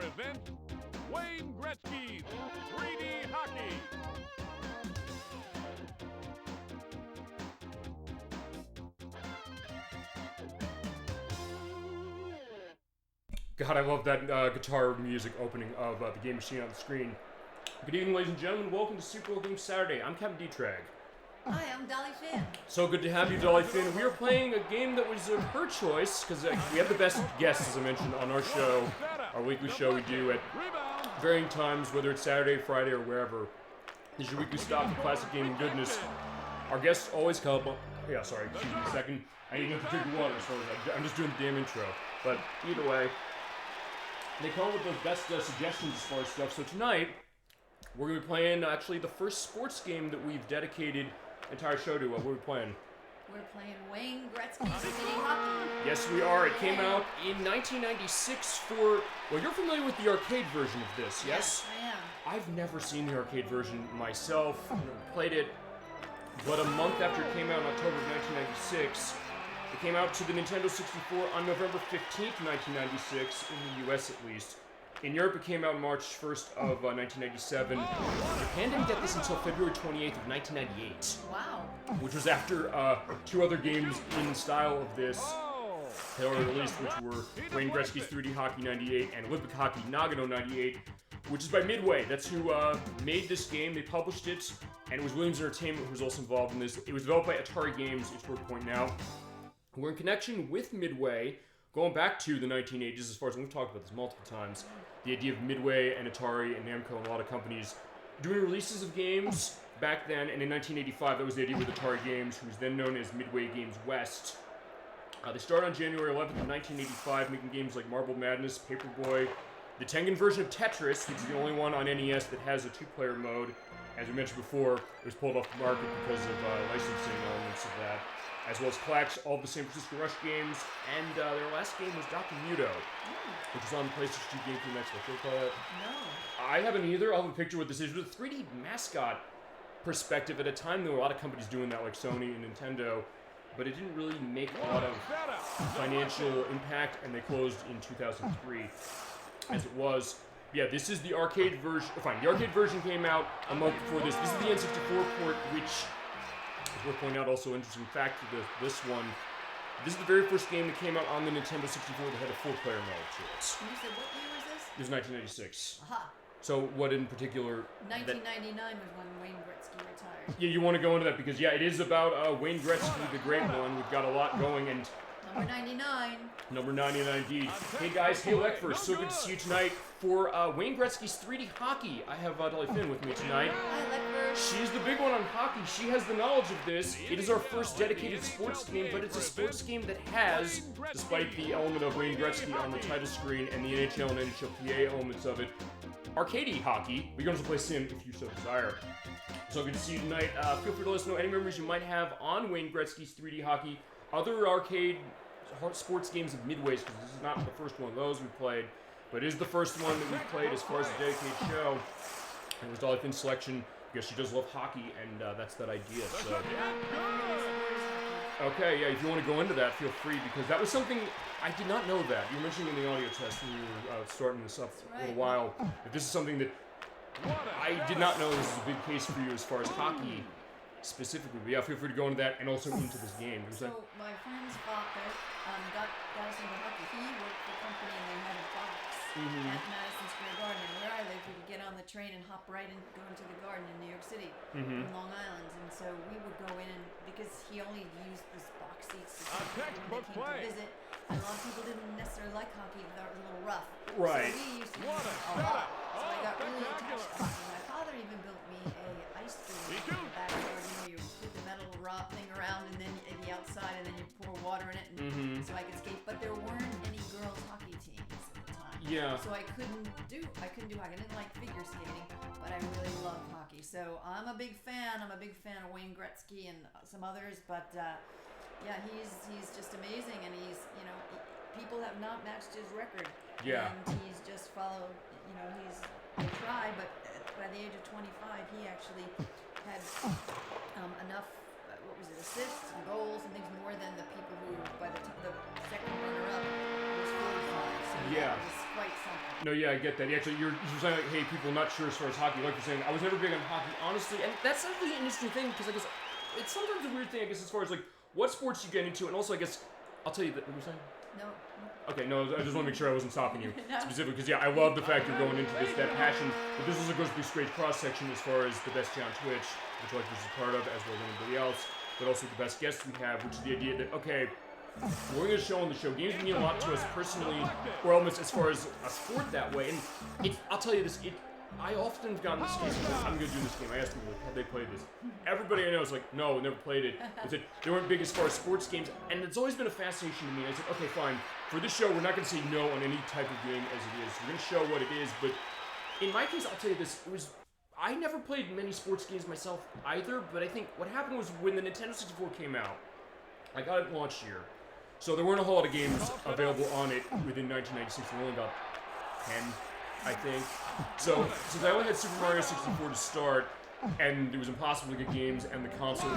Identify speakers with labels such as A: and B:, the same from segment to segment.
A: present Wayne Gretzky's 3D Hockey.
B: God, I love that guitar music opening of the game machine on the screen. Good evening, ladies and gentlemen. Welcome to Super Bowl Game Saturday. I'm Captain D-Trag.
C: Hi, I'm Dolly Finn.
B: So good to have you, Dolly Finn. We are playing a game that was her choice, because we have the best guests, as I mentioned, on our show, our weekly show we do at varying times, whether it's Saturday, Friday, or wherever. This is your weekly stop for classic gaming goodness. Our guests always come up. Yeah, sorry, excuse me a second. I need to drink water, so I'm just doing the damn intro. But either way, they come up with the best suggestions as far as stuff. So tonight, we're going to be playing actually the first sports game that we've dedicated entire show to. What are we playing?
C: We're playing Wayne Gretzky's Mini Hockey.
B: Yes, we are. It came out in 1996 for... Well, you're familiar with the arcade version of this, yes?
C: Yes, I am.
B: I've never seen the arcade version myself. I've never played it. But a month after it came out in October of 1996, it came out to the Nintendo 64 on November 15th, 1996, in the US at least. In Europe, it came out March 1st of 1997. Japan didn't get this until February 28th of 1998.
C: Wow.
B: Which was after two other games in style of this that were released, which were Wayne Gretzky's 3D Hockey 98 and Olympic Hockey Nagano 98, which is by Midway. That's who made this game. They published it, and it was Williams Entertainment who was also involved in this. It was developed by Atari Games, it's worth pointing out. We're in connection with Midway, going back to the 1980s, as far as we've talked about this multiple times. The idea of Midway and Atari and Namco and a lot of companies doing releases of games back then, and in 1985, that was the idea with Atari Games, who was then known as Midway Games West. They started on January 11th of 1985, making games like Marble Madness, Paperboy, the Tengen version of Tetris, which is the only one on NES that has a two-player mode. As we mentioned before, it was pulled off the market because of licensing elements of that, as well as Clax, all of the San Francisco Rush games, and their last game was Dr. Muto, which was on the PlayStation 2 GameCube Next. What do you call that?
C: No.
B: I haven't either. I'll have a picture with this. It was a 3D mascot perspective. At a time, there were a lot of companies doing that, like Sony and Nintendo, but it didn't really make a lot of financial impact, and they closed in 2003, as it was. Yeah, this is the arcade version. Fine, the arcade version came out a month before this. This is the N64 port, which is worth pointing out. Also, interesting fact to this one. This is the very first game that came out on the Nintendo 64 that had a four-player mode to it.
C: And you said, what year was this?
B: This was 1996.
C: Aha.
B: So, what in particular?
C: 1999 was when Wayne Gretzky retired.
B: Yeah, you want to go into that because, yeah, it is about Wayne Gretzky, the great one. We've got a lot going, and
C: Number 99.
B: Number 99 indeed. Hey guys, hey Leckford, so good to see you tonight for Wayne Gretzky's 3D Hockey. I have Dolly Finn with me tonight.
C: Hi, Leckford.
B: She's the big one on hockey. She has the knowledge of this. It is our first dedicated sports game, but it's a sports game that has, despite the element of Wayne Gretzky on the title screen and the NHL and NHLPA elements of it, arcadey hockey. We can also play sim if you so desire. So good to see you tonight. Feel free to let us know any memories you might have on Wayne Gretzky's 3D Hockey, other arcade sports games of Midway's, because this is not the first one of those we played, but it is the first one that we played as far as the dedicated show. It was Dolly Finn's selection because she does love hockey, and that's that idea. So, okay, yeah, if you want to go into that, feel free, because that was something I did not know that. You were mentioning in the audio test when you were starting this up a little while, that this is something that I did not know this is a big case for you as far as hockey specifically. But yeah, feel free to go into that and also into this game.
C: So my friend's father got us into hockey. He worked for a company and they had a box at Madison Square Garden. And where I live, we could get on the train and hop right and go into the garden in New York City, in Long Island. And so we would go in, and because he only used this box seats to when they came to visit. And a lot of people didn't necessarily like hockey if that was a little rough.
B: Right.
C: So we used to use it a lot. So I got really attached to hockey. My father even built me a ice cream in the backyard. You put the metal rod thing around and then in the outside, and then you pour water in it, and so I could skate. But there weren't any girls hockey teams at the time.
B: Yeah.
C: So I couldn't do hockey. I didn't like figure skating, but I really love hockey. So I'm a big fan. I'm a big fan of Wayne Gretzky and some others, but yeah, he's just amazing, and he's, you know, people have not matched his record.
B: Yeah.
C: And he's just followed, you know, they tried, but by the age of 25, he actually had enough, what was it, assists and goals and things more than the people who, by the second runner-up, was 45. So So
B: Yeah.
C: that was quite something.
B: No, yeah, I get that. Actually, you're saying like, hey, people not sure as far as hockey. Like you're saying, I was never big on hockey, honestly, and that's actually an interesting thing because I guess it's sometimes a weird thing. I guess as far as like what sports you get into, and also I guess I'll tell you that. What were you saying?
C: No.
B: Okay, no, I just want to make sure I wasn't stopping you
C: No.
B: specifically because yeah, I love the fact you're going into this that passion. But this also goes to this great cross section as far as the best on Twitch, which like this is part of, as well as anybody else. But also the best guests we have, which is the idea that okay. We're going to show on the show. Games mean a lot to us personally, or almost as far as a sport that way. And I'll tell you this, I often have gotten this case of, I'm going to do this game. I asked people, have they played this? Everybody I know is like, no, never played it. They said they weren't big as far as sports games, and it's always been a fascination to me. I said, okay, fine. For this show, we're not going to say no on any type of game as it is. We're going to show what it is, but in my case, I'll tell you this, I never played many sports games myself either, but I think what happened was when the Nintendo 64 came out, I got it launch year. So there weren't a whole lot of games available on it within 1996. There were only about 10, I think. So since I only had Super Mario 64 to start, and it was impossible to get games, and the console,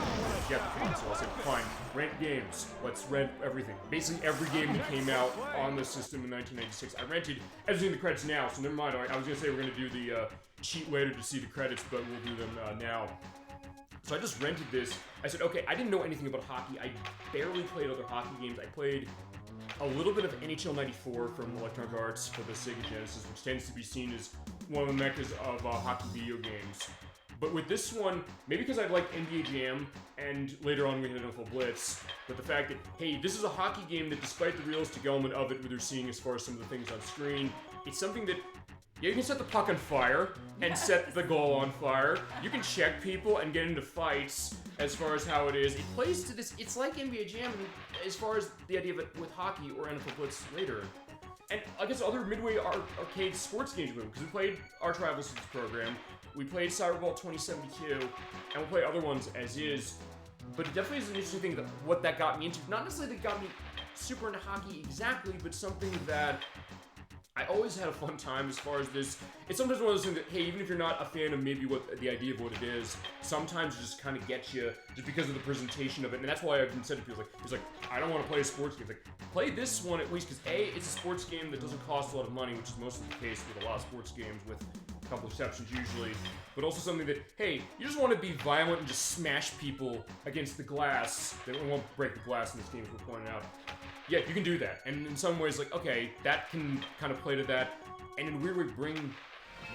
B: get the console, I said, fine, rent games. Let's rent everything. Basically every game that came out on the system in 1996, I rented. I've seen the credits now, so never mind. I was going to say we're going to do the cheat later to see the credits, but we'll do them now. So I just rented this. I said, okay, I didn't know anything about hockey. I barely played other hockey games. I played a little bit of NHL 94 from Electronic Arts for the Sega Genesis, which tends to be seen as one of the meccas of hockey video games. But with this one, maybe because I liked NBA Jam, and later on we had NFL Blitz, but the fact that, hey, this is a hockey game that despite the realistic element of it, what they're seeing as far as some of the things on screen, it's something that yeah, you can set the puck on fire and set the goal on fire. You can check people and get into fights as far as how it is. It plays to this, it's like NBA Jam as far as the idea of it with hockey or NFL Blitz later. And I guess other Midway arcade sports games because we played Arch Rivals program, we played Cyberball 2072, and we'll play other ones as is. But it definitely is an interesting thing that what that got me into. Not necessarily that got me super into hockey exactly, but something that I always had a fun time as far as this. It's sometimes one of those things that, hey, even if you're not a fan of maybe what the idea of what it is, sometimes it just kind of gets you just because of the presentation of it. And that's why I've been said to people like, I don't want to play a sports game. It's like, play this one at least because A, it's a sports game that doesn't cost a lot of money, which is most of the case with a lot of sports games with a couple exceptions usually, but also something that, hey, you just want to be violent and just smash people against the glass. They won't break the glass in this game, as we're pointing out. Yeah, you can do that, and in some ways, like, okay, that can kind of play to that, and in a weird way bring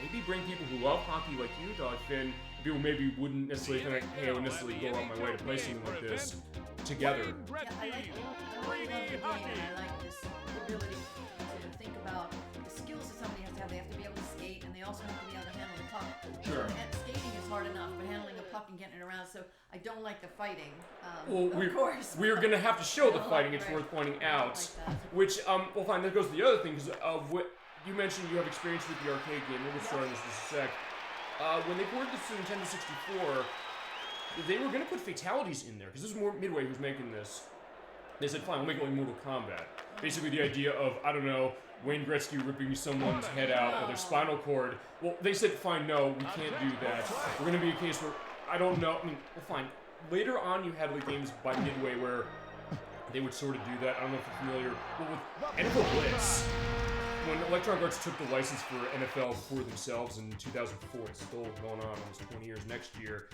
B: people who love hockey like you, Dogfin, people maybe wouldn't necessarily think, hey, I would necessarily go out my way to play something like this together.
C: Yeah, I like it. I love the game, and I like this ability to think about the skills that somebody has to have. They have to be able to skate, and they also have to be able to handle the puck.
B: Sure.
C: And skating is hard enough, but handling a puck and getting it around, so I don't like the fighting,
B: Well,
C: of course.
B: we're gonna have to show the fighting, it's worth pointing out.
C: Like
B: Which, well fine, that goes to the other thing, because what you mentioned you have experience with the arcade game, we'll get started on this in just a sec. When they ported this to Nintendo 64, they were gonna put fatalities in there, because this is more Midway who's making this. They said, fine, we'll make it like Mortal Kombat. Basically the idea of, I don't know, Wayne Gretzky ripping someone's head out of their spinal cord. Well, they said, fine, no, we can't do that. We're gonna be a case where, I don't know, I mean, well fine. Later on you had like games by Midway where they would sort of do that. I don't know if you're familiar. But with NFL Blitz, when Electronic Arts took the license for NFL for themselves in 2004, it's still going on almost 20 years next year.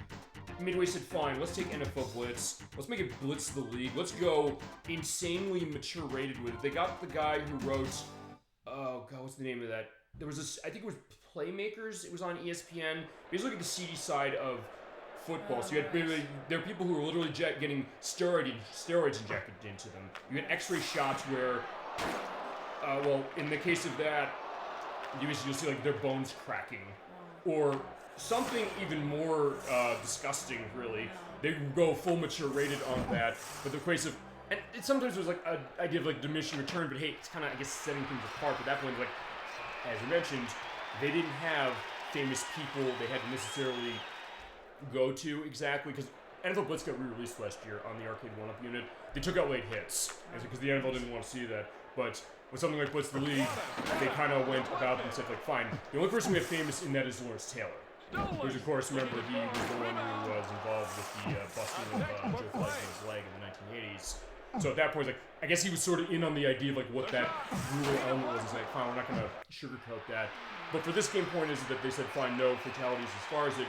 B: Midway said, fine, let's take NFL Blitz. Let's make it Blitz the League. Let's go insanely mature rated with it. They got the guy who wrote, oh god, what's the name of that? There was this, I think it was Playmakers. It was on ESPN. Basically the seedy side of football. So you had there are people who were literally getting steroids injected into them. You had X-ray shots where, well, in the case of that, you'll see like their bones cracking, or something even more disgusting. Really, they go full mature rated on that. But the case of, and it sometimes was like an idea of like diminishing return. But hey, it's kind of I guess setting things apart. But that point, like as you mentioned, they didn't have famous people they had to necessarily go to exactly, because NFL Blitz got re-released last year on the arcade one-up unit. They took out late hits because the NFL didn't want to see that. But with something like Blitz the League, they kind of went about and said like, fine, the only person we have famous in that is Lawrence Taylor, who's of course, remember, he was the one who was involved with the busting of Joe Fleisman's leg in the 1980s. So at that point, like, I guess he was sort of in on the idea of like what that rural element was. He's like, fine, we're not gonna sugarcoat that. But for this game point is that they said, fine, no fatalities as far as it,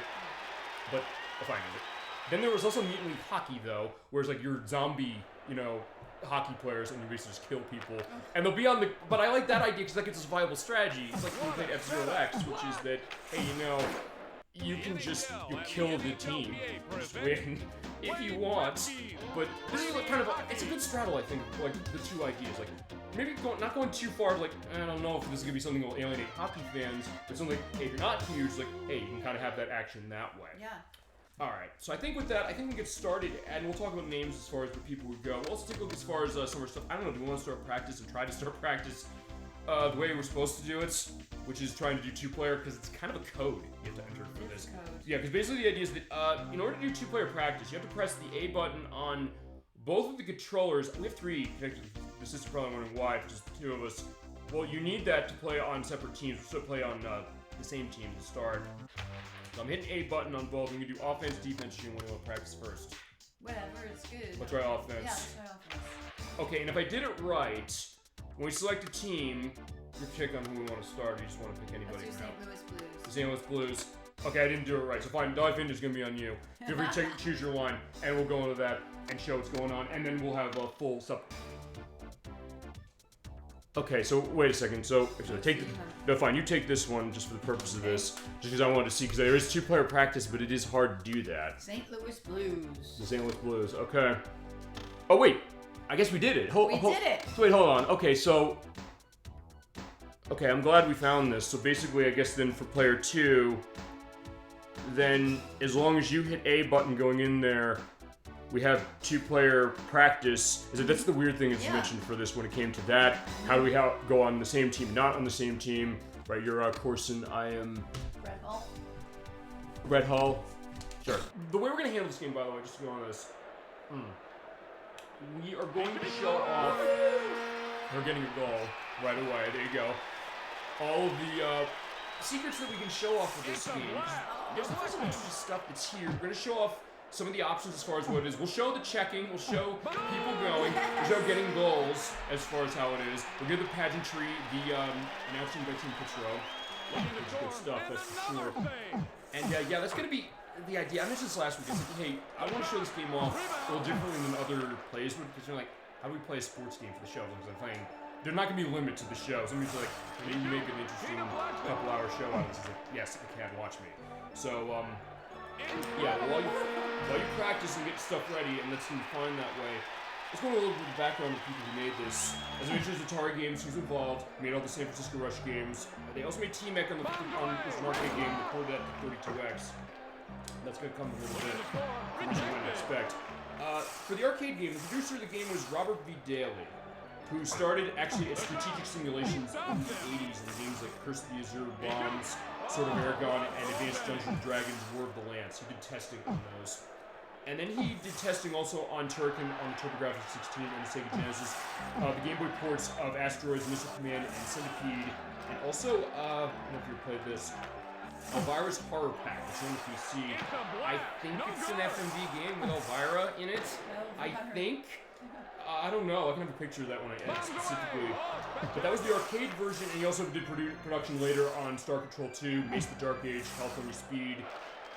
B: but fine. Then there was also Mutant League Hockey though, where it's like you're zombie, hockey players and you basically just kill people. And they'll be on the, but I like that idea because like it's a viable strategy. It's like when we played F-Zero X, which is that, hey, you can just kill the team, just win if you want. But this is like kind of it's a good straddle, I think, like the two ideas. Like maybe not going too far. Like I don't know if this is gonna be something that will alienate hockey fans, but something like, hey, if you're not huge, like hey, you can kind of have that action that way.
C: Yeah.
B: All right. So I think with that, I think we get started, and we'll talk about names as far as where people would go. We'll also take a look as far as summer stuff. I don't know. Do we want to start practice and try to start practice the way we're supposed to do it, which is trying to do two-player, because it's kind of a code you have to enter for this. Yeah, because basically the idea is that in order to do two-player practice, you have to press the A button on both of the controllers. We have three connected. The sister probably wondering why, just the two of us. Well, you need that to play on separate teams. We're still play on the same team to start. So I'm hitting A button on both. I'm gonna do offense, defense, and when you want to practice first.
C: Whatever, it's good.
B: Let's try offense.
C: Yeah, let's try offense.
B: Okay, and if I did it right, when we select a team, we check on who we want to start. You just want to pick anybody.
C: Let's do St. Louis Blues.
B: The St. Louis Blues. Okay, I didn't do it right. So fine, dive in is gonna be on you. Feel free to choose your line, and we'll go into that and show what's going on, and then we'll have a full stuff. Okay, so wait a second. So take no, fine. You take this one just for the purpose of this, just because I wanted to see, because there is two-player practice, but it is hard to do that.
C: St. Louis Blues.
B: The St. Louis Blues. Okay. Oh wait, I guess we did it.
C: We did it.
B: So wait, hold on. Okay, so. Okay, I'm glad we found this. So basically, I guess then for player 2, then as long as you hit A button going in there, we have two-player practice. That's the weird thing that's mentioned for this when it came to that. How do we go on the same team, not on the same team? Right, you're Corson, I am...
C: Red Hull.
B: Red Hull. Sure. The way we're going to handle this game, by the way, just to go on this. We are going to show off... We're getting a goal right away. There you go. All of the secrets that we can show off of this game. There's some interesting stuff that's here. We're going to show off some of the options as far as what it is. We'll show the checking, we'll show people going, we'll show getting goals as far as how it is. We'll give the pageantry, the announcing by Team Pitro. Good stuff, that's for sure. And yeah, that's gonna be the idea. I mentioned this last week. I said, hey, I want to show this game off a little differently than other plays would, because you're like, how do we play a sports game for the show? Because I'm playing. There's not gonna be a limit to the show. Somebody's like, maybe make an interesting couple-hour show out of this. It's like, yes, I can watch me. So yeah, while you practice and get stuff ready, and let's be fine that way. Let's go a little bit of the background of the people who made this. As I mentioned, Atari Games, who's involved, made all the San Francisco Rush games. They also made T-Mek on this arcade game, recorded that to 32X. That's gonna come in a little bit, which you wouldn't expect. For the arcade game, the producer of the game was Robert V. Daly, who started actually at Strategic Simulations in the 80s in games like Curse of the Azure Bombs, Sword of Aragon, and Advanced Dungeons & Dragons War of the Lance. He did testing on those. And then he did testing also on Turrican on the TurboGrafx 16 and the Sega Genesis, the Game Boy ports of Asteroids, Missile Command, and Centipede, and also, I don't know if you've played this, Elvira's Horror Pack, it's on the PC. I think it's an FMV game with Elvira in it. I think. I don't know. I can have a picture of that when I edit specifically. But that was the arcade version, and he also did production later on Star Control 2, Mace the Dark Age, California Speed.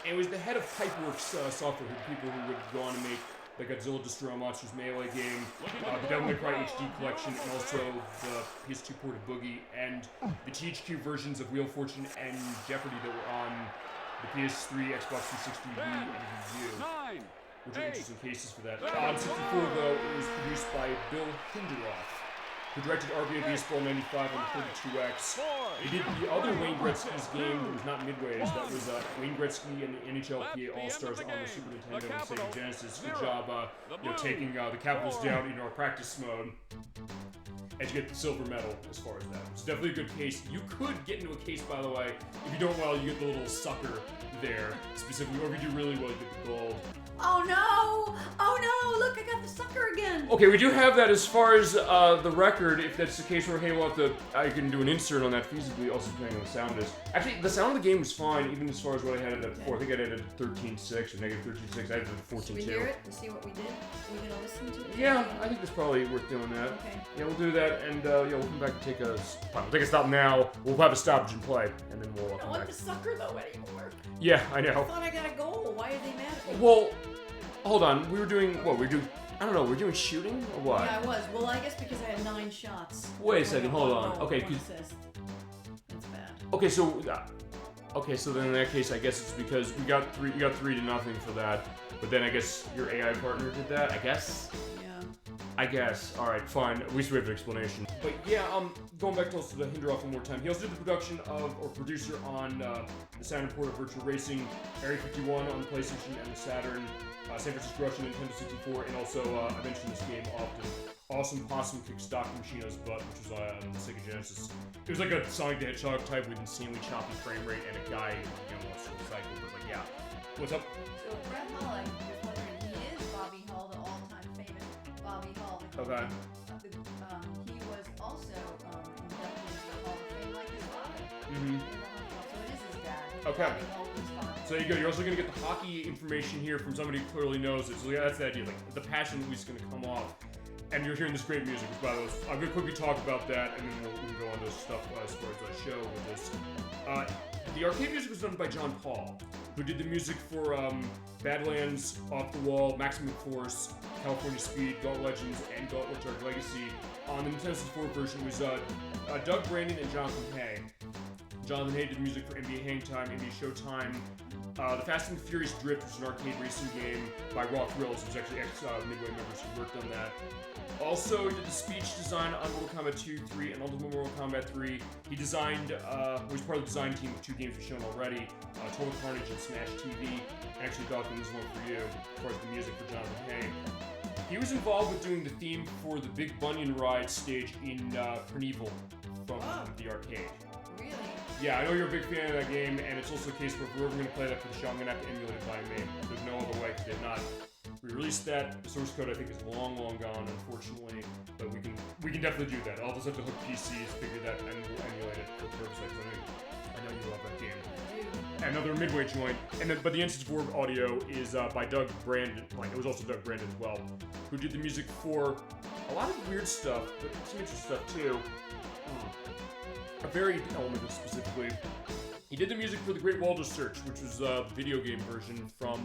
B: And was the head of Pipeworks software, people who would go on to make the Godzilla Destroy All Monsters Melee game, the Devil May Cry HD collection, and also the PS2 port of Boogie, and the THQ versions of Wheel of Fortune and Jeopardy that were on the PS3, Xbox 360, Wii, and Wii U. Which are interesting cases for that. On 64, though, it was produced by Bill Hinderoth, who directed RBA Baseball 95 on the 32X. He did the other Wayne Gretzky's game that was not Midway's. That was Wayne Gretzky and the NHLPA All-Stars on the Super Nintendo and Sega Genesis. Good job taking the Capitals down into our practice mode. And you get the silver medal as far as that. It's definitely a good case. You could get into a case, by the way. If you don't well, you get the little sucker there specifically, or if you do really well, you get the gold.
C: Oh no! Oh no! Look, I got the sucker again.
B: Okay, we do have that as far as the record. If that's the case, where hey, we'll have to. I can do an insert on that feasibly, also depending on the sound is. Actually, the sound of the game was fine, even as far as what I had it at before. I think I had it at 13.6 or negative 13.6. I had it at 14.2.
C: Should we hear it and see what we did? Are we gonna listen to it?
B: Yeah, I think it's probably worth doing that.
C: Okay.
B: Yeah, we'll do that, and yeah, we'll come back and take a. Fine, we'll take a stop now. We'll have a stoppage and play, and then we'll
C: I don't
B: come
C: want
B: back.
C: the sucker though anymore.
B: Yeah, I
C: I
B: know.
C: thought I got a goal. Why are they mad at me?
B: Well, hold on. We were doing what? We do. I don't know. We're doing shooting or what?
C: Yeah, I was. Well, I guess because I had 9 shots.
B: Wait a second. Hold
C: One
B: on.
C: goal,
B: Okay.
C: one assist. That's bad.
B: Okay, so. Okay, so then in that case, I guess it's because we got 3. You got 3-0 for that. But then I guess your AI partner did that. I guess.
C: Yeah.
B: I guess. All right, fine. At least we have an explanation. But yeah, going back to also the Hinderoff one more time. He also did the production of, or producer on, the Saturn port of Virtual Racing, Area 51 on the PlayStation and the Saturn, San Francisco Russian Nintendo 64, and also I mentioned this game often. Awesome Possum Kicks Dr. Machino's Butt, which was on the Sega Genesis. It was like a Sonic the Hedgehog type with insanely choppy frame rate and a guy who wants to cycle. But like, yeah. What's up?
C: So Brett Hall, I was wondering, he is Bobby Hall, the all-time famous Bobby Hall.
B: Okay.
C: He was also inducted into the Hall of Fame like his father.
B: Mm-hmm.
C: So it is his dad.
B: Okay.
C: Bobby Hall was his father.
B: So there you go. You're also going to get the hockey information here from somebody who clearly knows it. So yeah, that's the idea. Like, the passion at least is going to come off. And you're hearing this great music, which by the way, I'm going to quickly talk about that, and then we can go on to stuff as far as the show with this. The arcade music was done by John Paul, who did the music for Badlands, Off the Wall, Maximum Force, California Speed, Gauntlet Legends, and Gauntlet Dark Legacy. On the Nintendo 64 version was Doug Brandon and Jonathan Hay. Jonathan Hay did music for NBA Hang Time, NBA Showtime, the Fast and Furious Drift, which is an arcade racing game by Raw Thrills, who's actually ex-Midway members who worked on that. Also, he did the speech design on Mortal Kombat 2, 3, and Ultimate Mortal Kombat 3. He designed, was part of the design team of 2 games we've shown already, Total Carnage and Smash TV. And actually, Dalton, this is one for you, as far as the music for Jonathan Hay. He was involved with doing the theme for the Big Bunyan Ride stage in CarnEvil from the arcade.
C: Really?
B: Yeah, I know you're a big fan of that game, and it's also a case where if we're ever going to play that for the show, I'm going to have to emulate it by name. There's no other way, because they've not re-released that. The source code, I think, is long, long gone, unfortunately, but we can definitely do that. I'll just have to hook PCs, figure that, and we'll emulate it for the purpose of it. I know you love that game. Another Midway joint, but the N64 audio is by Doug Brandon. Like, it was also Doug Brandon as well, who did the music for a lot of weird stuff, but some interesting stuff too. A varied element specifically. He did the music for the Great Waldo Search, which was the video game version from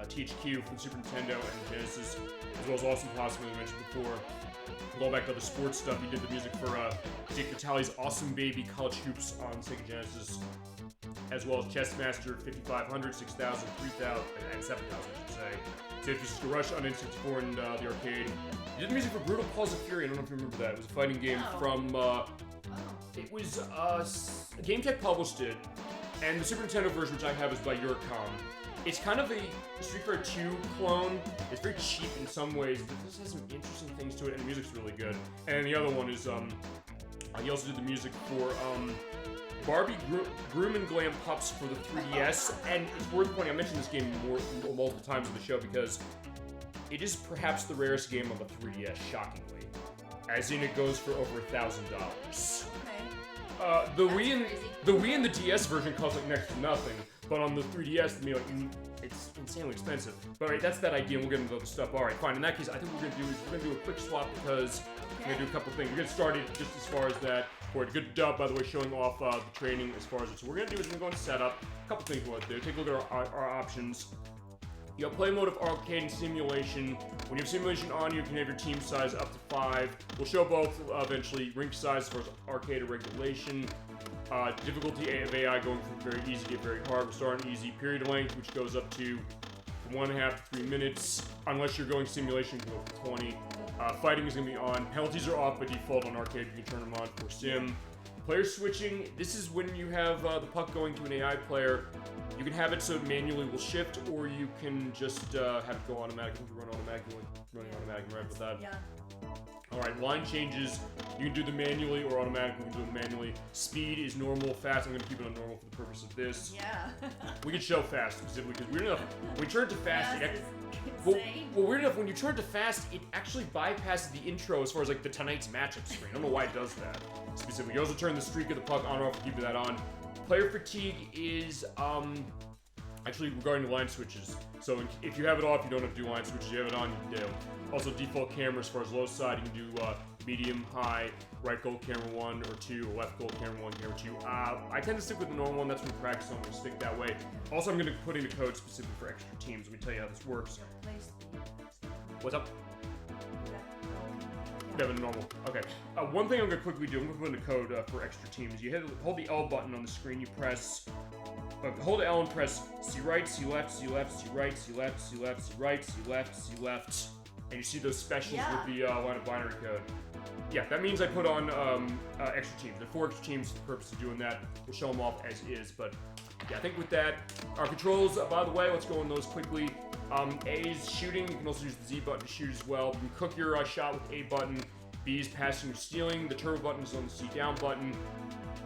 B: THQ for the Super Nintendo and the Genesis, as well as Awesome Possum, as I mentioned before. Going back to the sports stuff, he did the music for Dick Vitale's Awesome Baby College Hoops on Sega Genesis, as well as Chessmaster 5500, 6000, 3000, and 7000, I should say. San Francisco Rush on N64 and the arcade. He did the music for Brutal Paws of Fury. I don't know if you remember that. It was a fighting game from. It was Game Tech published it, and the Super Nintendo version, which I have, is by Eurocom. It's kind of a Street Fighter 2 clone. It's very cheap in some ways, but this has some interesting things to it, and the music's really good. And the other one is he also did the music for Barbie Groom and Glam Pups for the 3DS, and it's worth pointing. I mentioned this game multiple times on the show because it is perhaps the rarest game on the 3DS, shockingly. As in, it goes for over $1,000.
C: Okay.
B: The Wii and the DS version costs like next to nothing, but on the 3DS, it's insanely expensive. But right, that's that idea, and we'll get into other stuff. All right, fine. In that case, I think what we're gonna do a quick swap because we're gonna do a couple things. We're gonna get started just as far as that. For a good dub, by the way, showing off the training as far as it. So what we're gonna do is we're gonna go into setup. A couple things we want to do. Take a look at our options. You have play mode of arcade and simulation. When you have simulation on, you can have your team size up to 5. We'll show both eventually. Rink size as far as arcade or regulation. Difficulty of AI going from very easy to very hard. We'll start on easy. Period length, which goes up to from 1.5 to 3 minutes. Unless you're going simulation, you can go for 20. Fighting is going to be on. Penalties are off by default on arcade. You can turn them on for sim. Player switching, this is when you have the puck going to an AI player. You can have it so it manually will shift, or you can just have it go automatically, running automatically, right with that.
C: Yeah.
B: Alright, line changes, you can do them manually or automatically, you can do them manually. Speed is normal, fast, I'm going to keep it on normal for the purpose of this.
C: Yeah.
B: We can show fast specifically, because weird enough, when you turn to fast,
C: Yes,
B: well, weird enough, when you turn to fast, it actually bypasses the intro as far as like the tonight's matchup screen. I don't know why it does that specifically. You also turn the streak of the puck on or off, keeping that on. Player fatigue is, actually regarding the line switches. So if you have it off, you don't have to do line switches. You have it on, you do. Also, default camera as far as low side, you can do medium, high, right goal camera 1 or 2, left goal camera 1, camera 2. I tend to stick with the normal one. That's when practice, I'm going to stick that way. Also, I'm going to be putting the code specifically for extra teams. Let me tell you how this works. What's up? Yeah, but normal. Okay. One thing I'm going to quickly do, I'm going to put in the code for extra teams. You hold the L button on the screen, you press... hold L and press C right, C left, C left, C right, C left, C left, C right, C left, C left. And you see those specials with the line of binary code. Yeah, that means I put on extra teams. There are 4 extra teams for the purpose of doing that. We'll show them off as is, but yeah, I think with that, our controls, by the way, let's go on those quickly. A is shooting. You can also use the Z button to shoot as well. You can cook your shot with A button. B is passing or stealing. The turbo button is on the C down button.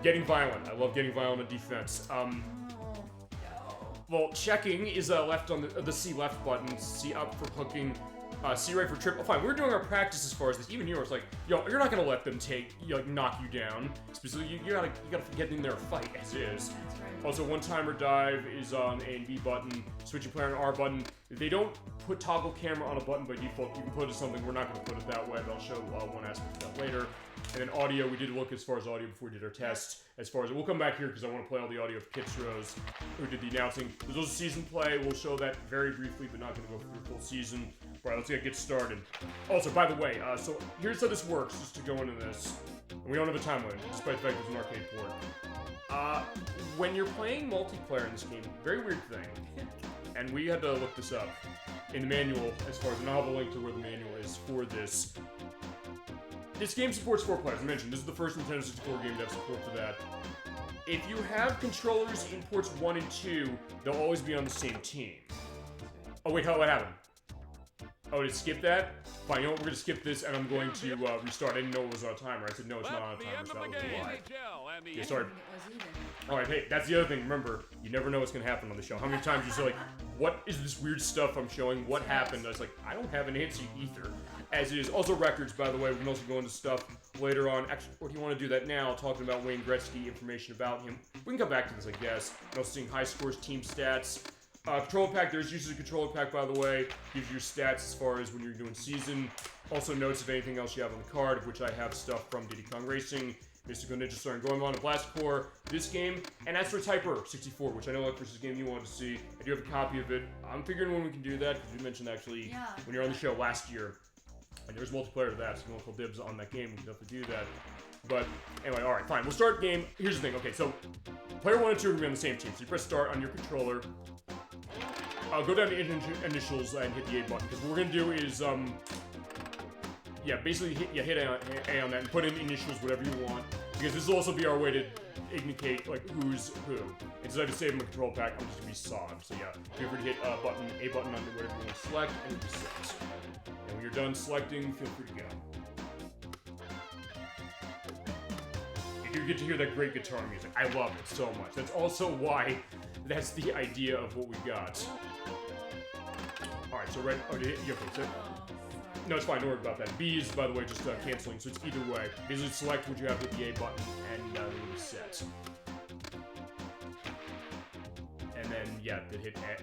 B: Getting violent. I love getting violent on defense. Well, checking is left on the C left button. C up for hooking. C right for triple. Fine, we're doing our practice as far as this. Even you, it's like, yo, you're not gonna let them knock you down. Specifically, you gotta get in there and fight as is.
C: That's right.
B: Also, one-timer dive is on A and B button. Switching player on R button. They don't put toggle camera on a button by default. You can put it something. We're not gonna put it that way, but I'll show one aspect of that later. And then audio, we did look as far as audio before we did our test. As far as we'll come back here because I want to play all the audio of Kits Rose, who did the announcing. There's also season play. We'll show that very briefly, but not going to go through the full season. All right, let's get started. Also, by the way, so here's how this works. Just to go into this, and we don't have a time limit, despite the fact there's an arcade port. When you're playing multiplayer in this game, very weird thing, and we had to look this up in the manual. As far as and I'll have a link to where the manual is for this. This game supports 4 players. I mentioned this is the first Nintendo 64 game to have support for that. If you have controllers in ports 1 and 2, they'll always be on the same team. Oh wait, what happened? Oh, did it skip that? Fine, you know what, we're gonna skip this and I'm going to restart. I didn't know it was on a timer. I said no, it's not on a timer, so that was a lie. Yeah, sorry. Alright, hey, that's the other thing. Remember, you never know what's gonna happen on the show. How many times you say like, what is this weird stuff I'm showing? What happened? I was like, I don't have an answer either. As it is. Also records, by the way, we can also go into stuff later on. Actually, or do you want to do that now? Talking about Wayne Gretzky, information about him. We can come back to this, I guess. And also seeing high scores, team stats. Controller pack, there's usually a controller pack, by the way. Gives you your stats as far as when you're doing season. Also notes of anything else you have on the card, of which I have stuff from Diddy Kong Racing, Mystical Ninja Star, and going on to Blast Core, this game, and Astro Typer 64, which I know versus game you wanted to see. I do have a copy of it. I'm figuring when we can do that, because you mentioned actually when you're on the show last year. And there's multiplayer to that, so if you want to call dibs on that game, we can definitely do that. But anyway, alright, fine. We'll start game. Here's the thing. Okay, so player 1 and 2 are going to be on the same team. So you press start on your controller. Go down to initials and hit the A button. Because what we're going to do is, basically hit A on that and put in initials, whatever you want. Because this will also be our way to indicate, like, who's who. Instead of saving the control pack, I'm just going to be sod. So yeah, feel free to hit A button on whatever you want to select, and reset. And when you're done selecting, feel free to go. You get to hear that great guitar music. I love it so much. That's also why that's the idea of what we got. Alright, so right. Oh, okay, so. No, it's fine. Don't worry about that. B is, by the way, just canceling, so it's either way. Basically, select what you have with the A button and reset. And then, yeah, hit T again.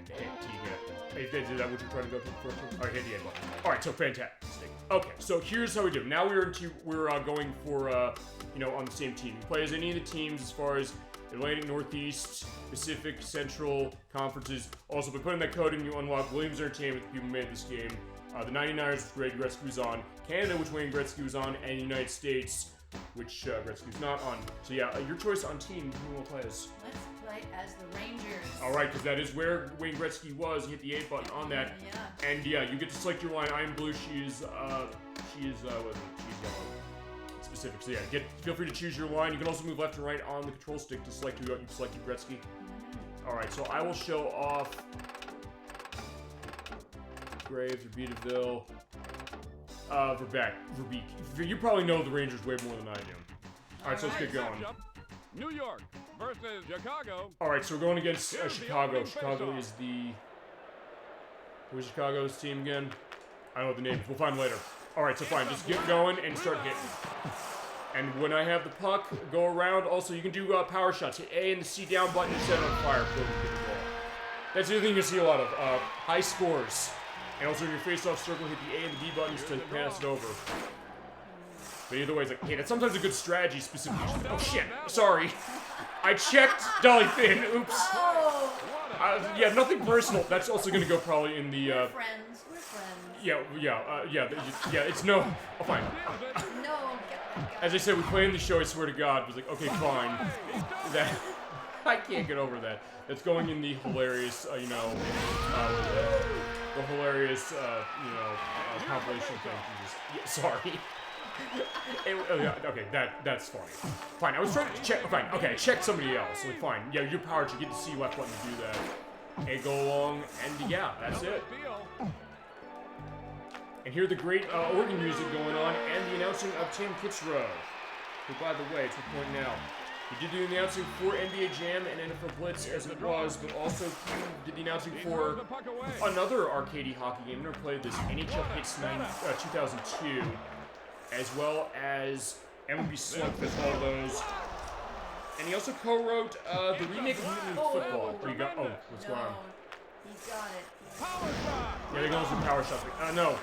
B: If they did that, would you try to go for it? Alright, hit the A button. Alright, so fantastic. Okay, so here's how we do. Now we're going for, on the same team. You play as any of the teams as far as Atlantic, Northeast, Pacific, Central, conferences. Also, by putting that code in, you unlock Williams Entertainment, the people who made this game. The 99ers, which Wayne Gretzky was on. Canada, which Wayne Gretzky was on. And the United States, which Gretzky's not on. So yeah, your choice on team, who will play as?
C: Let's play as the Rangers.
B: Alright, because that is where Wayne Gretzky was. Hit the A button on that.
C: Yeah.
B: And yeah, you get to select your line. I am blue, she is yellow. specific. So yeah, feel free to choose your line. You can also move left and right on the control stick to select who you've selected Gretzky. Alright, so I will show off Graves, Readability, Verbeek. You probably know the Rangers way more than I do. Alright, so let's get going.
A: New York versus Chicago.
B: Alright, so we're going against Chicago. Chicago is the... Who's Chicago's team again? I don't know the name. We'll find later. Alright, so fine. Just get going and start hitting. And when I have the puck go around, also you can do power shots. Hit A and the C down button and set it on fire. Boom, get the goal. That's the other thing you see a lot of. High scores. And also in your face-off circle, hit the A and the B buttons to pass it over. But either way, it's like, hey, that's sometimes a good strategy specifically. Oh shit, sorry. I checked Dolly Finn, oops.
C: Oh!
B: Yeah, nothing personal. That's also gonna go probably in the,
C: We're friends. We're friends.
B: Yeah, it's no. Oh, fine.
C: No,
B: As I said, we play in the show, I swear to God. It was like, okay, fine. That, I can't get over that. That's going in the hilarious, the hilarious, compilation thing. Sorry. Okay, that's funny. Fine, I was trying to check. Fine, okay, I checked somebody else. Like, fine. Yeah, your power to get the C left button to do that. And go along, and yeah, that's it. And hear the great organ music going on, and the announcing of Tim Kitzrow. Who, by the way, it's a point now. He did the announcing for NBA Jam and NFL Blitz as it was, but also did the announcing for another arcadey hockey game. I've never played this, NHL Hits 2002, as well as MLB Slugfest, all those. And he also co-wrote the remake of Mutant Football. Where you got? Oh, what's going on?
C: He's got it.
B: Yeah, they're going with some power shots. No.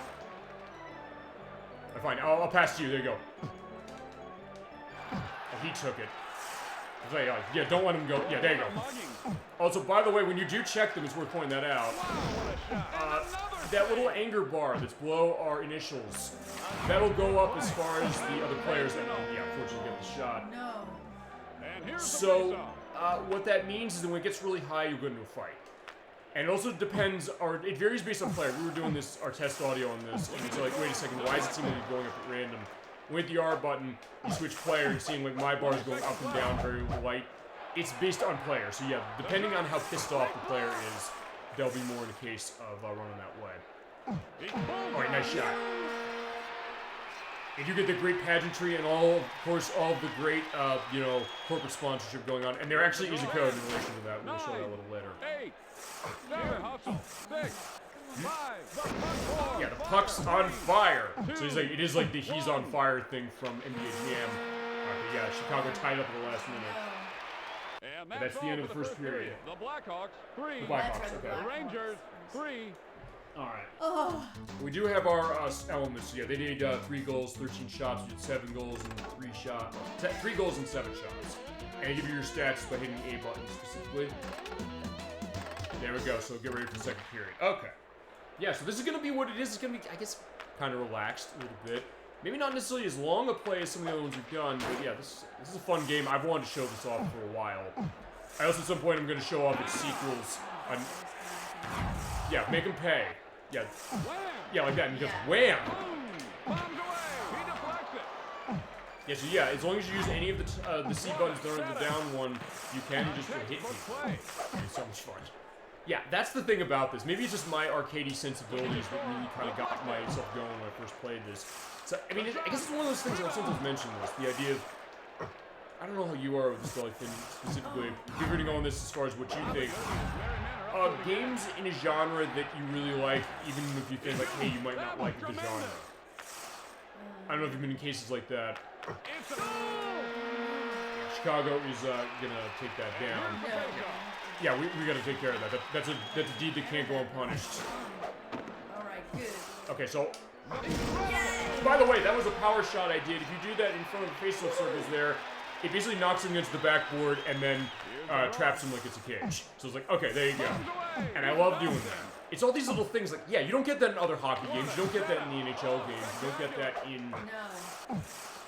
B: Fine, I'll pass to you. There you go. Oh, he took it. Yeah, don't let him go. Yeah, there you go. Also, by the way, when you do check them, it's worth pointing that out. That little anger bar that's below our initials, that'll go up as far as the other players. And yeah, unfortunately, get the shot.
C: No.
B: So, what that means is that when it gets really high, you go into a fight. And it also depends, or it varies based on player. We were doing this, our test audio on this, and it's like, wait a second, why is it seeming to be going up at random? With the R button, you switch player, and seeing like my bar is going up and down very light. It's based on player, so yeah, depending on how pissed off the player is, there'll be more in the case of running that way. Alright, nice shot. And you get the great pageantry and all, of course, all of the great, corporate sponsorship going on. And there actually is a code in relation to that. We'll show that a little later.
A: 8, 7, 6, 5,
B: yeah, the puck's on fire. So it is like the he's on fire thing from NBA Jam. But yeah, Chicago tied up at the last minute.
A: And
B: that's the end of the first period.
A: The Blackhawks 3.
B: The Blackhawks, okay.
A: The Rangers 3.
B: Alright.
C: Oh.
B: We do have our elements. Yeah, they did 3 goals, 13 shots. We did 7 goals and 3 shots. 3 goals and 7 shots. And they give you your stats by hitting the A button specifically. There we go. So get ready for the second period. Okay. Yeah, so this is going to be what it is. It's going to be, I guess, kind of relaxed a little bit. Maybe not necessarily as long a play as some of the other ones we've done, but yeah, this is a fun game. I've wanted to show this off for a while. I also, at some point, I'm going to show off its sequels. Yeah, make them pay. Yeah, like that, and he goes, wham! Yeah, so yeah, as long as you use any of the C buttons that are in the down one, you can just hit me. It's so much fun. Yeah, that's the thing about this. Maybe it's just my arcadey sensibilities that really kind of got myself going when I first played this. So, I mean, I guess it's one of those things I've sometimes mentioned this, the idea of, I don't know how you are with this Dolly Finn specifically. You're going to go on this as far as what you think. Games in a genre that you really like, even if you think, like, hey, you might not like the genre. I don't know if you've been in cases like that. Chicago is gonna take that down. Yeah, we gotta take care of that. That's a deed that can't go unpunished.
C: Alright, good.
B: Okay, so... By the way, that was a power shot I did. If you do that in front of the facial circles there, it basically knocks him against the backboard and then traps him like it's a cage. So it's like, okay, there you go. And I love doing that. It's all these little things like, yeah, you don't get that in other hockey games. You don't get that in the NHL games. You don't get that in,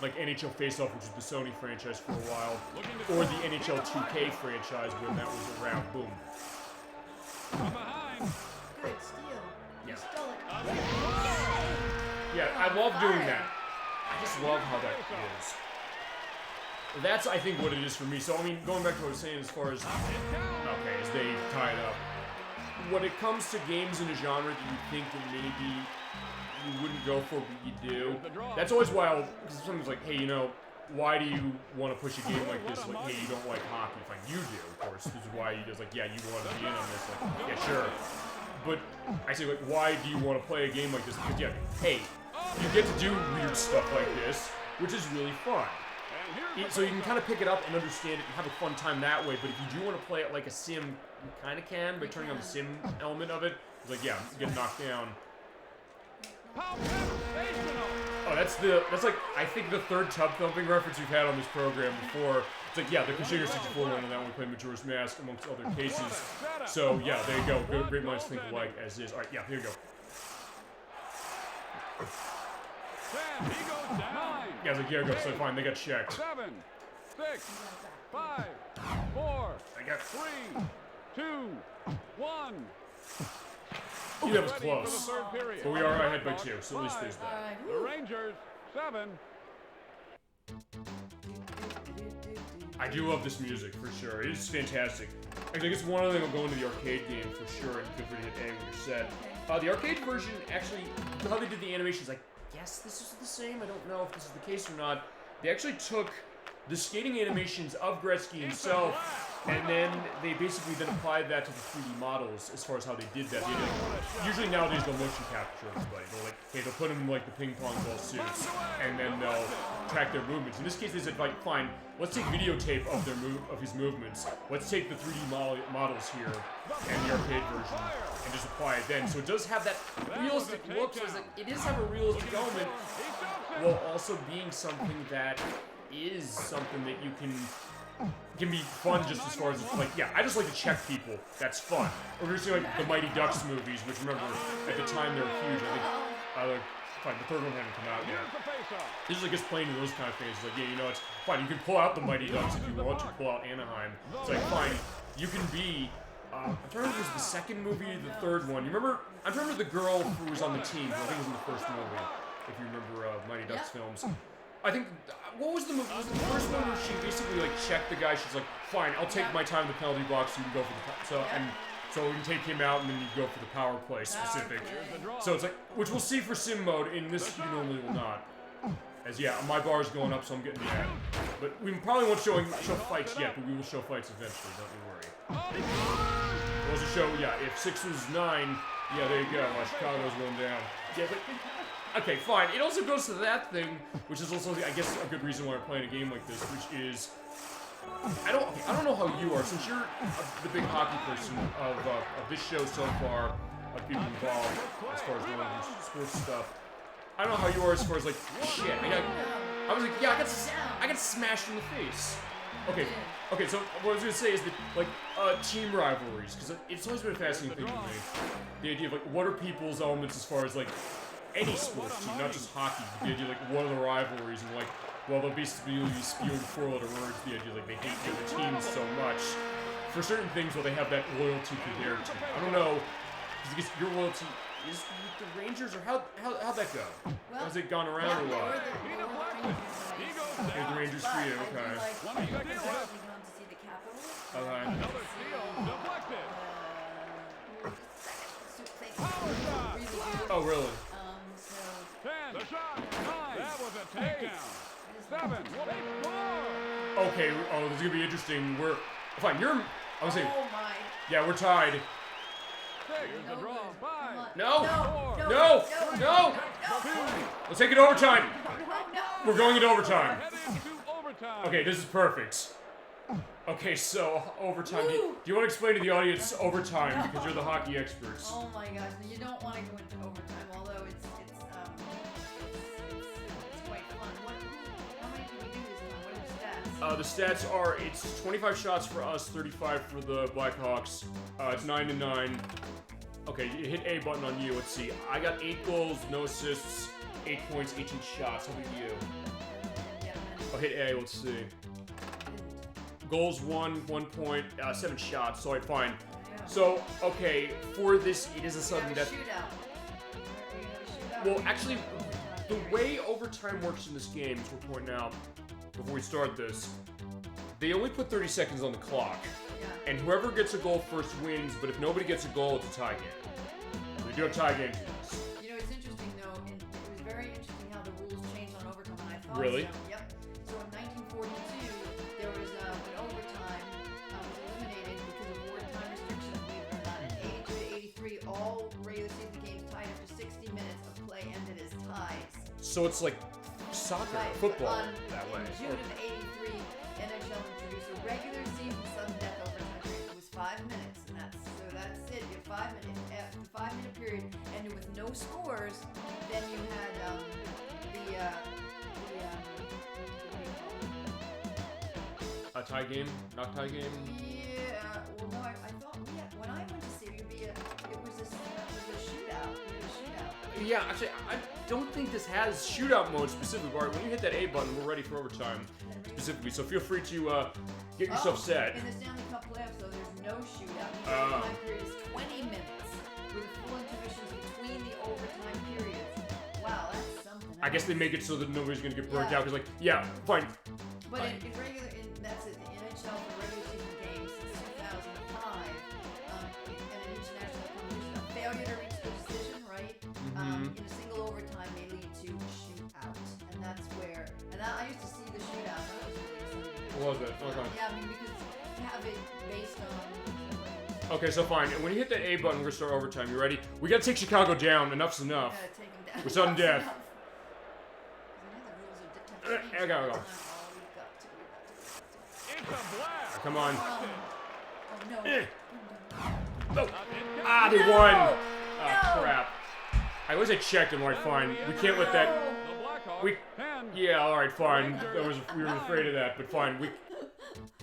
B: like, NHL Face-Off, which is the Sony franchise for a while. Or the NHL 2K franchise when that was around. Boom.
C: Good steal.
B: Yeah.
C: You stole it.
B: Yeah, I love doing that. I I just love how that is. That's, I think, what it is for me. So, I mean, going back to what I was saying as far as, okay, as they tie it up. When it comes to games in a genre that you think that maybe you wouldn't go for, but you do, that's always why because someone's like, hey, you know, why do you want to push a game like this? Like, hey, you don't like hockey. Fine, you do, of course. This is why you just like, yeah, you want to be in on this. Like, yeah, sure. But I say, like, why do you want to play a game like this? Because, yeah, hey, you get to do weird stuff like this, which is really fun. So you can kind of pick it up and understand it and have a fun time that way, but if you do want to play it like a sim, you kind of can by turning on the sim element of it. It's like, yeah, get knocked down. Oh, that's like, I think the third tub thumping reference we've had on this program before. It's like, yeah, the Cruis'n '64 one, and that one we played Majora's Mask, amongst other cases. So, yeah, there you go. Great minds think alike, as is. Alright, yeah, here you go.
A: He goes down.
B: Yeah, it's like, here you go, so fine, they got checked.
A: 7, 6, 5, 4,
B: I got
A: 3, 2, 1.
B: Ooh, that was
A: Ready
B: close.
A: for the third period.
B: But we are ahead by 2, so at least there's that.
A: The Rangers, 7.
B: I do love this music, for sure. It is fantastic. Actually, I guess one other thing, I'll go into the arcade game for sure, and feel free to hit A when you're set. The arcade version, actually, how they did the animations, I guess this is the same. I don't know if this is the case or not. They actually took the skating animations of Gretzky himself, and then they basically then applied that to the 3D models as far as how they did that. They did, usually nowadays they'll motion capture everybody. They'll like, hey, they'll put them in like the ping pong ball suits, and then they'll track their movements. In this case, they said, like, fine, let's take videotape of his movements. Let's take the 3D models here and the arcade version and just apply it then. So it does have that realistic look. So it's like, it does have a realistic element, while also being something that is something that you can be fun just as far as it's like, yeah, I just like to check people. That's fun. Or we're seeing like the Mighty Ducks movies, which remember at the time they were huge. I think fine, the third one hadn't come out yet. This is like just playing those kind of things. It's like, yeah, you know, it's fine. You can pull out the Mighty Ducks if you want to pull out Anaheim. It's like, fine, you can be. I'm trying to remember if it was the second movie, the third one. You remember? I remember the girl who was on the team. Who I think was in the first movie. If you remember Mighty Ducks films. I think, what was the movie? Was it the first one where she basically like checked the guy? She's like, fine, I'll take my time in the penalty box. You can go for the so we can take him out and then you go for the power play specific. So it's like, which we'll see for sim mode. In this, you normally will not. As yeah, my bar is going up, so I'm getting that. But we probably won't show fights yet, but we will show fights eventually. Don't you worry. It was a show. Yeah, if 6 was 9, yeah, there you go. Chicago's going down. Yeah, but. Okay, fine. It also goes to that thing, which is also, I guess, a good reason why we're playing a game like this, which is, I don't know how you are, since you're the big hockey person of this show so far, of people involved as far as going into sports stuff. I don't know how you are as far as like, shit. I was like, yeah, I got smashed in the face. Okay. So what I was gonna say is that like team rivalries, because it's always been a fascinating thing to me. The idea of like, what are people's elements as far as like. Any sports team, not just hockey. The idea, like, what are the rivalries, and like, well, they'll basically be spewing 4-letter words. The idea, like, they hate the other teams so much. For certain things, well, they have that loyalty to their team. I don't know, because I guess your loyalty is with the Rangers, or how'd that go?
C: Well,
B: has it gone around or what?
C: The
B: The Rangers for you, okay.
C: I've gone to see the Capitals.
B: Okay.
A: Another steal deflected.
C: Really good.
B: Oh, really?
A: 10, the shot, 9, that was a takedown. 7, they score.
B: Okay, oh, this is gonna be interesting. Fine, I was saying,
C: Oh my.
B: yeah, we're tied.
A: 6, here's the draw, 5,
B: No! Let's take it overtime. We're going into overtime.
A: headed to overtime.
B: Okay, this is perfect. Okay, so overtime. Do you want to explain to the audience overtime because you're the hockey experts?
C: Oh my gosh, you don't want to go into overtime, although it's quite fun. How many can we do this time? What are the stats?
B: The stats are, it's 25 shots for us, 35 for the Blackhawks. It's 9-9. Okay, you hit A button on you. Let's see. I got 8 goals, no assists, 8 points, 18 shots. How about you?
C: Yeah,
B: I'll hit A. Let's see. Goals 1 point, 7 shots. So fine. So okay, for this, it is a sudden death.
C: Shootout.
B: Well, actually, the way overtime works in this game, as we're pointing out before we start this, they only put 30 seconds on the clock.
C: Yeah.
B: And whoever gets a goal first wins, but if nobody gets a goal, it's a tie game. They do have tie games.
C: You know, it's interesting though, and it was very interesting how the rules changed on overtime, and I thought
B: Really?
C: so. Yep. So in 1942, there was when overtime was eliminated because of wartime restrictions, believe it or not. In 82 to 83, all regular season games tied after 60 minutes of play ended as ties.
B: So it's like soccer,
C: Right,
B: football,
C: but
B: that way.
C: In June of 83, NHL introduced a regular season sudden death overtime period. It was 5 minutes, and that's it. You have 5 minutes. After the 5-minute period, and with no scores, then you had what do you call it?
B: A tie game? Not tie game?
C: Yeah. Well, no, I thought when I went to Serbia, it was a shootout. It was a shootout.
B: Yeah, actually, I don't think this has shootout mode specifically. All right, when you hit that A button, we're ready for overtime specifically. So feel free to get yourself set.
C: In the Stanley Cup playoffs, though, there's no shootout. The overtime period is 20 minutes with full intermissions between the overtime periods. Wow, that's something.
B: I guess they make it so that nobody's gonna get burnt
C: Yeah.
B: out. Cause like, yeah, fine.
C: But that's it. The NHL for regular season games since 2005, and an international competition, a failure to reach the decision, right? In a single overtime may lead to shootout, and that's where. And I used to see the shootout. That was really exciting.
B: What was it? Okay.
C: Yeah, I mean because to have it based on.
B: Okay, so fine. And when you hit that A button, we're gonna start overtime. You ready? We gotta take Chicago down. Enough's enough.
C: Gotta take them down.
B: With sudden death.
C: I know the rules are
B: I gotta go.
A: It's a blast.
B: Come on.
C: Oh no.
B: Oh. Ah, they won.
C: No.
B: Oh, crap. I wish I checked him. Alright, fine. We can't let that.
A: The Blackhawks.
B: We. Yeah, alright, fine. We were afraid of that, but fine.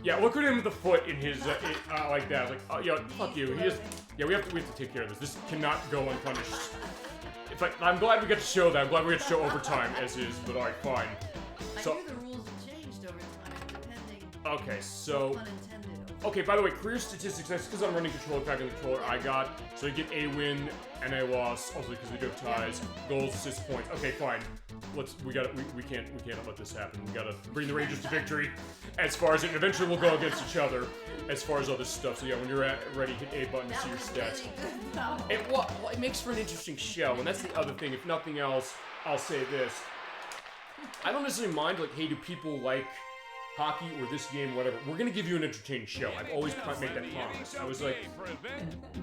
B: Yeah, look at him with the foot in his like that. I was like, oh, yeah, fuck you. Yeah, we have to take care of this. This cannot go unpunished. In fact, I'm glad we get to show that. I'm glad we get to show overtime as is, but alright, fine. So,
C: I knew the rules have changed over time, depending.
B: okay, so.
C: Unintended.
B: Okay, by the way, career statistics, that's because I'm running controller, packing the controller, I got. So you get a win and a loss, also because we do have ties, goals, assists, points. Okay, fine. We can't let this happen. We gotta bring the Rangers to victory as far as it, and eventually we'll go against each other as far as all this stuff. So yeah, when you're ready, hit A button to see your stats.
C: Really good,
B: It makes for an interesting show, and that's the other thing. If nothing else, I'll say this. I don't necessarily mind, like, hey, do people like hockey or this game, whatever. We're gonna give you an entertaining show. I've always made that promise. I was like,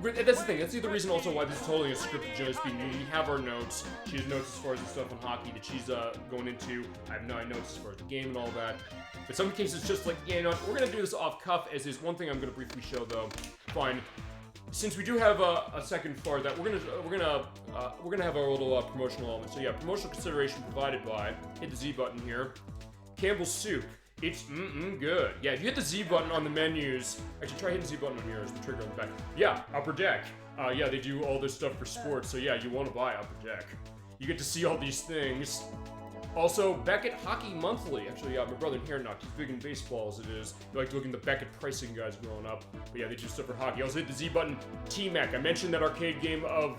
B: that's the thing. That's the other reason also why this is totally a scripted, generally speaking. We have our notes. She has notes as far as the stuff on hockey that she's going into. I have no notes as far as the game and all that. But some cases, it's just like, yeah, you know, we're gonna do this off cuff. As is one thing I'm gonna briefly show though. Fine. Since we do have a second for that, we're gonna have our little promotional element. So yeah, promotional consideration provided by, hit the Z button here, Campbell's Soup. It's good. Yeah, if you hit the Z button on the menus, actually try hitting the Z button on yours, the trigger on the back. Yeah, Upper Deck. Yeah, they do all this stuff for sports, so yeah, you want to buy Upper Deck. You get to see all these things. Also, Beckett Hockey Monthly. Actually, yeah, my brother in here not as big in baseball as it is. He liked looking at the Beckett pricing guys growing up. But yeah, they do stuff for hockey. Also hit the Z button, T-Mek. I mentioned that arcade game of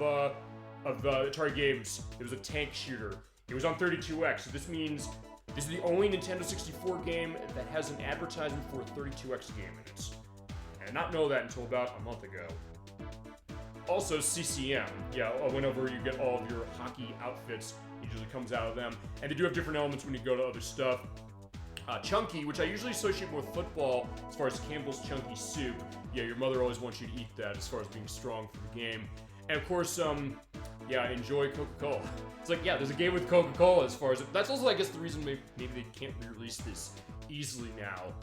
B: Atari Games. It was a tank shooter. It was on 32X, so this means this is the only Nintendo 64 game that has an advertisement for a 32X game in it. And I did not know that until about a month ago. Also, CCM. Yeah, whenever you get all of your hockey outfits, it usually comes out of them. And they do have different elements when you go to other stuff. Chunky, which I usually associate more with football, as far as Campbell's Chunky Soup. Yeah, your mother always wants you to eat that as far as being strong for the game. And of course, yeah, enjoy Coca-Cola. It's like, yeah, there's a game with Coca-Cola as far as that's also, I guess, the reason maybe they can't re-release this easily now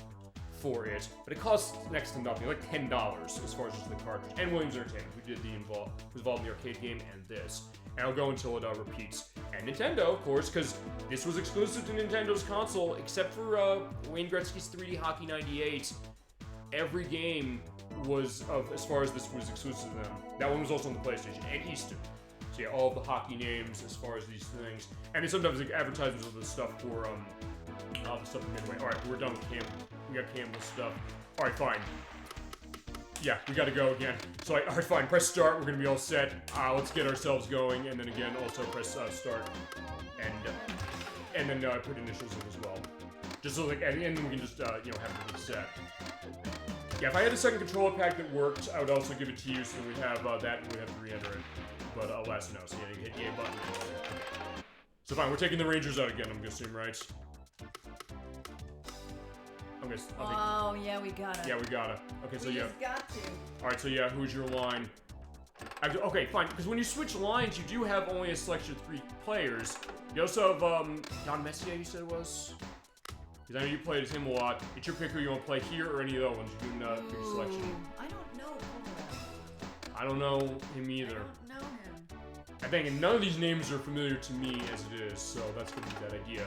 B: for it. But it costs next to nothing, like $10 as far as just the cartridge. And Williams Entertainment, who did was involved in the arcade game and this. And I'll go until it repeats. And Nintendo, of course, because this was exclusive to Nintendo's console, except for Wayne Gretzky's 3D Hockey 98. Every game was as far as this was exclusive to them. That one was also on the PlayStation and Easton. So yeah, all of the hockey names as far as these things, and then sometimes like advertisements of the stuff for the stuff in Midway. All right, we're done with Campbell. We got Campbell's stuff. All right, fine. Yeah, we gotta go again. So, all right, fine. Press start. We're gonna be all set. Let's get ourselves going, and then again, also press start, and then put initials in as well. Just so like, and then we can just you know, have everything set. Yeah, if I had a second controller pack that worked, I would also give it to you, so we'd have that, and we'd have to re-enter it. But alas, no. So yeah, you hit the A button. So fine, we're taking the Rangers out again. I'm gonna assume, right?
C: Oh, yeah, we gotta.
B: Yeah, we gotta. Okay, so
C: we
B: yeah.
C: just got to.
B: Alright, so yeah, who's your line? Okay, fine, because when you switch lines, you do have only a selection of 3 players. You also have, Don Messier, you said it was? Because I know you played as him a lot. It's your pick who you want to play here or any of the other ones. You can pick your selection.
C: I don't know Kovarev.
B: I don't know him either.
C: I don't know him.
B: I think none of these names are familiar to me as it is, so that's gonna be that idea.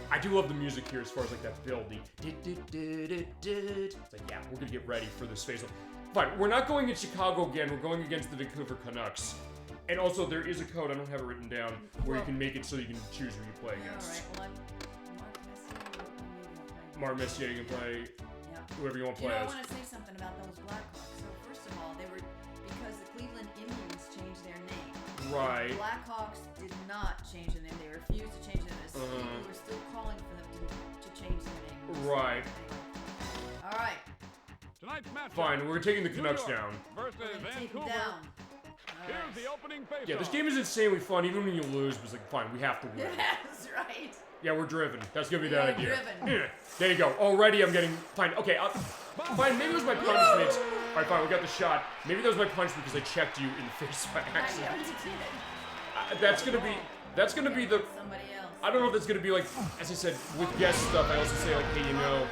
B: I do love the music here as far as like that build. It's like, yeah, we're gonna get ready for this phase. Fine, we're not going in Chicago again. We're going against the Vancouver Canucks. And also, there is a code, I don't have it written down, where you can make it so you can choose who you play against.
C: Alright, well,
B: Mark Messier, you can play whoever you want to play
C: I
B: as.
C: want to say something about those Blackhawks. So first of all, they were, because the Cleveland Indians changed their name.
B: Right.
C: The Blackhawks did not change their name. They refused to change their name. People were still calling for them to change their name.
B: Right.
C: Alright.
A: Tonight's match.
B: Fine, we're taking the Canucks down.
A: Versus
C: Take them
A: Vancouver.
C: down.
A: Here's the opening face.
B: Yeah, this game is insanely fun, even when you lose, but it's like, fine, we have to win.
C: That's right.
B: Yeah, we're driven. That's gonna be that idea.
C: Driven.
B: Yeah. There you go. Already I'm getting... Fine, okay, fine, maybe it was my punishment. Alright, fine, we got the shot. Maybe that was my punishment because I checked you in the face by accident. That's gonna be the...
C: Somebody else.
B: I don't know if that's gonna be like, as I said, with guest stuff, I also say like, hey, you know...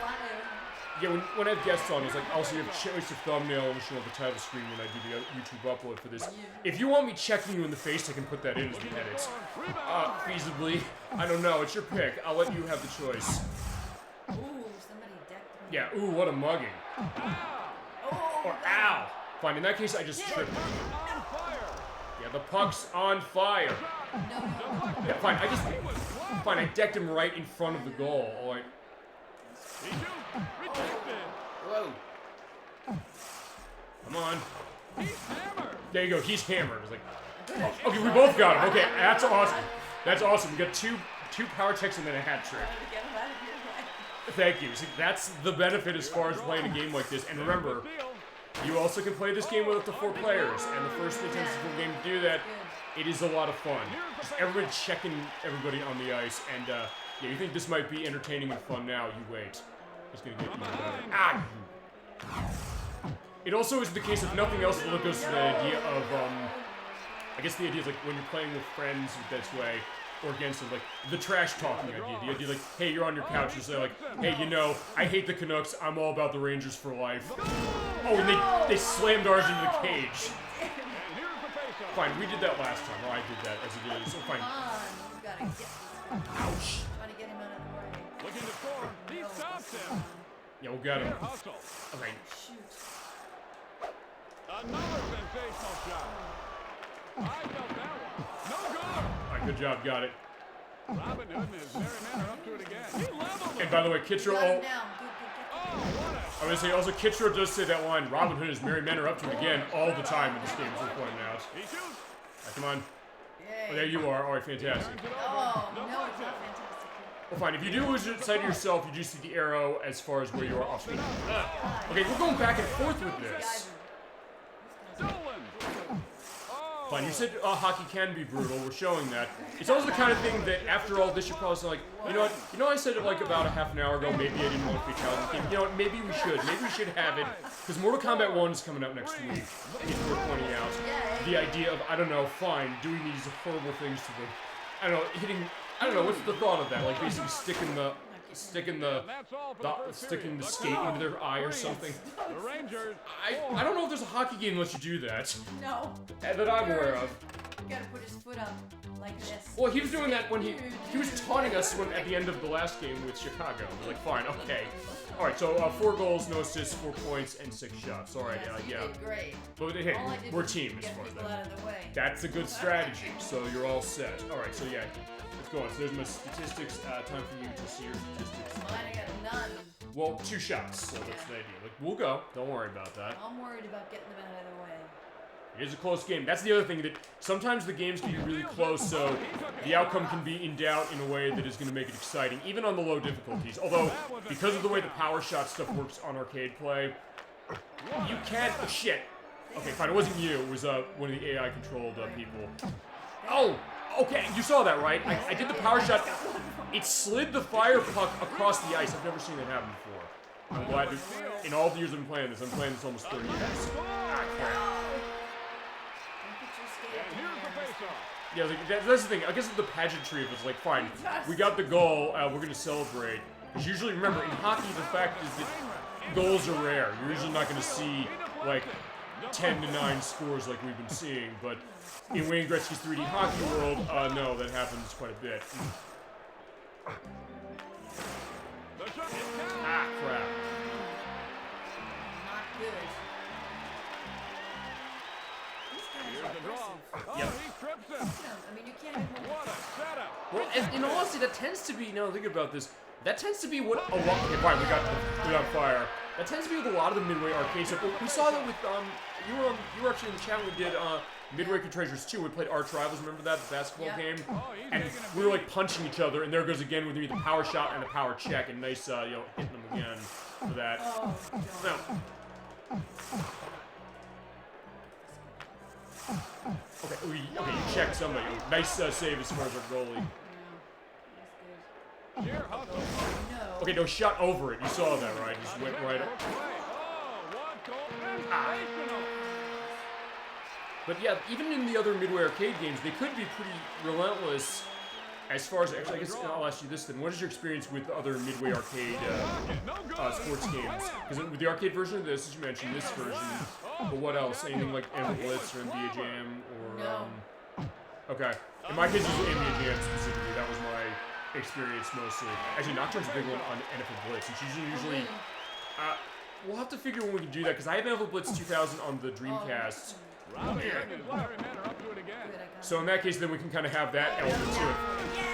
B: Yeah, when I have guests on, it's like, also you have choice of thumbnail and show the title screen when I do the YouTube upload for this. If you want me checking you in the face, I can put that in as the edits. Feasibly. I don't know, it's your pick. I'll let you have the choice.
C: Ooh, somebody decked me.
B: Yeah, ooh, what a mugging.
C: Oh,
B: Or ow! Fine, in that case, I just tripped. Yeah, the puck's on fire. Yeah, fine, Fine, I decked him right in front of the goal. Alright. Whoa. Come on. There you go, he's hammered. It's like, oh, okay, we both got him. Okay, that's awesome. That's awesome. We got two power checks and then a hat trick. Thank you. See, that's the benefit as far as playing a game like this. And remember, you also can play this game with up to 4 players. And the first N64 game to do that, it is a lot of fun. Just everybody checking everybody on the ice. And yeah, you think this might be entertaining and fun now, you wait. It's gonna get even better. Ah! It also is the case, if nothing else, it goes to the idea of, I guess the idea is like when you're playing with friends this way, or against them, like the trash talking idea. The idea like, hey, you're on your couch and say like, hey, you know, I hate the Canucks, I'm all about the Rangers for life. Oh, and they slammed ours into the cage. Fine, we did that last time. Oh, I did that as it is. So fine.
C: Come on, you gotta get this one.
B: Ouch.
C: Trying to get him out of the way.
A: Looking to score. He stops him.
B: Yeah, we'll get him.
A: Hustle.
B: Okay.
C: Shoot.
A: Another sensational shot. I felt that one. No good.
B: Alright, good job, got it.
A: Robin Hood and his merry men are up to it again. He leveled
B: And by the way, Kitro,
C: Got him down. Good.
B: I'm gonna say also Kitro does say that line, Robin Hood and his merry men are up to it again all the time in this game, as we're pointing out.
A: He shoots.
B: Right, come on.
C: Yay.
B: Oh, there you are. Alright, fantastic.
C: Oh, no, it's not fantastic.
B: Well, fine. If you do lose sight of yourself, you do see the arrow as far as where you are off screen. Okay, we're going back and forth with this. Fine, you said hockey can be brutal. We're showing that. It's also the kind of thing that after all this, you're probably saying like, you know what? You know, I said it like about a half an hour ago. Maybe I didn't want to be challenging game. You know what? Maybe we should. Maybe we should have it because Mortal Kombat 1 is coming out next week. If we're pointing out the idea of I don't know, fine, doing these horrible things to them. I don't know, hitting. I don't know. What's the thought of that? Like basically sticking the skate into their eye or something.
A: The Rangers.
B: I don't know if there's a hockey game unless you do that.
C: No.
B: That I'm aware of.
C: You gotta put his foot up like this.
B: Well, he was doing that when he was taunting us when, at the end of the last game with Chicago. We're like, fine, okay. All right, so 4 goals, no assists, 4 points, and 6 shots. All right,
C: You did great.
B: But hey,
C: All I did
B: we're
C: was
B: team as
C: get
B: far as
C: people
B: that.
C: out of the way.
B: That's a good strategy. So you're all set. All right, so yeah, let's go on. So there's my statistics. Time for you to see your statistics.
C: Mine, I got none.
B: Well, 2 shots, so that's the idea. Like, we'll go. Don't worry about that.
C: I'm worried about getting them out of the way.
B: It is a close game. That's the other thing, that sometimes the games can be really close, so the outcome can be in doubt in a way that is going to make it exciting, even on the low difficulties. Although, because of the way the power shot stuff works on arcade play, you can't... Oh, shit. Okay, fine. It wasn't you. It was one of the AI-controlled people. Oh! Okay, you saw that, right? I did the power shot. It slid the fire puck across the ice. I've never seen that happen before. I'm glad to... In all the years I've been playing this, I'm playing this almost 30 years. Yeah, like, that's the thing. I guess the pageantry of it's like, fine, we got the goal, we're gonna celebrate. Because usually, remember, in hockey, the fact is that goals are rare. You're usually not gonna see, like, 10-9 scores like we've been seeing, but in Wayne Gretzky's 3D hockey world, no, that happens quite a bit. Ah, crap.
C: Not good.
B: Yep.
C: I mean, you can't even hold
B: Well, and in all honesty, that tends to be, now think about this, that tends to be what a lot, okay, fine, we got on fire. That tends to be with a lot of the Midway arcade stuff. We saw that with, you were actually in the chat when we did, Midway Treasures 2, we played Arch Rivals, remember that, the basketball game? And we were like punching each other, and there goes again with me the power shot and the power check, and nice, you know, hitting them again for that. Now, okay, you checked somebody. Nice save as far as our goalie. Okay, no, shot over it. You saw that, right? Just went right up. Ah. But yeah, even in the other Midway arcade games, they could be pretty relentless as far as, actually, I guess I'll ask you this then. What is your experience with other Midway arcade sports games? Because with the arcade version of this, as you mentioned, this version, but what else? Anything like NFL Blitz or NBA Jam or, okay. In my case, it was NBA Jam specifically. That was my experience mostly. Actually, Nocturne's a big one on NFL Blitz. It's usually we'll have to figure when we can do that, because I have NFL Blitz 2000 on the Dreamcast. So in that case, then we can kind of have that element to it.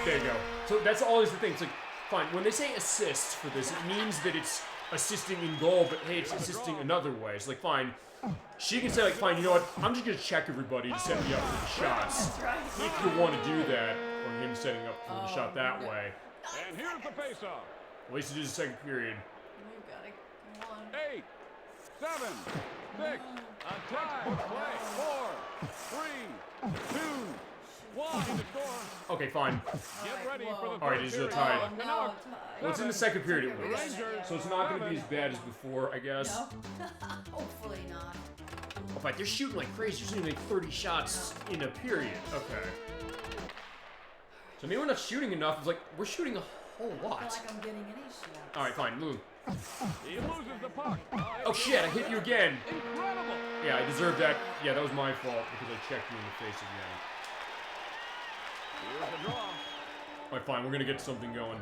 B: There you go. So that's always the thing. It's like, fine, when they say assist for this, it means that it's assisting in goal, but hey, it's assisting another way. It's like, fine, she can say like, fine, you know what, I'm just gonna check everybody to set me up for the shots. If you want to do that, or him setting up for the shot that way.
A: And here's the face-off.
B: At least it is the second period.
C: You got it. Come on.
A: 8, 7, 6, a textbook play. 4, 3, 2, 1 to score.
B: Okay, fine.
A: Get ready for the
B: Alright, it's a tie.
C: No,
B: Well, it's in the second period at least. So it's not going to be as bad as before, I guess.
C: No. Hopefully not.
B: Oh, but they're shooting like crazy. You're shooting like 30 shots in a period. Okay. So maybe we're not shooting enough. It's like, we're shooting a whole
C: I
B: lot.
C: feel like I'm getting any shots.
B: Alright, fine, move.
A: He loses the puck.
B: Oh shit, I hit you again.
A: Incredible.
B: Yeah, I deserved that. Yeah, that was my fault because I checked you in the face again.
A: Here's the draw.
B: Alright, fine, we're gonna get something going.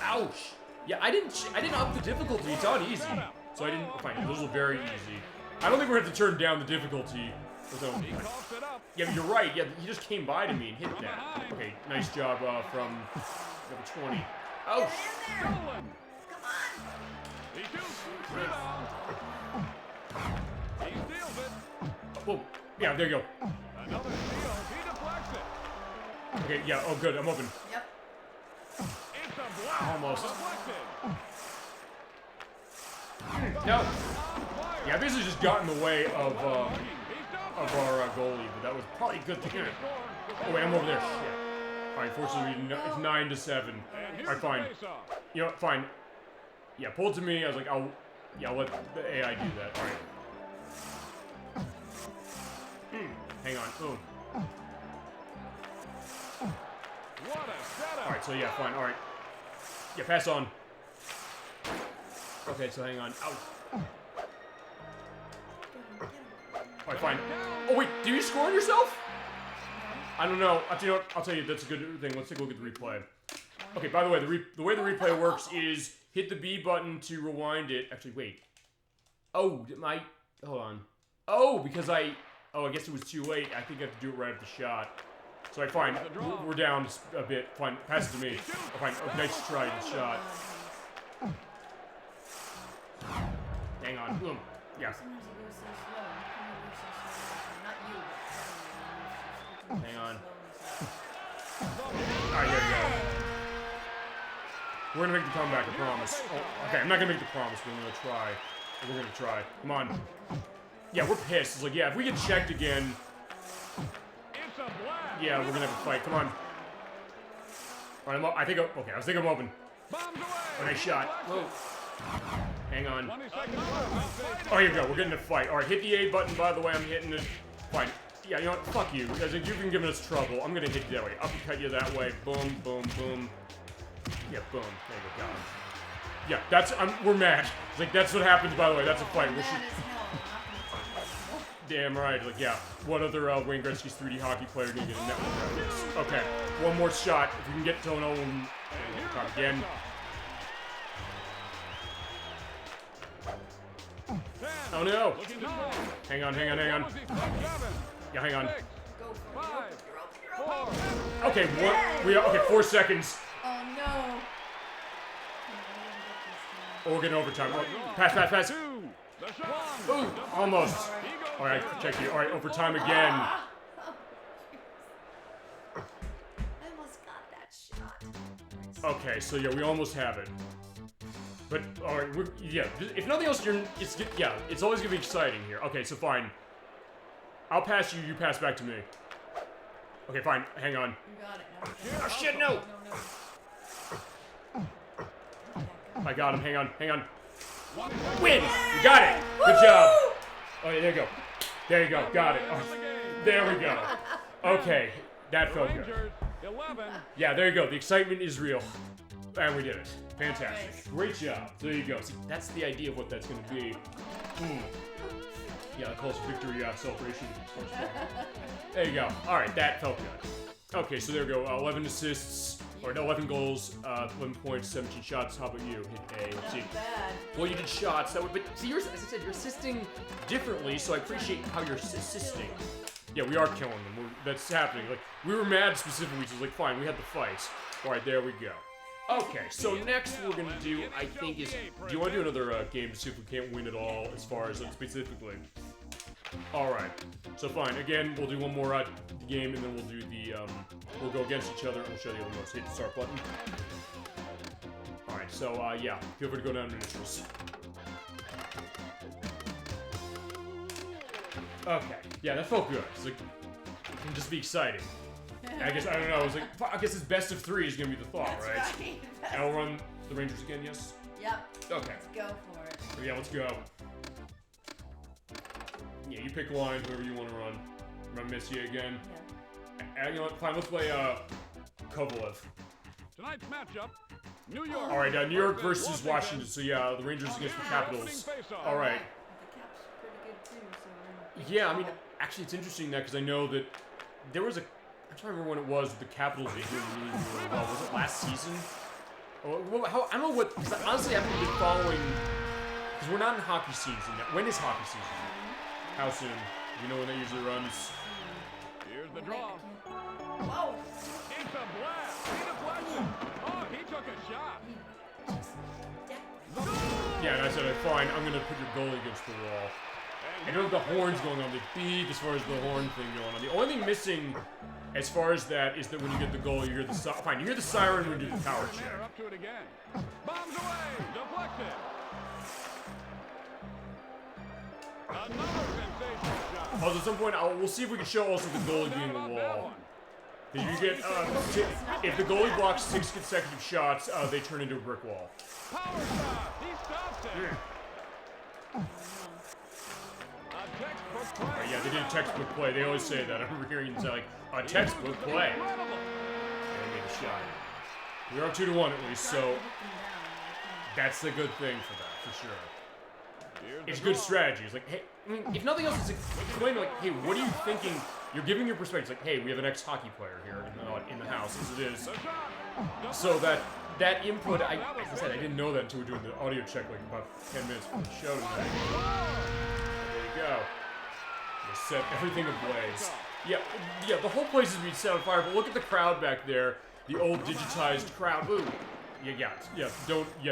B: Ouch! Yeah, I didn't up the difficulty. It's on easy. So I didn't, fine, those are very easy. I don't think we're gonna have to turn down the difficulty. So,
A: He coughs it up.
B: yeah, but you're right. Yeah, he just came by to me and hit that. Okay, nice job from number 20. Oh,
A: Stolen. He shoots. Rebound. He steals it.
B: whoa. Yeah, there you go.
A: Another steal. He deflects it.
B: Okay, yeah, oh good, I'm open.
C: Yep.
A: It's a block.
B: Almost.
A: Deflected.
B: No. Yeah, I basically just got in the way of our goalie, but that was probably a good thing. Oh wait, I'm over there. Shit. Alright, fortunately, it's 9-7. Alright, fine. You know what, fine. Yeah, pull it to me. I was like, I'll let the AI do that. Alright. Hang on. Boom. Alright, so yeah, fine. Alright. Yeah, pass on. Okay, so hang on. Ow. Alright, fine. Oh wait, did you score on yourself? I don't know. I'll tell you, that's a good thing. Let's take a look at the replay. Okay, by the way, the way the replay works is hit the B button to rewind it. Actually, wait. Oh, hold on. Oh, because I guess it was too late. I think I have to do it right at the shot. So, fine. We're down a bit. Fine, pass it to me. Oh, fine. Oh, nice try, the shot. hang on. Boom. Yeah.
C: Sometimes he goes so slow. How come he moves so slow? Not you, but
B: Hang on.
C: Slow.
B: Alright, there you go. We're gonna make the comeback, I promise. Oh, okay, I'm not gonna make the promise, but I'm gonna try. We're gonna try. Come on. Yeah, we're pissed. It's like, yeah, if we get checked again. Yeah, we're gonna have a fight. Come on. Alright, I think I'm open. Oh, nice shot. Whoa. Hang on. Oh, here we go. We're getting a fight. Alright, hit the A button, by the way. I'm hitting it. Fine. Yeah, you know what? Fuck you. Because you've been giving us trouble. I'm gonna hit you that way. Uppercut you that way. Boom, boom, boom. Yeah, boom. There you go. Yeah, that's. We're mad. It's like, that's what happens, by the way. That's a fight.
C: Mad as hell. Not
B: Damn right. Like, yeah. What other Wayne Gretzky's 3D hockey player gonna get a network out of this? Okay. One more shot. If we can get to an own. Try again. Oh no! Hang on. Yeah, hang on.
C: go for it. You're open.
B: Okay, what? Okay, 4 seconds.
C: Oh no.
B: Oh, we're getting overtime. Oh, pass. Ooh, almost. Alright, check you. Alright, overtime again.
C: I almost got that shot.
B: Okay, so yeah, we almost have it. But, alright, yeah, if nothing else, it's always gonna be exciting here. Okay, so fine. I'll pass you, you pass back to me. Okay, fine, hang on.
C: You got it.
B: Oh shit, no! I got him, hang on. Win! You got it! Good job! Oh, yeah, there you go, got it. Oh, there we go. Okay, that felt good. Yeah, there you go, the excitement is real. And we did it. Fantastic. Great job. There you go. See, that's the idea of what that's going to be. Yeah, calls victory celebration. There you go. Alright, that felt good. Okay, so there we go. 11 assists, or no, 11 goals, 11 points, 17 shots. How about you? Hit A. Let's see.
C: Not bad.
B: Well, you did shots. But see, as I said, you're assisting differently, so I appreciate how you're assisting. Yeah, we are killing them. That's happening. Like, we were mad specifically, so it's like, fine, we had the fight. Alright, there we go. Okay, so next we're gonna do, I think, is... Do you want to do another game to see if we can't win it all as far as specifically? Alright, so fine. Again, we'll do one more game, and then we'll do the, we'll go against each other, and we'll show the other most. Hit the start button. Alright, so, yeah, feel free to go down to initials. Okay, yeah, that felt good. It's like, it can just be exciting. I guess, I don't know, I was like, I guess this best of 3 is gonna be the thought,
C: That's
B: right?
C: right.
B: And I'll run the Rangers again, yes?
C: Yep.
B: Okay.
C: Let's go for it.
B: So yeah, let's go. Yeah, you pick line, whoever you want to run. I'm gonna miss you again.
C: Yeah.
B: You know what, fine, let's play, Kovalev.
A: Tonight's matchup, New York.
B: Alright, New York versus Washington, so yeah, the Rangers against the Capitals. Alright.
C: The Caps pretty good too, so we're in
B: Yeah, I mean, actually it's interesting that, because I know that there was a... I'm trying to remember when it was the Capitals did doing really well. Was it last season? Or, I don't know what... Because honestly, I haven't been following... Because we're not in hockey season yet. When is hockey season? How soon? Do you know when that usually runs?
A: Here's the draw.
C: Whoa!
A: It's a blast. He deflected. Oh, he took a shot.
B: Yeah, and I said, fine, I'm going to put your goalie against the wall. I know the horn's going on, the beep as far as the horn thing going on. The only thing missing as far as that is that when you get the goal, you hear the fine, you hear the siren when you do the power check.
A: Up to it again. Bombs away. Deflected. Another sensational shot.
B: Also, at some point, we'll see if we can show also the goalie being the wall. Did you get, if the goalie blocks 6 consecutive shots, they turn into a brick wall.
A: Power shot. He stops it.
B: Yeah, they did a textbook play. They always say that. I remember hearing them say, like, a textbook play. And they made a shot. We're up 2-1 at least, so that's a good thing for that, for sure. It's good strategy. It's like, hey, I mean, if nothing else, it's explain like, hey, what are you thinking? You're giving your perspective. It's like, hey, we have an ex-hockey player here in the house, as it is. So that input, as I said, I didn't know that until we were doing the audio check, like about 10 minutes before the show tonight. There you go. They set everything ablaze. Yeah, the whole place is being set on fire, but look at the crowd back there. The old digitized crowd. Ooh.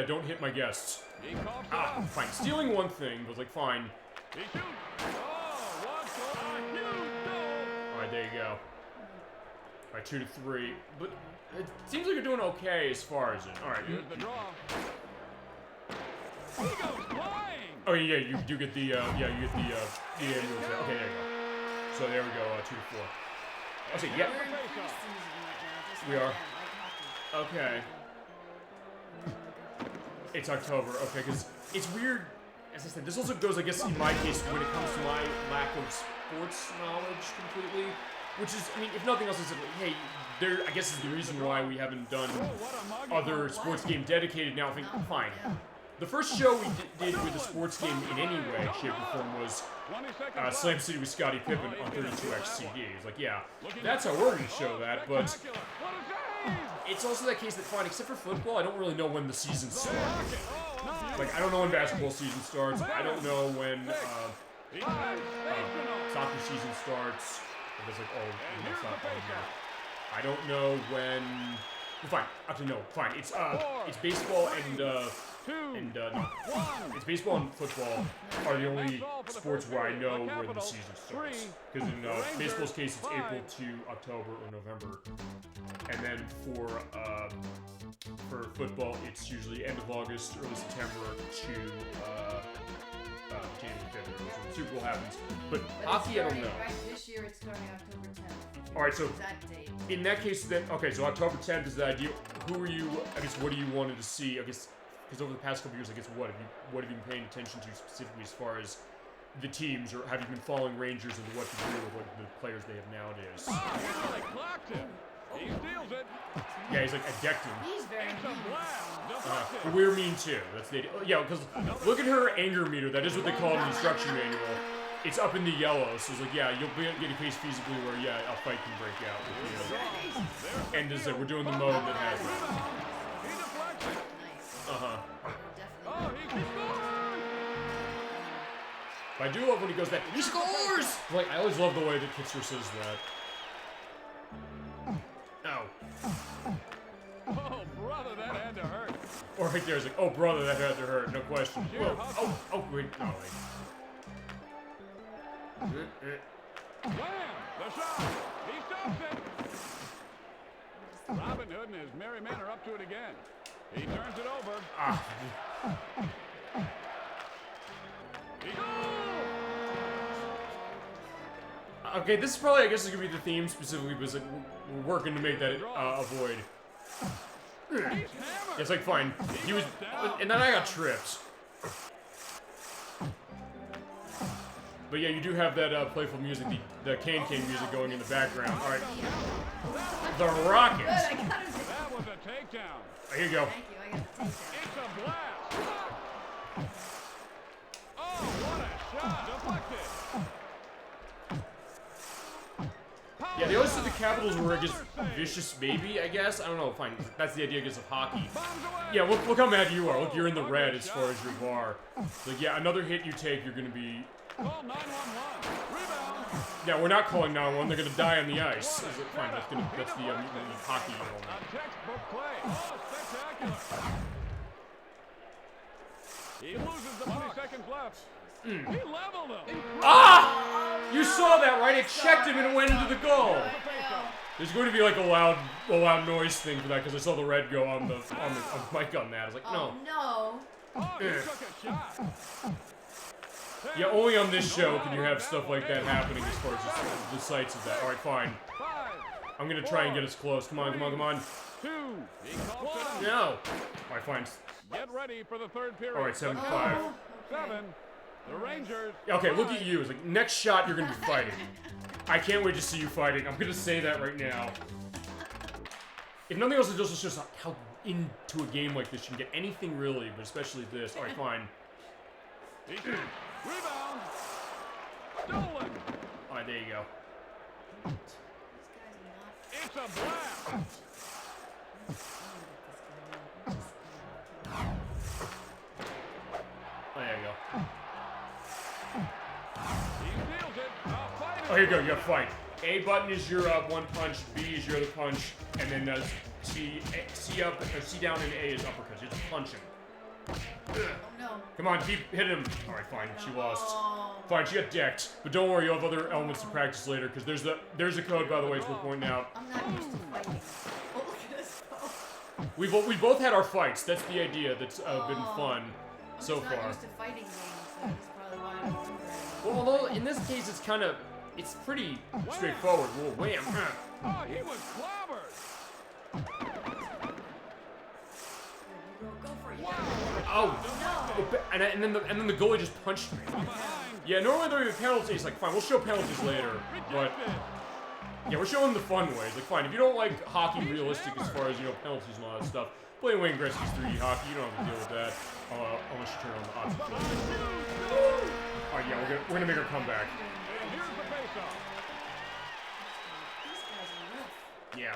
B: Don't hit my guests.
A: He coughs it up.
B: Fine. Stealing one thing was like fine.
A: He shoots. Oh, what's going on? Huge goal.
B: All right, there you go. All right, 2-3. But it seems like you're doing okay as far as it. All right.
A: Here's the draw. He goes flying.
B: Oh yeah, you do get the you get the okay, there you go. So there we go, 2-4. I'll say, yeah.
C: We're in preseason right now, just
B: We
C: like
B: are.
C: that, like hockey.
B: Okay. It's October, okay, because it's weird. As I said, this also goes, I guess, in my case, when it comes to my lack of sports knowledge completely. Which is, I mean, if nothing else, it's like, hey, there, I guess is the reason why we haven't done other sports game dedicated now. I think, fine. The first show we did with a sports game in any way, shape, or form was Slam City with Scottie Pippen on 32X CD. It's like, yeah, that's how we're going to show that, but it's also that case that, fine, except for football, I don't really know when the season starts. Like, I don't know when basketball season starts. I don't know when soccer season starts. It's like, oh, that's not fun here. I don't know when. Well, fine. Actually, no. Fine. It's baseball and it's baseball and football are the only sports where I know when the season starts. Because in baseball's case, it's April to October or November, and then for football, it's usually end of August, early September to January, February, when the Super Bowl happens. But hockey, I don't know.
C: Right, this year it's starting October 10th.
B: All right, so
C: Exact date.
B: in that case, then okay, so October 10th is the idea. Who are you? I guess what do you wanted to see? I guess because over the past couple years, I guess what have you been paying attention to specifically as far as the teams, or have you been following Rangers and what to do with what the players they have nowadays?
A: Oh, he really clocked him. He steals it.
B: Yeah, he's like a decked him.
C: He's very
A: It's a
C: mean.
A: blast. Deflected.
B: But we're mean too. That's the idea. Yeah, because look at her anger meter. That is what they call it in the instruction manual. It's up in the yellow, so it's like, yeah, you'll get a case feasibly where, yeah, a fight can break out. And as we're doing the mode that has that.
A: He deflects it.
C: Nice.
B: Uh-huh.
C: Definitely.
A: Oh, he keeps going.
B: But I do love when he goes that, he scores! Like, I always love the way that Kitzer says that. Ow.
A: Oh, brother, that had to hurt.
B: Or right there, it's like, oh, brother, that had to hurt, no question. Whoa. Oh, wait, no, wait.
A: Wham! The shot. He stops it. Robin Hood and his merry men are up to it again. He turns it over. He
B: Okay, this is probably, I guess, is gonna be the theme specifically because like, we're working to make that a void.
A: He's hammered.
B: It's like fine. He was, and then I got tripped. But yeah, you do have that playful music, the can music going in the background. All right, the Rockets.
C: Good, I got him.
A: That was a takedown.
B: Here you go.
C: Thank you, I got the takedown.
A: It's a blast. Oh, what a shot. Deflected.
B: Yeah, they always said the Capitals were, I guess, vicious maybe, I guess. I don't know, fine. That's the idea, I guess, of hockey. Yeah, look how mad you are. Look, you're in the red as far as your bar. Like, yeah, another hit you take, you're gonna be...
A: Call 911. Rebound.
B: Yeah, we're not calling 911, they're gonna die on the ice. Is it fine, that's the hockey element.
A: A textbook play. Oh, spectacular. He loses the 20 seconds left. He leveled him.
B: Ah! You saw that, right? It checked him and it went into the goal. There's going to be like a loud noise thing for that because I saw the red go on the mic on that. I was like, no.
C: Oh, no.
A: Oh, he took a shot.
B: Yeah, only on this show can you have stuff like that happening as far as the sights of that. All right, fine.
A: 5,
B: I'm gonna try and get us close. Come on, come on, come on.
A: 2. He calls it out.
B: No. All right, fine.
A: Get ready for the third period.
B: All right, 7-5.
C: Oh,
A: 7. The Rangers.
B: Okay, look at you. It's like next shot you're gonna be fighting. I can't wait to see you fighting. I'm gonna say that right now. If nothing else, it just shows how into a game like this you can get anything really, but especially this. All right, fine.
A: Rebound. Stolen.
B: All right, there you go.
A: It's a blast.
B: Oh, there you go.
A: He steals it. A fight.
B: Oh, here you go. You got to fight. A button is your one punch, B is your other punch, and then C up, or C down, and A is uppercuts. You have to punch him.
C: Oh no.
B: Come on, keep hitting him. All right, fine. She lost.
C: Oh.
B: Fine, she got decked. But don't worry, you'll have other elements to practice later, because there's a code, by the way, it's worth pointing out.
C: I'm not used to fighting. Oh, look at this go.
B: We both had our fights. That's the idea. That's been fun so
C: I'm just not
B: far.
C: used to fighting games, so that's probably why I'm wondering.
B: Well, although in this case it's pretty straightforward. Whoa, wham!
A: Oh, he was clobbered.
C: Go for it.
B: Oh,
C: No.
B: and then the goalie just punched me. Yeah, normally there would be penalties. Like, fine, we'll show penalties later, but yeah, we're showing the fun ways. Like, fine, if you don't like hockey realistic as far as penalties and all that stuff, play Wayne Gretzky's 3D hockey. You don't have to deal with that unless you turn on the option. Oh yeah, we're gonna make our comeback.
A: And here's the face-off.
C: These guys are rough.
B: Yeah.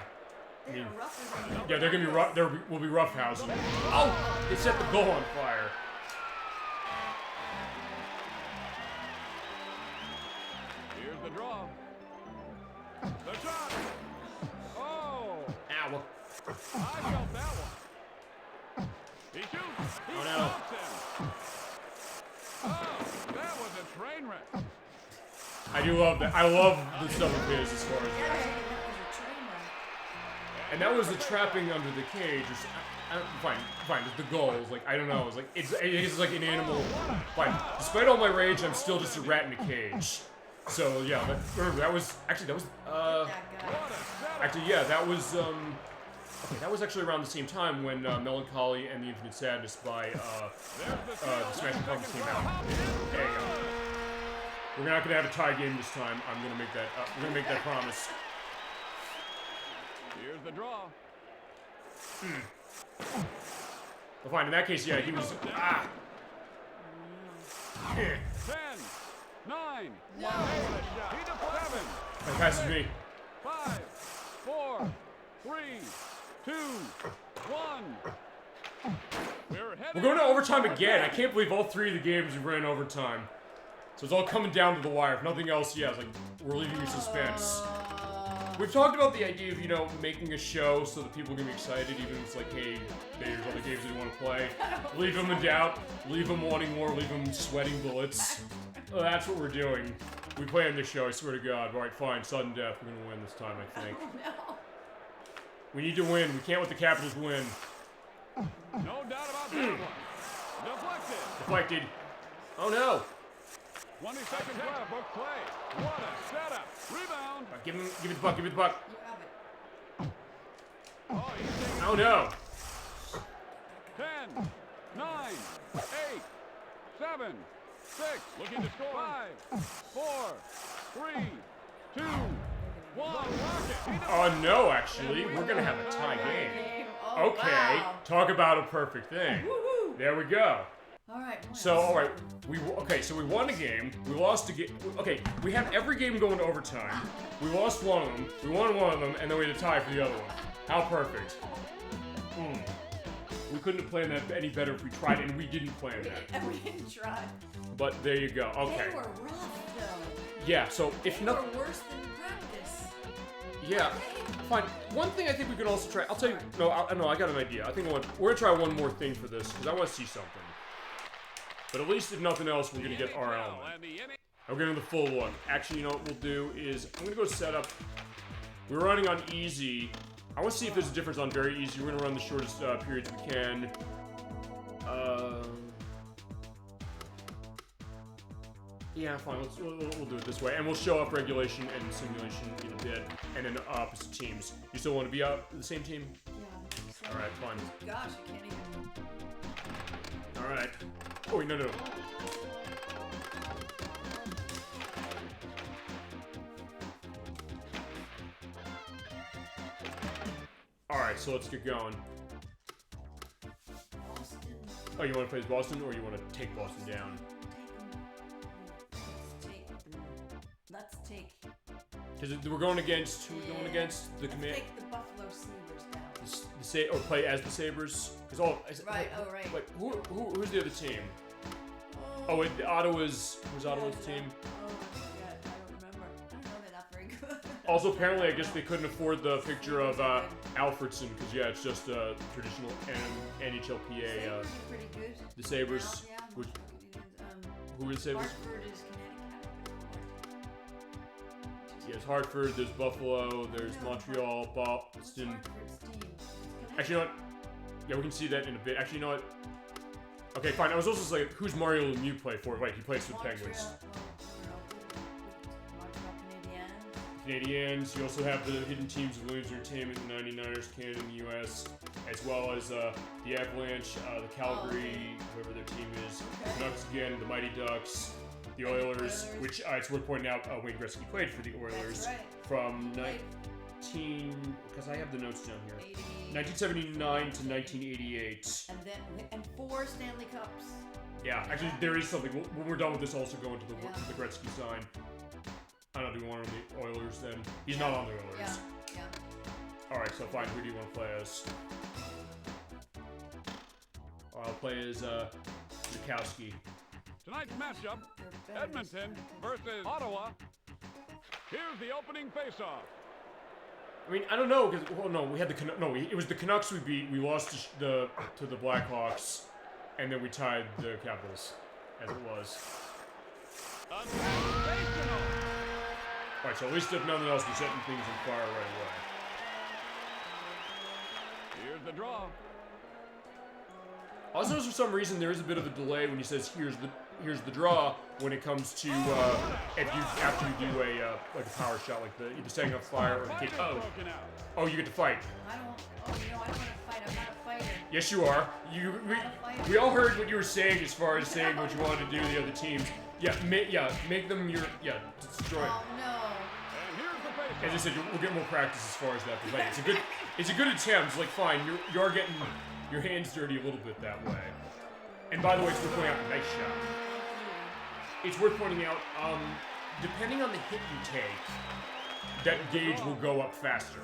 B: I mean,
C: They're rougher than
B: yeah, they're gonna be rough. There will be roughhousing. Oh, they set the goal on fire.
A: Here's the draw. The shot. Oh.
B: Ow.
A: I felt that one. He shoots. He
B: Oh, no.
A: stops him. Oh, that was a train wreck.
B: I do love that. I love the stuff of his as far as
C: Yeah,
B: that.
C: that was a train wreck.
B: And that was the trapping under the cage. Fine. The goals, like I don't know. It's like an animal. Fine. Despite all my rage, I'm still just a rat in a cage. So yeah, that was
C: That guy.
B: actually yeah, that was okay, that was actually around the same time when Melancholy and the Infinite Sadness by the Smashing Pumpkins came out. There you go. We're not gonna have a tie game this time. I'm gonna make that. We're gonna make that promise.
A: Here's the draw.
B: Well, fine. In that case, yeah, he was.
A: 10, 9,
C: No.
A: he deflects 7,
B: That passes me.
A: 5, 4, 3, 2, 1. We're heading.
B: We're going to overtime again. I can't believe all three of the games we ran overtime. So it's all coming down to the wire. If nothing else, yeah, it's like we're leaving you suspense. We've talked about the idea of, making a show so that people can be excited, even if it's like, hey, there's other games they want to play. Leave them in doubt, leave them wanting more, leave them sweating bullets. Well, that's what we're doing. We play on this show, I swear to God. Alright, fine, sudden death. We're gonna win this time, I think.
C: Oh no.
B: We need to win. We can't let the Capitals win.
A: No doubt about that one. Deflected.
B: Deflected. Oh no!
A: 20 seconds left for play. What a setup. Rebound.
B: Give me the puck, give me the puck.
C: You have it.
A: Oh, he's taking
B: Oh no!
A: 10, 9, 8, 7, 6. Looking to score. 5, 4, 3, 2, 1. Rocket.
B: Oh no, actually. We're gonna have a tie game.
C: Oh,
B: Okay,
C: wow.
B: talk about a perfect thing.
C: Woohoo.
B: There we go.
C: All right.
B: So, alright, so we won a game, we lost a game, okay, we have every game going to overtime, we lost one of them, we won one of them, and then we had a tie for the other one. How perfect. We couldn't have planned that any better if we tried, and we didn't plan that.
C: And we didn't try.
B: But there you go, okay.
C: They were rough, though.
B: Yeah, so if
C: They
B: nothing,
C: were worse than practice.
B: yeah, fine. One thing I think we can also try, I'll tell you, I got an idea. I think we're gonna try one more thing for this, because I want to see something. But at least if nothing else, we're gonna get our element. I'm getting the full one. Actually, you know what we'll do is, I'm gonna go setup. We're running on easy. I want to see if there's a difference on very easy. We're gonna run the shortest periods we can. Yeah, fine. We'll do it this way, and we'll show up regulation and simulation in a bit, and then opposite teams. You still want to be out the same team?
C: Yeah.
B: All right, fine.
C: Gosh, I can't even.
B: All right. Oh wait, no. All right, so let's get going.
C: Boston.
B: Oh, you want to play as Boston, or you want to take Boston down?
C: Let's take.
B: Because we're going against who? We're going against the
C: Let's
B: command.
C: take the Buffalo Sabres down.
B: Or play as the Sabres. Because
C: Right. Oh, right.
B: Wait, who's the other team? Oh, wait, Ottawa's. Who's Ottawa's team?
C: Oh, I forget. I don't remember. I don't know. They're not very good.
B: Also, apparently, I guess they couldn't afford the picture of Alfredson, because, yeah, it's just a traditional NHLPA.
C: Pretty good.
B: The Sabres.
C: Yeah.
B: Which, who are the Sabres?
C: Hartford is Connecticut.
B: Yes, Hartford, there's Buffalo, there's Montreal, Boston.
C: Hartford's team?
B: Actually, you know what? Yeah, we can see that in a bit. Actually, you know what? Okay, fine. I was also like, who's Mario Lemieux play for? Wait, he plays for the Penguins. Canadians. You also have the hidden teams of Williams Entertainment, the 99ers, Canada and the US, as well as the Avalanche, the Calgary, whoever their team is, the Canucks again, the Mighty Ducks, the Oilers, which it's worth pointing out Wayne Gretzky played for the Oilers from because I have the notes down here. 1979 to 1988.
C: And 4 Stanley Cups.
B: Yeah, actually, there is something. When we're done with this, also go into the Gretzky sign. I don't know, do we want him on the Oilers then? He's not on the Oilers.
C: Yeah.
B: Alright, so fine, who do you want to play as? I'll play as Zukowski.
A: Tonight's matchup, Edmonton versus Ottawa. Here's the opening faceoff.
B: I mean, I don't know, because, well, no, we had the it was the Canucks we beat. We lost to the Blackhawks, and then we tied the Capitals, as it was. Alright, so at least if nothing else, we're setting things on fire right away.
A: Here's the draw.
B: Also, for some reason, there is a bit of a delay when he says here's the draw when it comes to after you do like a power shot, like either setting up fire or the kick. Oh, you get to fight.
C: I don't want to fight. I'm not a fighter.
B: Yes, you are. We all heard what you were saying as far as saying what you wanted to do to the other teams. Yeah, make them destroy.
C: Oh no.
A: And here's the face.
B: As I said, we'll get more practice as far as that. But it's a good attempt. It's like fine, you are getting your hands dirty a little bit that way. And by the way, it's worth pointing out, nice shot. It's worth pointing out, depending on the hit you take, that gauge will go up faster.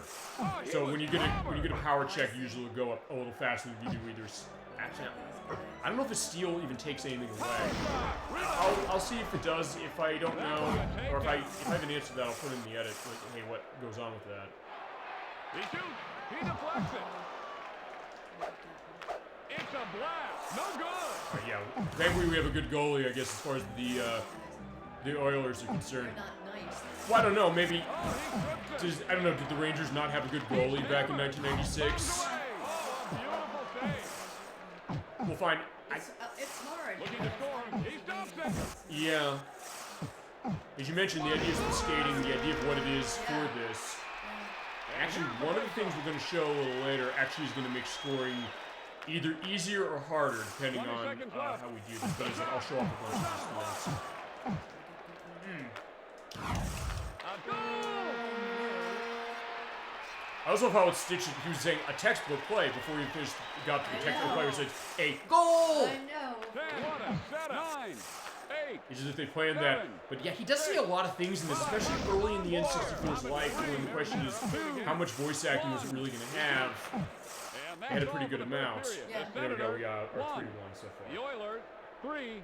B: So when you get a power check, usually it'll go up a little faster than you do either. Actually, I don't know if a steal even takes anything away. I'll see if it does. If I don't know, or if I have an answer to that, I'll put it in the edit. Like, hey, what goes on with that?
A: He shoots. He deflects it. It's a blast. No good.
B: Yeah, thankfully we have a good goalie, I guess, as far as the Oilers are concerned.
C: Not nice.
B: Well, I don't know. Maybe I don't know. Did the Rangers not have a good goalie back in 1996? Well, fine.
C: It's hard.
A: Looking to score. He stops it.
B: Yeah. As you mentioned, the idea of the skating, the idea of what it is for this. Actually, one of the things we're going to show a little later actually is going to make scoring either easier or harder, depending on how we do this. But I'll show off a bunch of these I also love how it's stitched. He was saying a textbook play before he finished. Got to the textbook play. He said a goal.
C: I know.
A: What a setup. 9, 8.
B: It's as if they planned that. But yeah, he does say a lot of things in this, especially early in the N64's life. When the question is, how much voice acting was it really going to have? They had a pretty good amount.
C: Yeah.
B: There we go. We got our 3-1 so far.
A: The Oilers 3.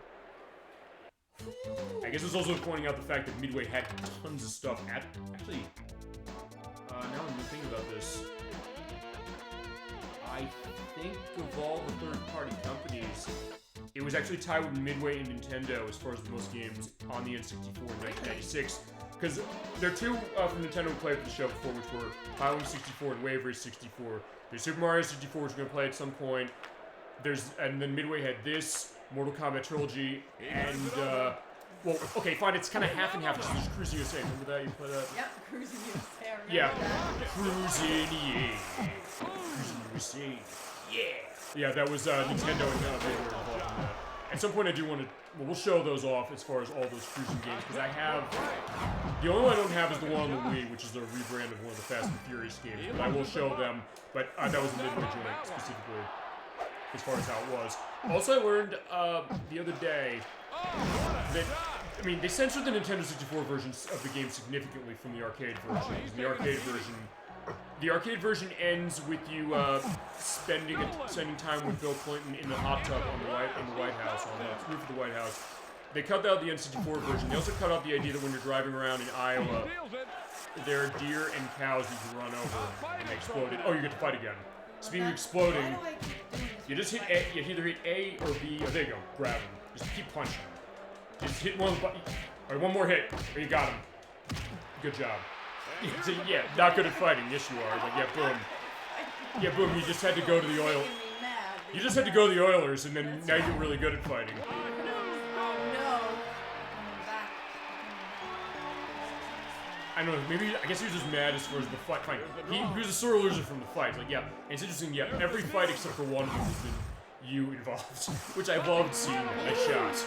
B: I guess it's also pointing out the fact that Midway had tons of stuff. Actually, now I'm thinking about this. I think of all the third-party companies, it was actually tied with Midway and Nintendo as far as the most games on the N64 in 1996. Because there are two from Nintendo who played for the show before, which were Highway 64 and Wave Race 64. There's Super Mario 64, which we're going to play at some point. And then Midway had this, Mortal Kombat Trilogy, and, well, okay, fine, it's kind of half and half, because there's Cruis'n USA. Remember that? You play that?
C: Yep, Cruis'n USA.
B: Yeah. Cruis'n USA. Yeah. Yeah, that was Nintendo and they were involved in that. At some point I do want to, well, we'll show those off as far as all those cruising games, because I have, the only one I don't have is the one on the Wii, which is the rebrand of one of the Fast and Furious games, but I will show them, but that was a Midway joint specifically, as far as how it was. Also, I learned the other day that, I mean, they censored the Nintendo 64 versions of the game significantly from the arcade version. The arcade version ends with you spending time with Bill Clinton in the hot tub in the White House, on the roof of the White House. They cut out the N64 version. They also cut out the idea that when you're driving around in Iowa, there are deer and cows you can run over and explode it. Oh, you get to fight again. Speaking of exploding,
C: Why do I keep doing this?
B: you just hit A. You either hit A or B. Oh, there you go. Grab him. Just keep punching him. Just hit one button. All right, one more hit. Oh, you got him. Good job. So, yeah, not good at fighting. Yes, you are. Like, yeah, boom. Yeah, boom. You just had to go to the oil.
C: Making me mad.
B: You just had to go to the Oilers, and then now you're really good at fighting.
C: Oh no. I'm coming back.
B: I don't know, maybe, I guess he was just mad as far as the fight. Fine. He was a sore loser from the fight. Like, yeah, and it's interesting, yeah, every fight except for one of them has been you involved, which I loved seeing. Nice shot.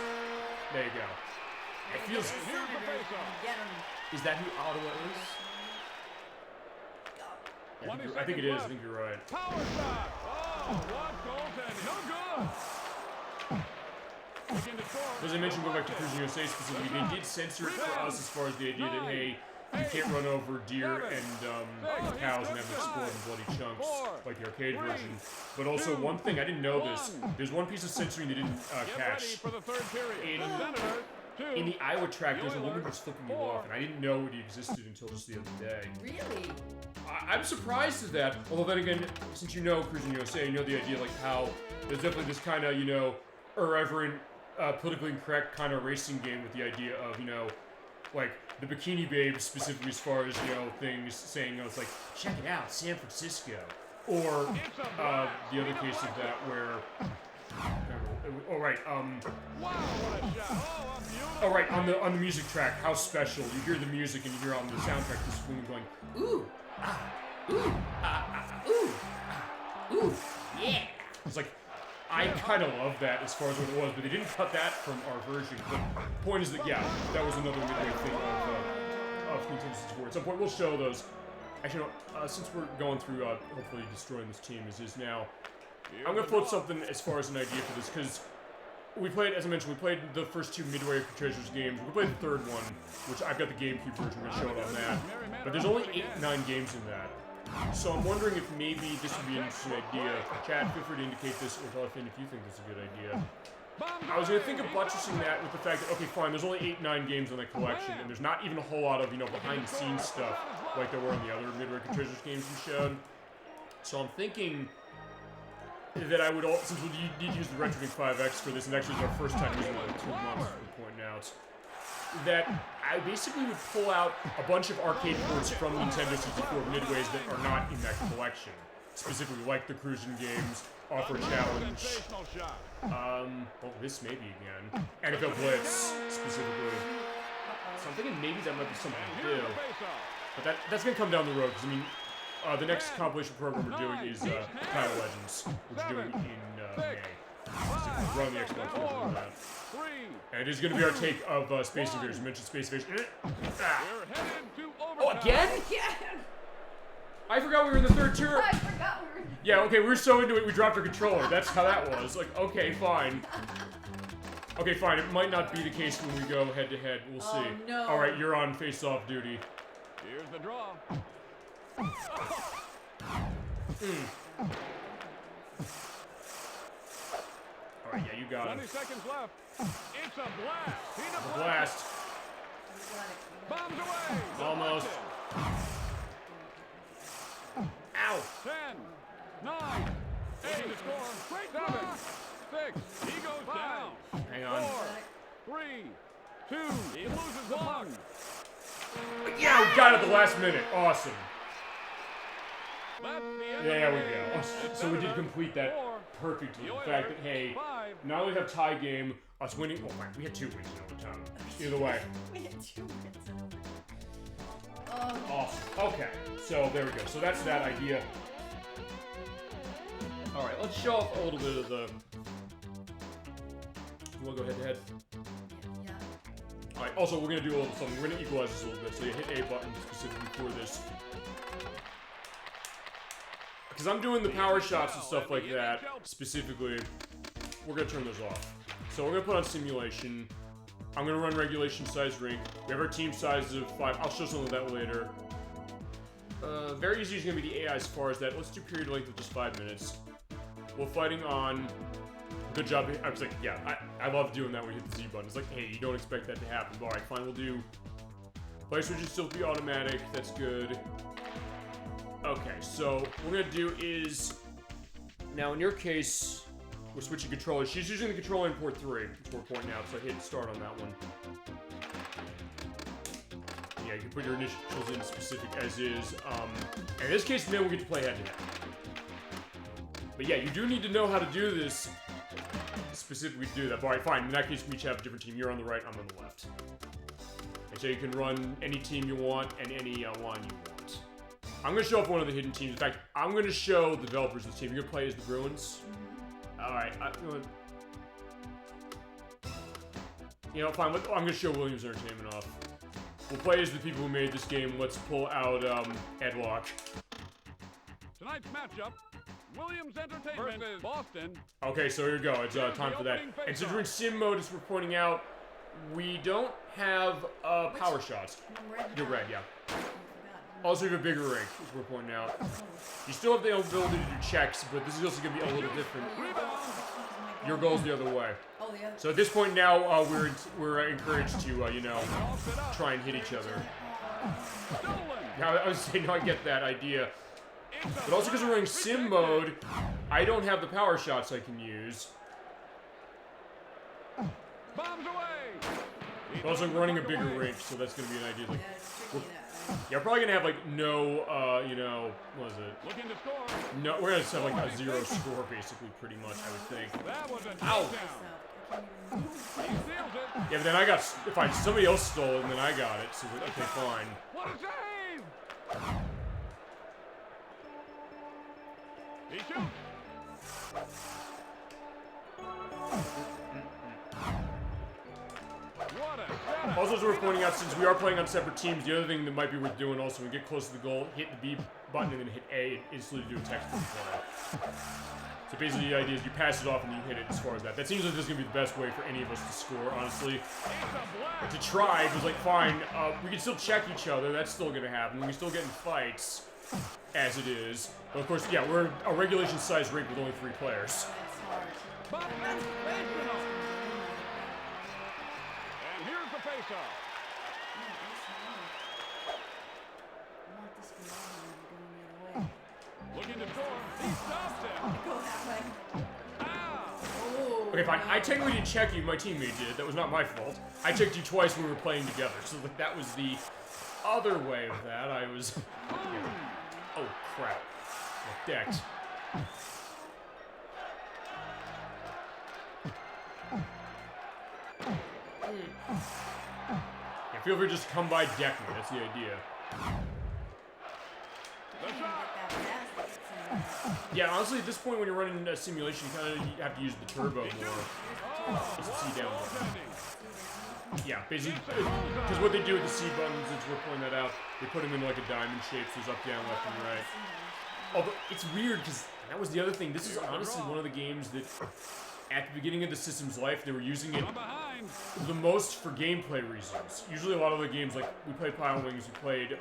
B: There you go. It feels.
C: Get him.
B: Is that who Ottawa is? I think it is. I think you're right.
A: Power shot. Oh, what goaltending? No good. Looking to score.
B: As I mentioned, going back to Cruis'n USA specifically, they did censor it for us as far as the idea that, hey, you can't run over deer and cows and have them explode in bloody chunks like the arcade version. But also, one thing, I didn't know this, there's one piece of censoring they didn't catch.
A: For the third period.
B: In the Iowa track, there's a woman who's flipping you off, and I didn't know it existed until just the other day.
C: Really?
B: I'm surprised at that, although then again, since you know Cruis'n USA, you know the idea, like, how there's definitely this kind of, you know, irreverent, politically incorrect kind of racing game with the idea of, you know, like, the Bikini Babes, specifically as far as, you know, things saying, you know, it's like, check it out, San Francisco. Or, the other case of that where, oh, right, oh, right, on the music track, how special. You hear the music and you hear on the soundtrack this woman going, ooh, ah, ooh, ah, ooh, ah, ooh, yeah. It's like, I kind of love that as far as what it was, but they didn't cut that from our version. The point is that, yeah, that was another Midway thing of Nintendo 64. At some point, we'll show those. Actually, no, since we're going through, hopefully destroying this team as is now, I'm going to float something as far as an idea for this, because we played, as I mentioned, we played the first two Midway Treasures games. We played the third one, which I've got the GameCube version. We're going to show it on that. But there's only 9 games in that. So I'm wondering if maybe this would be an interesting idea. Chad, feel free to indicate this, or tell us if you think this is a good idea. I was going to think of buttressing that with the fact that, okay, fine, there's only 8-9 games in that collection, and there's not even a whole lot of, you know, behind-the-scenes stuff like there were in the other Midway Treasures games we showed. So I'm thinking that I would, since we did use the Retro Game 5X for this, and actually it's our first time using it in like 2 months, we're pointing out, that I basically would pull out a bunch of arcade ports from Nintendo 64 Midways that are not in that collection. Specifically, like the Cruis'n games, Offer Challenge, well, this maybe again, NFL Blitz, specifically. So I'm thinking maybe that might be something to do. But that's gonna come down the road, because I mean, the next compilation program we're doing is Title Legends, which we're doing in May. We're on the Xbox version of that. And it is going to be our take of Space Invaders. You mentioned Space Invaders. Oh, again? I forgot we were in the third tier.
C: I forgot we were.
B: Yeah, okay, we were so into it, we dropped our controller. That's how that was. Like, okay, fine. Okay, fine. It might not be the case when we go head-to-head. We'll see.
C: No.
B: All right, you're on face-off duty.
A: Here's the draw.
B: Alright, yeah, you got it.
A: 20 seconds left. It's a blast.
B: A blast.
A: Bombs away.
B: Almost. Ow.
A: 10, 9, 8, score. 7, 6. He goes down.
B: Hang on.
A: 4, 3, 2. He loses the puck.
B: Yeah, we got it at the last minute. Awesome.
A: That's the end
B: There
A: of
B: we
A: the
B: go.
A: game.
B: So we did complete that perfectly. The fact that, hey, not only have tie game, us winning. Oh, man, we had 2 wins in overtime. Either way.
C: We had 2 minutes in overtime.
B: Awesome. Okay, so there we go. So that's that idea. All right, let's show off a little bit of the. You want to go head to head?
C: Yeah.
B: All right. Also, we're gonna do a little something. We're gonna equalize this a little bit. So you hit A button specifically for this. Because I'm doing the power shots and stuff like that, specifically, we're going to turn those off. So we're going to put on simulation. I'm going to run regulation size rink. We have our team size of 5. I'll show some of that later. Very easy is going to be the AI as far as that. Let's do period length of just 5 minutes. We're fighting on... Good job. I was like, yeah, I love doing that when you hit the Z button. It's like, hey, you don't expect that to happen. Alright, fine, we'll do Play switch should still be automatic. That's good. Okay, so what we're gonna do is, now in your case, we're switching controllers. She's using the controller in port 3, which we're pointing out, so I hit start on that one. Yeah, you can put your initials in specific as is. In this case, man, we get to play head-to-head. But yeah, you do need to know how to do this specifically to do that. But alright, fine. In that case, we each have a different team. You're on the right, I'm on the left. And so you can run any team you want and any line you want. I'm going to show off one of the hidden teams. In fact, I'm going to show the developers of the team. You're going to play as the Bruins? Alright, you know, fine. I'm going to show Williams Entertainment off. We'll play as the people who made this game. Let's pull out Edlock.
A: Tonight's matchup, Williams Entertainment versus Boston.
B: Okay, so here we go. It's time for that. And so during sim mode, as we're pointing out, we don't have power shots. You're red, yeah. Also, you have a bigger rink, as we're pointing out. You still have the ability to do checks, but this is also going to be a little different. Your goal's the other way.
C: Oh, the other.
B: So at this point now, we're encouraged to, you know, try and hit each other. Now, I was saying, no, I get that idea. But also because we're running sim mode, I don't have the power shots I can use.
A: Bombs away.
B: But also, we're running a bigger rink, so that's going to be an idea. Like,
C: Yeah, it's tricky that.
B: yeah, we're probably going to have, like, no, you know, what is it?
A: Looking to score.
B: No, we're going to have, like, a 0 score, basically, pretty much, I would think.
A: That was a
B: Ow!
A: touchdown. He seals it.
B: Yeah, but then I got, if somebody else stole it, and then I got it, so, okay, fine.
A: What a save! He shoots. What a setup.
B: Also, as we're pointing out, since we are playing on separate teams, the other thing that might be worth doing also, when we get close to the goal, hit the B button and then hit A and instantly do a textbook play. So basically the idea is you pass it off and you hit it as far as that. That seems like this is going to be the best way for any of us to score, honestly. To try, it was like, fine, we can still check each other, that's still going to happen. We can still get in fights, as it is. But of course, yeah, we're a regulation-sized rink with only 3 players.
C: That's hard.
A: Bomb sensational. And here's the face-off.
C: I want this going the other way.
A: Looking to score. He stops it.
C: Go that way.
A: Ow.
C: Oh.
B: Okay, fine. I technically didn't check you, my teammate did. That was not my fault. I checked you twice when we were playing together, so like, that was the other way of that. I was... Yeah. Oh, crap. Decked. Yeah, feel free to just come by deck me. That's the idea.
A: The shot.
B: Yeah, honestly, at this point when you're running a simulation, you kind of have to use the turbo more. It's the C down button. Yeah, basically, because what they do with the C buttons, since we're pointing that out, they put them in like a diamond shape, so there's up, down, left, and right. Although, it's weird, because that was the other thing. This is honestly one of the games that, at the beginning of the system's life, they were using it the most for gameplay reasons. Usually a lot of the games, like, we played Pile Wings, we played,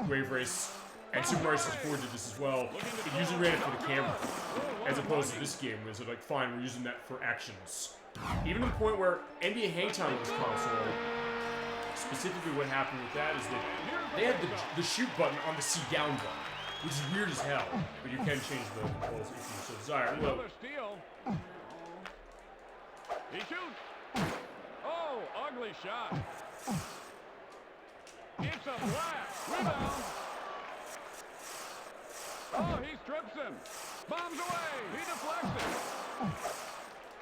B: Wave Race, and Super Mario 64 did this as well. It usually ran it for the camera, as opposed to this game, was it like, fine, we're using that for actions. Even to the point where NBA Hangtime was console, specifically what happened with that is that they had the shoot button on the C down button, which is weird as hell, but you can change the controls if you so desire.
A: Another steal. He shoots. Oh, ugly shot. It's a blast. Rebound. Oh, he strips him. Bombs away. He deflects it.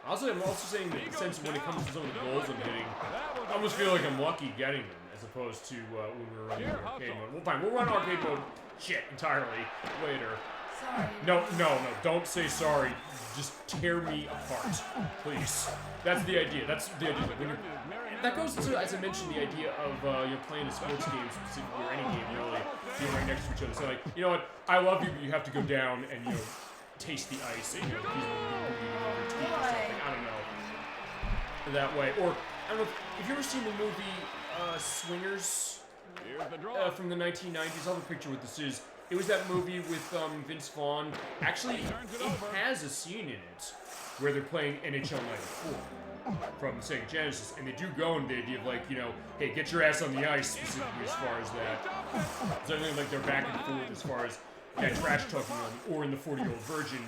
B: Also, I'm also saying that since when it comes to some of the goals I'm hitting, I almost feel like I'm lucky getting them, as opposed to when we were running arcade mode. Well, fine, we'll run arcade mode shit entirely later.
C: Sorry.
B: No, don't say sorry. Just tear me apart, please. That's the idea. That's the idea. Like, when you're, that goes to, as I mentioned, the idea of you're playing a sports game specifically, or any game really, being right next to each other. So like, you know what? I love you, but you have to go down and taste the ice. And, over teeth or something. I don't know. That way, or I don't know if you ever seen the movie Swingers from the 1990s. I'll have a picture what this is. It was that movie with Vince Vaughn. Actually, it has a scene in it where they're playing NHL 94 from the Sega Genesis, and they do go into the idea of like, you know, hey, get your ass on the ice specifically as far as that. So I think like they're back and forth as far as that trash talking on, or in the 40-Year-Old Virgin,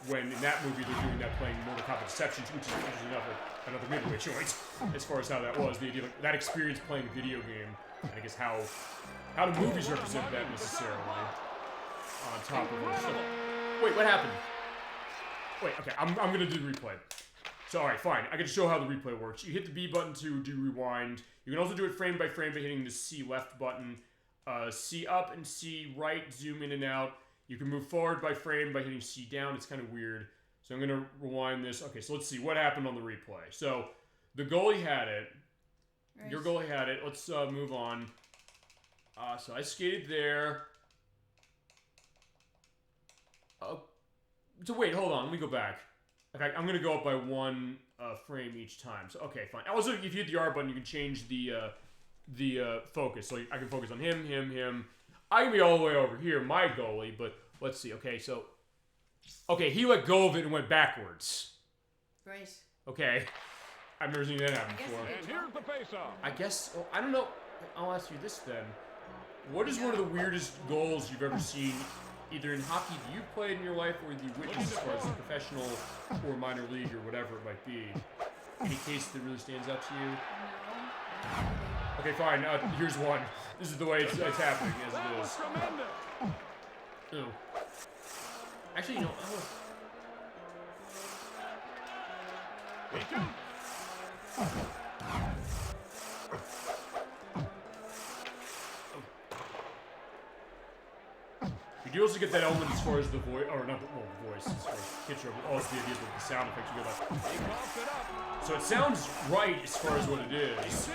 B: when in that movie they're doing that playing Mortal Kombat Deceptions, which is another Midway joint as far as how that was. The idea of that experience playing a video game, and I guess how the movies represent that necessarily. On top of it. So, wait, what happened? Wait, okay, I'm gonna do the replay. So, alright, fine. I can show how the replay works. You hit the B button to do rewind. You can also do it frame by frame by hitting the C left button. C up and C right, zoom in and out. You can move forward by frame by hitting C down. It's kind of weird. So I'm gonna rewind this. Okay, so let's see what happened on the replay. So, the goalie had it. Right. Your goalie had it. Let's move on. So I skated there. So wait, hold on. Let me go back. Okay, I'm gonna go up by one frame each time. So okay, fine. Also, if you hit the R button, you can change the focus. So I can focus on him. I can be all the way over here, my goalie. But let's see. Okay, so he let go of it and went backwards.
C: Right.
B: Okay, I've never seen that happen before.
A: And here's the face-off.
B: I guess I don't know. I'll ask you this then. What is one of the weirdest goals you've ever seen? Either in hockey that you've played in your life or the witness as far as professional or minor league or whatever it might be. Any case that really stands out to you?
C: No.
B: Okay, fine. Here's one. This is the way it's happening as it is. Ooh. Actually, you know, you do also get that element as far as the voice, or not the voice, as far as picture, but also the idea of the sound effects you get up. So it sounds right as far as what it is.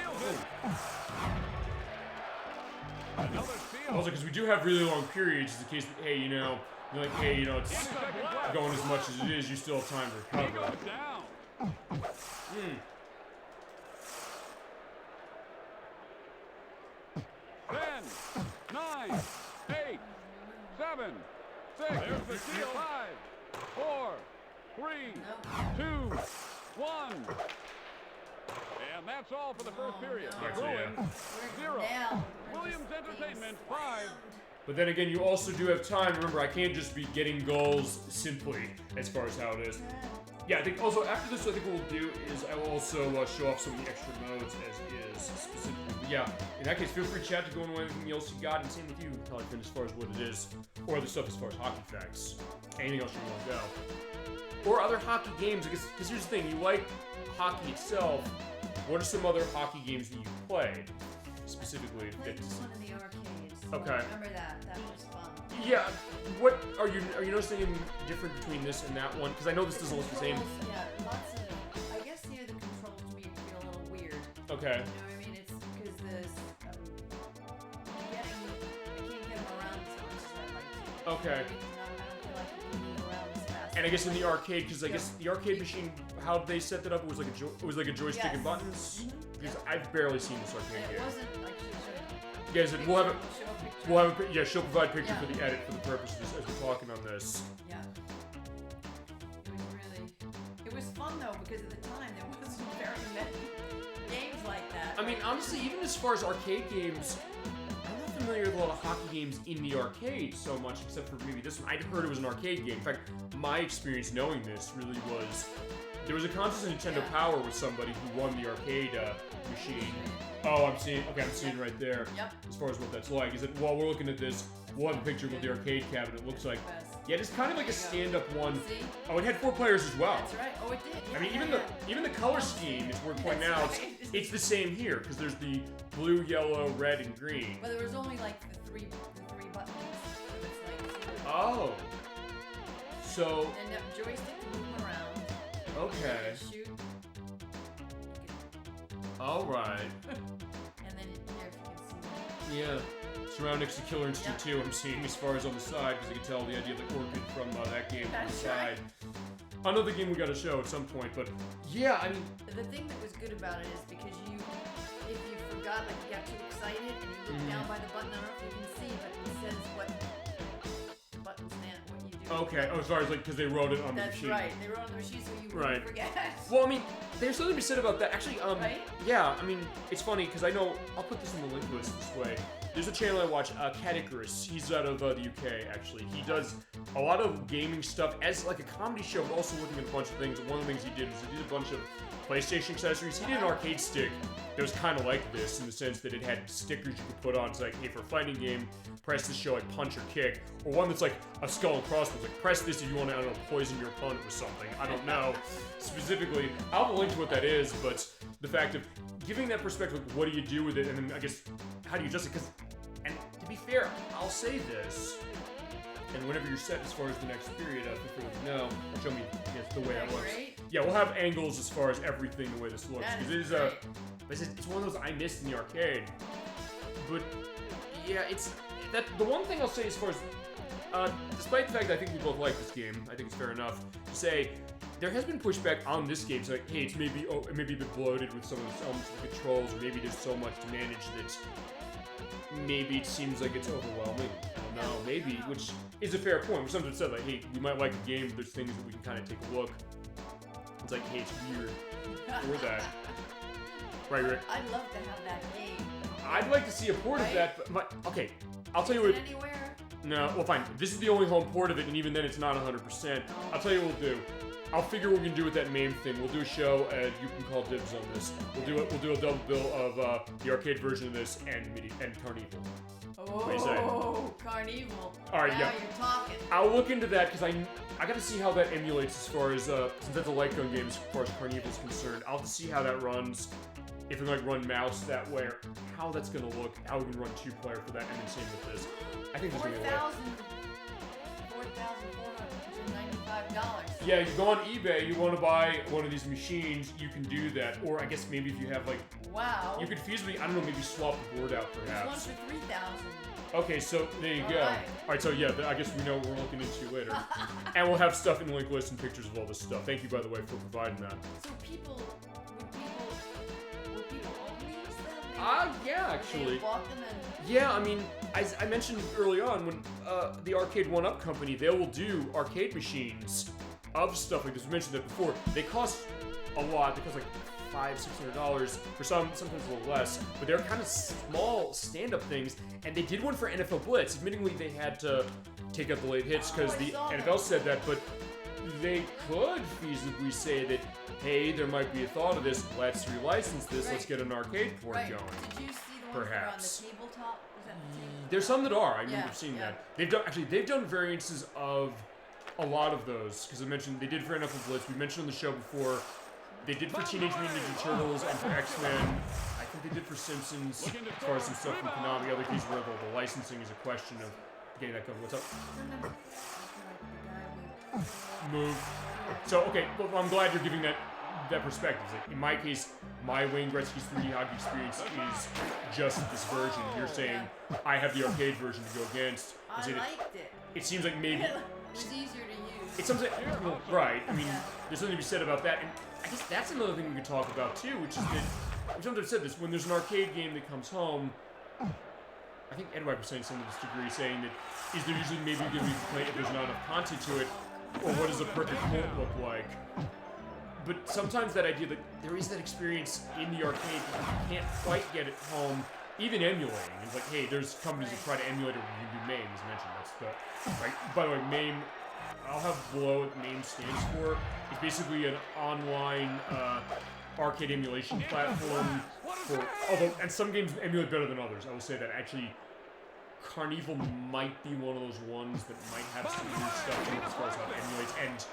B: Also, because we do have really long periods, it's the case that, hey, you're like, hey, it's going as much as it is, you still have time to recover.
A: 10, 9, 8, 7, 6, there's the steal. 5, 4, 3, 2, 1. And that's all for the first period. Bruins, 0. Williams Entertainment, 5.
B: But then again, you also do have time. Remember, I can't just be getting goals simply as far as how it is. Yeah, I think also after this, I think what we'll do is I will also show off some of the extra modes as is specifically. But yeah, in that case, feel free to chat to go on anything else you got, and same with you, Pelican, as far as what it is, or other stuff as far as hockey facts. Anything else you want to go. Or other hockey games, because here's the thing, you like hockey itself. What are some other hockey games that you played, specifically?
C: I played one in the arcades.
B: Okay.
C: Remember that? That was fun.
B: Yeah. What are you noticing anything different between this and that one? Because I know this doesn't look the same.
C: Yeah, lots of. I guess the controls to me feel a little weird.
B: Okay.
C: You know what I mean? It's because I can't get them around as much as I'd like to.
B: Okay.
C: I don't feel like I can move around as fast.
B: And I guess in the arcade, because I guess the arcade machine, how they set that up, it was like a joystick and buttons.
C: Mm-hmm.
B: Because I've barely seen this arcade
C: It
B: game.
C: wasn't like she showed.
B: You guys, we'll have a she'll provide picture
C: Yeah.
B: for the edit for the purposes as we're talking on this.
C: Yeah. It was fun though because at the time there wasn't very many games like that.
B: I mean, honestly, even as far as arcade games, I'm not familiar with a lot of hockey games in the arcade so much, except for maybe this one. I'd heard it was an arcade game. In fact, my experience knowing this really was there was a contest in Nintendo Power with somebody who won the arcade machine. Oh, I'm seeing right there.
C: Yep.
B: As far as what that's like, is that while we're looking at this one picture of what the arcade cabinet looks like. Yeah, it's kind of like a stand-up one.
C: See?
B: Oh, it had 4 players as well.
C: That's right. Oh, it did. Yeah,
B: I mean,
C: yeah,
B: even the color scheme is worth pointing
C: That's
B: out.
C: right.
B: It's the same here because there's the blue, yellow, red, and green.
C: But there was only like the three buttons. So it's like.
B: Oh. So.
C: And the joystick to move them around.
B: Okay.
C: And shoot.
B: All right.
C: And then here, if you can see that.
B: Yeah. Surround next to Killer Instinct 2, I'm seeing as far as on the side, because I can tell the idea of the orchid from that game on the
C: That's
B: side.
C: right.
B: Another game we got to show at some point, but yeah, I mean.
C: The thing that was good about it is because if you forgot, like you got too excited and you look down by the button, I don't know if you can see, but it says what
B: Okay. Oh, sorry. Like because they wrote it on the machine.
C: That's right. They wrote on the machine so you wouldn't forget.
B: Well, I mean, there's something to be said about that. Actually,
C: Right?
B: yeah. I mean, it's funny because I know I'll put this in the link list this way. There's a channel I watch, Cat Icarus. He's out of the UK, actually. He does a lot of gaming stuff as like a comedy show, but also looking at a bunch of things. One of the things he did was he did a bunch of PlayStation accessories. He did an arcade stick that was kind of like this in the sense that it had stickers you could put on. It's like, hey, for a fighting game, press this show like punch or kick. Or one that's like a skull and crossbones, like press this if you want to, I don't know, poison your opponent with something. I don't know specifically. I'll have a link to what that is, but the fact of giving that perspective, like, what do you do with it, and then I guess how do you adjust it? Because, and to be fair, I'll say this. And whenever you're set as far as the next period, feel free to let me know and show me the way that looks.
C: Great.
B: Yeah, we'll have angles as far as everything, the way this looks.
C: That
B: Because
C: is
B: it
C: great.
B: is it's one of those I missed in the arcade. But yeah, it's that the one thing I'll say as far as despite the fact that I think we both like this game, I think it's fair enough to say there has been pushback on this game. So like, hey, it's maybe it may be a bit bloated with some of the elements of the controls, or maybe there's so much to manage that maybe it seems like it's overwhelming. I don't know, maybe, which is a fair point. Something said like, hey, we might like the game, but there's things that we can kind of take a look. It's like, hey, it's weird. Or that. Right, Rick?
C: I'd love to have that game.
B: I'd like to see a port of that, but okay, I'll tell you
C: Is
B: what.
C: it anywhere?
B: No, well, fine. This is the only home port of it, and even then, it's not 100%. I'll tell you what we'll do. I'll figure what we can do with that MAME thing. We'll do a show, and you can call dibs on this. We'll do a double bill of the arcade version of this and CarnEvil. What do you say?
C: Oh, CarnEvil.
B: All right,
C: now
B: yeah.
C: You're talking.
B: I'll look into that because I got to see how that emulates as far as since that's a light gun game as far as CarnEvil is concerned. I'll have to see how that runs. If we like run mouse that way, or how that's gonna look, how we can run 2-player for that, and then same with this. I think there's gonna be a way.
C: $4,495.
B: Yeah, you go on eBay, you want to buy one of these machines, you can do that. Or I guess maybe if you have like,
C: Wow.
B: you could feasibly, I don't know, maybe swap the board out
C: There's
B: perhaps.
C: one for 3,000.
B: Okay, so there you go.
C: Alright.
B: Alright, so yeah, I guess we know what we're looking into later. And we'll have stuff in the link list and pictures of all this stuff. Thank you, by the way, for providing that.
C: So would people own these then?
B: Yeah, actually.
C: They bought them and...
B: Yeah, I mean, as I mentioned early on, when the Arcade 1-Up company, they will do arcade machines of stuff like this. We mentioned that before. They cost a lot. They cost like $500-$600 for some, sometimes a little less. But they're kind of small stand-up things. And they did one for NFL Blitz. Admittingly, they had to take out the late hits because the NFL said that. But they could feasibly say that, hey, there might be a thought of this. Let's relicense this.
C: Right.
B: Let's get an arcade port
C: Right.
B: going.
C: Did you see the ones that are on the tabletop? Was that the tabletop?
B: There's some that are. I remember
C: Yeah,
B: seeing
C: yeah.
B: that. They've done variances of a lot of those because I mentioned they did for NFL Blitz. We mentioned on the show before. They did for Teenage Mutant Ninja Turtles and for X-Men. I think they did for Simpsons as far as some stuff from Konami. Other cases where the licensing is a question of getting that going. What's up? Move. So okay, well, I'm glad you're giving that perspective. Like, in my case, my Wayne Gretzky's 3D hockey experience is just this version. You're saying I have the arcade version to go against.
C: I liked it.
B: It seems like maybe
C: It was easier to use.
B: it's something right. I mean, there's something to be said about that, and I guess that's another thing we could talk about too, which is that we sometimes said this when there's an arcade game that comes home. I think Edward was saying something to this degree, saying that is there usually maybe going to be a complaint if there's not enough content to it, or what does a perfect port look like? But sometimes that idea that there is that experience in the arcade that you can't quite get at home, even emulating. It's like, hey, there's companies that try to emulate it when you do MAME, as mentioned. That's the right. By the way, MAME, I'll have below what MAME stands for. It's basically an online arcade emulation platform for, although, and some games emulate better than others. I will say that actually, CarnEvil might be one of those ones that might have some weird stuff in it as far as how it emulates. And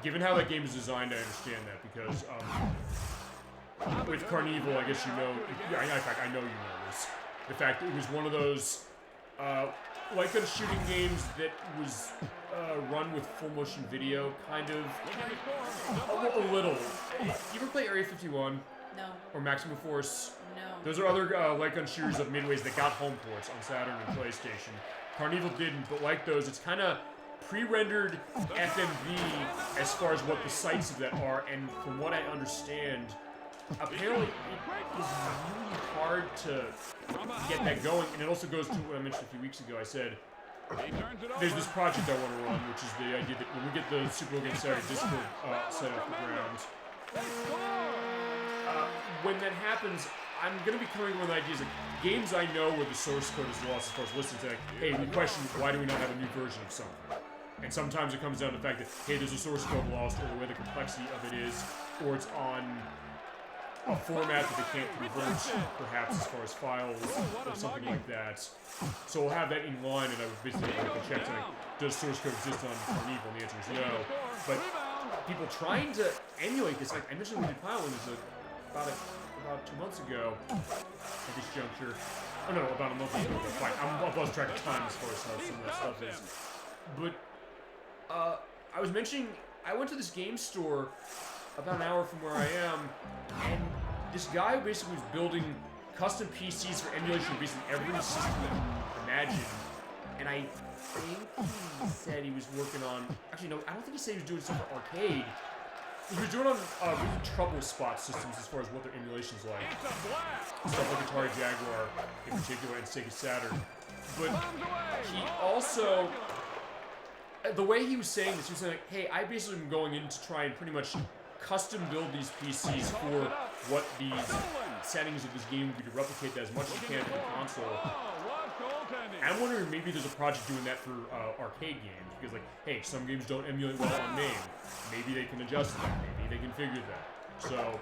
B: given how that game is designed, I understand that because with CarnEvil, I guess you know. In fact, I know you know this. The fact that it was one of those like a shooting games that was run with full motion video, kind of a little. You ever play Area 51?
C: No.
B: Or Maximum Force?
C: No.
B: Those are other light gun shooters of Midways that got home ports on Saturn and PlayStation. CarnEvil didn't, but like those, it's kind of pre-rendered FMV as far as what the sights of that are, and from what I understand, apparently it is really hard to get that going, and it also goes to what I mentioned a few weeks ago. I said, there's this project I want to run, which is the idea that when we get the Super Bowl Game Saturday Discord set off the ground, when that happens, I'm going to be coming up with ideas like games I know where the source code is lost as far as listening to, like, hey, we question why do we not have a new version of something? And sometimes it comes down to the fact that, hey, there's a source code lost, or the way the complexity of it is, or it's on a format that they can't convert, perhaps as far as files or something like that. So we'll have that in line, and I would basically check like, does source code exist on CarnEvil? And the answer is no. But people trying to emulate this, like I mentioned, we did piling this about 2 months ago at this juncture. Oh no, about a month ago. Fine, I've lost track of time as far as how some of that stuff is. But I was mentioning, I went to this game store about an hour from where I am, and this guy basically was building custom PCs for emulation of basically every system imagined. And I think he said he was working on, actually no, I don't think he said he was doing stuff for arcade. He was doing on really trouble spot systems as far as what their emulation's like. Stuff like Atari Jaguar in particular and Sega Saturn. But he also, the way he was saying this, he was saying like, hey, I basically am going in to try and pretty much custom build these PCs for what these settings of this game would be to replicate that as much as you can for the console. I'm wondering maybe there's a project doing that for arcade games, because like, hey, some games don't emulate well on MAME. Maybe they can adjust that, maybe they can figure that. So,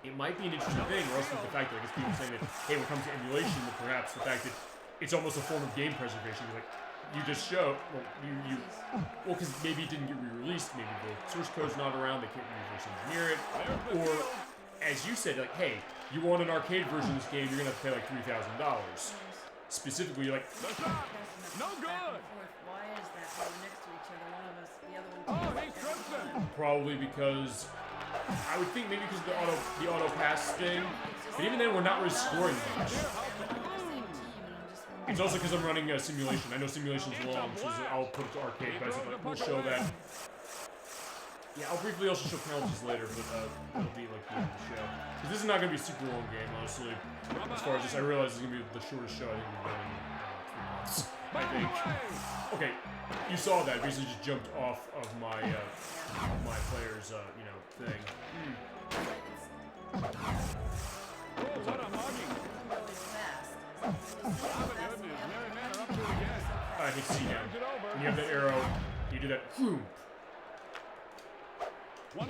B: it might be an interesting thing, or else with the fact that like, people saying that, hey, when it comes to emulation, that perhaps the fact that it's almost a form of game preservation, like, you just show, well, because maybe it didn't get re-released, maybe the source code's not around, they can't reverse engineer it, or, as you said, like, hey, you want an arcade version of this game, you're gonna have to pay like $3,000. Specifically, you're like,
C: no good. Why is that? We're next to each other. One of us, the other one. Oh,
B: probably because I would think maybe because of the auto pass thing. But even then, we're not really scoring much. It's also because I'm running a simulation. I know simulation's long, so I'll put it to arcade, but I said we'll show that. Yeah, I'll briefly also show penalties later, but it'll be like the end of the show. Because this is not going to be a super long game, honestly. As far as this, I realize it's going to be the shortest show I think we've done in 3 months. I think. Okay, you saw that. Basically just jumped off of my player's, thing. I can see now. When you have that arrow, you do that. Boom. But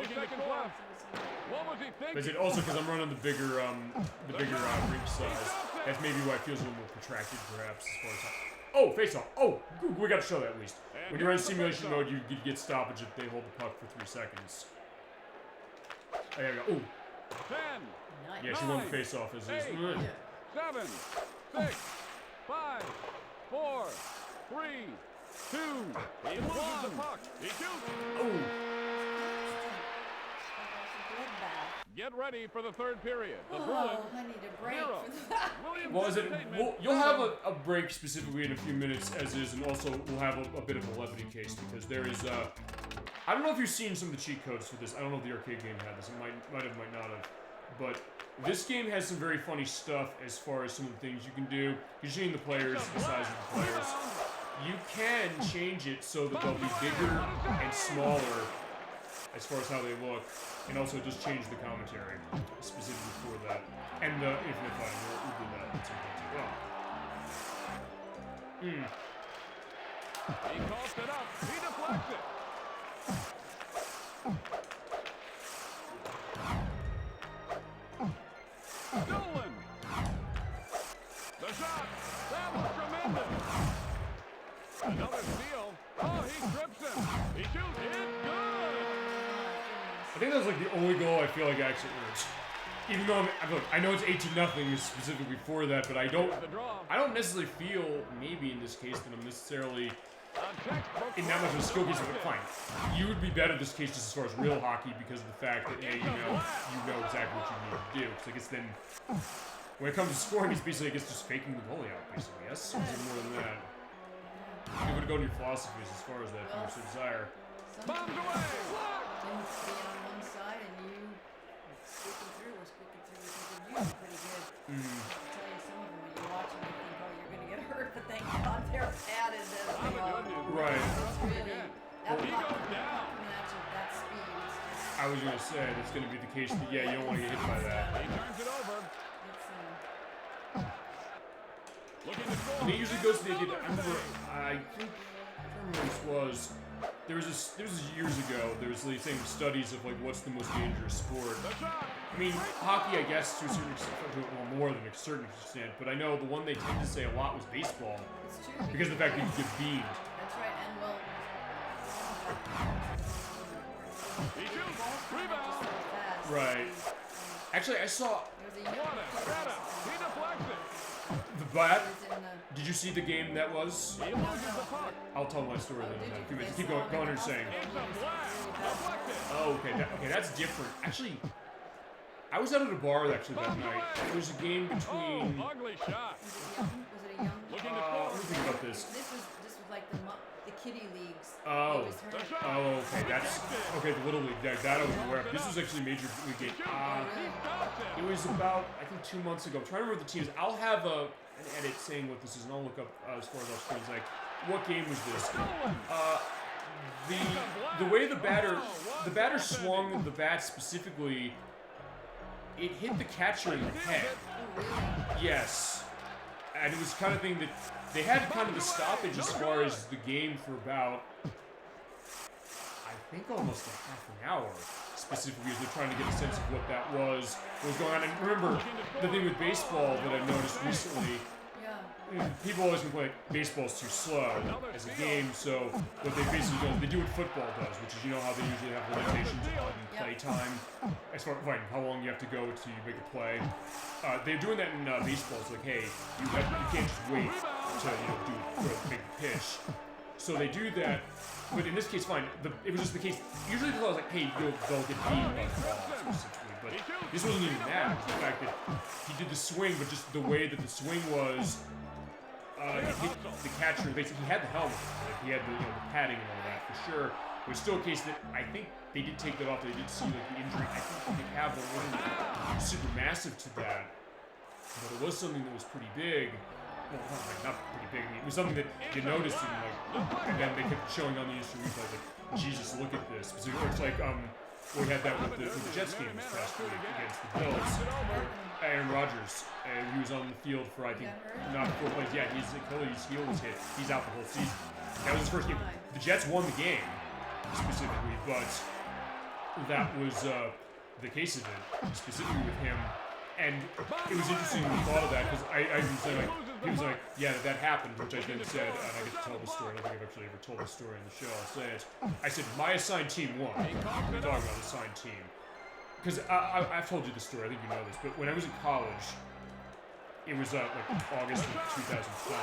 B: is it also because I'm running the bigger reach size? That's maybe why it feels a little more protracted, perhaps, as far as how. Oh, face off. Oh, we got to show that at least. When you're in simulation mode, you get stoppage if they hold the puck for 3 seconds. Oh, there we go. Ooh.
A: 10.
B: Yeah, she won the face off as is.
A: 7, 6, 5, 4, 3, 2. He loses the puck. He shoots.
B: Oh.
A: Get ready for the third period. The
C: I need a break for that.
B: Well, is it? You'll have a break specifically in a few minutes, as is, and also we'll have a bit of a levity case because there is. I don't know if you've seen some of the cheat codes for this. I don't know if the arcade game had this. It might have, might not have. But this game has some very funny stuff as far as some of the things you can do. You're seeing the players, the size of the players. You can change it so that they'll be bigger and smaller as far as how they look, and also just change the commentary specifically for that. And the infinite fighting, we'll do that at some point as well.
A: He tossed it up. He deflects it. Stolen. The shot. That was tremendous. Another steal. Oh, he trips him. He shoots. It's good.
B: I think that's like the only goal I feel like actually works. Even though I know it's 18-0 specifically for that, but I don't necessarily feel maybe in this case that I'm necessarily in that much of a skill case. But fine, you would be better in this case just as far as real hockey because of the fact that hey, you know exactly what you need to do. Because I guess then when it comes to scoring, it's basically just faking the goalie out. Basically, yes, it's more than that. You would go to your philosophies as far as that, if you so desire.
A: Bombs away.
C: Being on one side and you squeaking through or squeaking through, you're pretty good. I'll tell you, some of them when you watch them, you think, oh, you're going to get hurt. hurt, but thank God they're padded as they are.
B: Right.
C: It's really, that
A: He
C: hockey
A: goes down.
C: match at that speed, it's just,
B: I was gonna say that's gonna be the case. That, yeah, you don't want to get hit by that.
A: He turns it over.
C: it's
A: Looking to score.
B: And it usually goes to the idea that I remember. I think I don't remember what this was. There was this years ago. There was these same studies of like what's the most dangerous sport.
A: The shot.
B: I mean, hockey, I guess, to a certain extent, well, more than a certain extent, but I know the one they tend to say a lot was baseball,
C: it's true.
B: because of the fact that you get beamed.
C: That's right, and well,
A: He
C: the
A: shoots.
C: ball's coming up just
A: Rebound.
C: so fast.
B: Right. Actually, I saw
C: There's a young
A: What a setup. He deflects it.
B: the bat.
C: was in the,
B: Did you see the game that was?
A: He loses the puck.
B: I'll tell my story
C: Oh,
B: then.
C: did you?
B: Keep going. Go on and saying.
A: It's a blast. Deflected.
B: Oh, okay. Okay, that's different. Actually, I was out at a bar actually that night. It was a game between.
A: Oh, ugly shot.
C: was it a young?
A: Looking to
B: Let me
A: score.
B: think about this.
C: This was like the kiddie leagues.
B: Oh.
C: He was hurt.
A: The shot.
B: Oh, okay. That's okay. The little league. That I was aware of. This was actually a major league game.
A: He stops
B: It
A: it.
B: was about, I think, 2 months ago. I'm trying to remember the teams. I'll have an edit saying what this is, and I'll look up as far as off screens, like, what game was this? The way the batter swung the bat specifically, it hit the catcher in the head.
C: Oh, really?
B: Yes. And it was kind of thing that they had kind of a stoppage as far as the game for about, I think, almost a half an hour. Specifically, as they're trying to get a sense of what that was going on. And remember, the thing with baseball that I've noticed recently,
C: Yeah.
B: people always complain baseball's too slow as a game. So what they basically do is they do what football does, which is, you know how they usually have limitations on play time, as far as how long you have to go to make a play. They're doing that in baseball. It's like, hey, you can't just wait to do a big pitch. So they do that. But in this case, fine. It was just the case. Usually, people are like, "Hey, they'll get beamed by the ball specifically." But this wasn't even that. It was the fact that he did the swing, but just the way that the swing was, it hit the catcher. Basically, he had the helmet, like, he had the padding and all that for sure. It was still a case that I think they did take that off. They did see like the injury. I think they have the one super massive to that, but it was something that was pretty big. Well, not pretty big. I mean, it was something that you noticed, and then they kept showing on the instant replay, like, Jesus, look at this. It's like we had that with the Jets game this past week against the Bills. Aaron Rodgers, he was on the field for, I think, not 4 plays. Yeah, his Achilles heel was hit. He's out the whole season. That was his first game. The Jets won the game specifically, but that was the case of it, specifically with him. And it was interesting when we thought of that, because I was saying, like, he was like, yeah, that happened, which I then said, and I get to tell the story. I don't think I've actually ever told the story on the show. I'll say it. I said, my assigned team won. We're talking about assigned team. Because I've told you the story, I think you know this, but when I was in college, it was like August of 2012.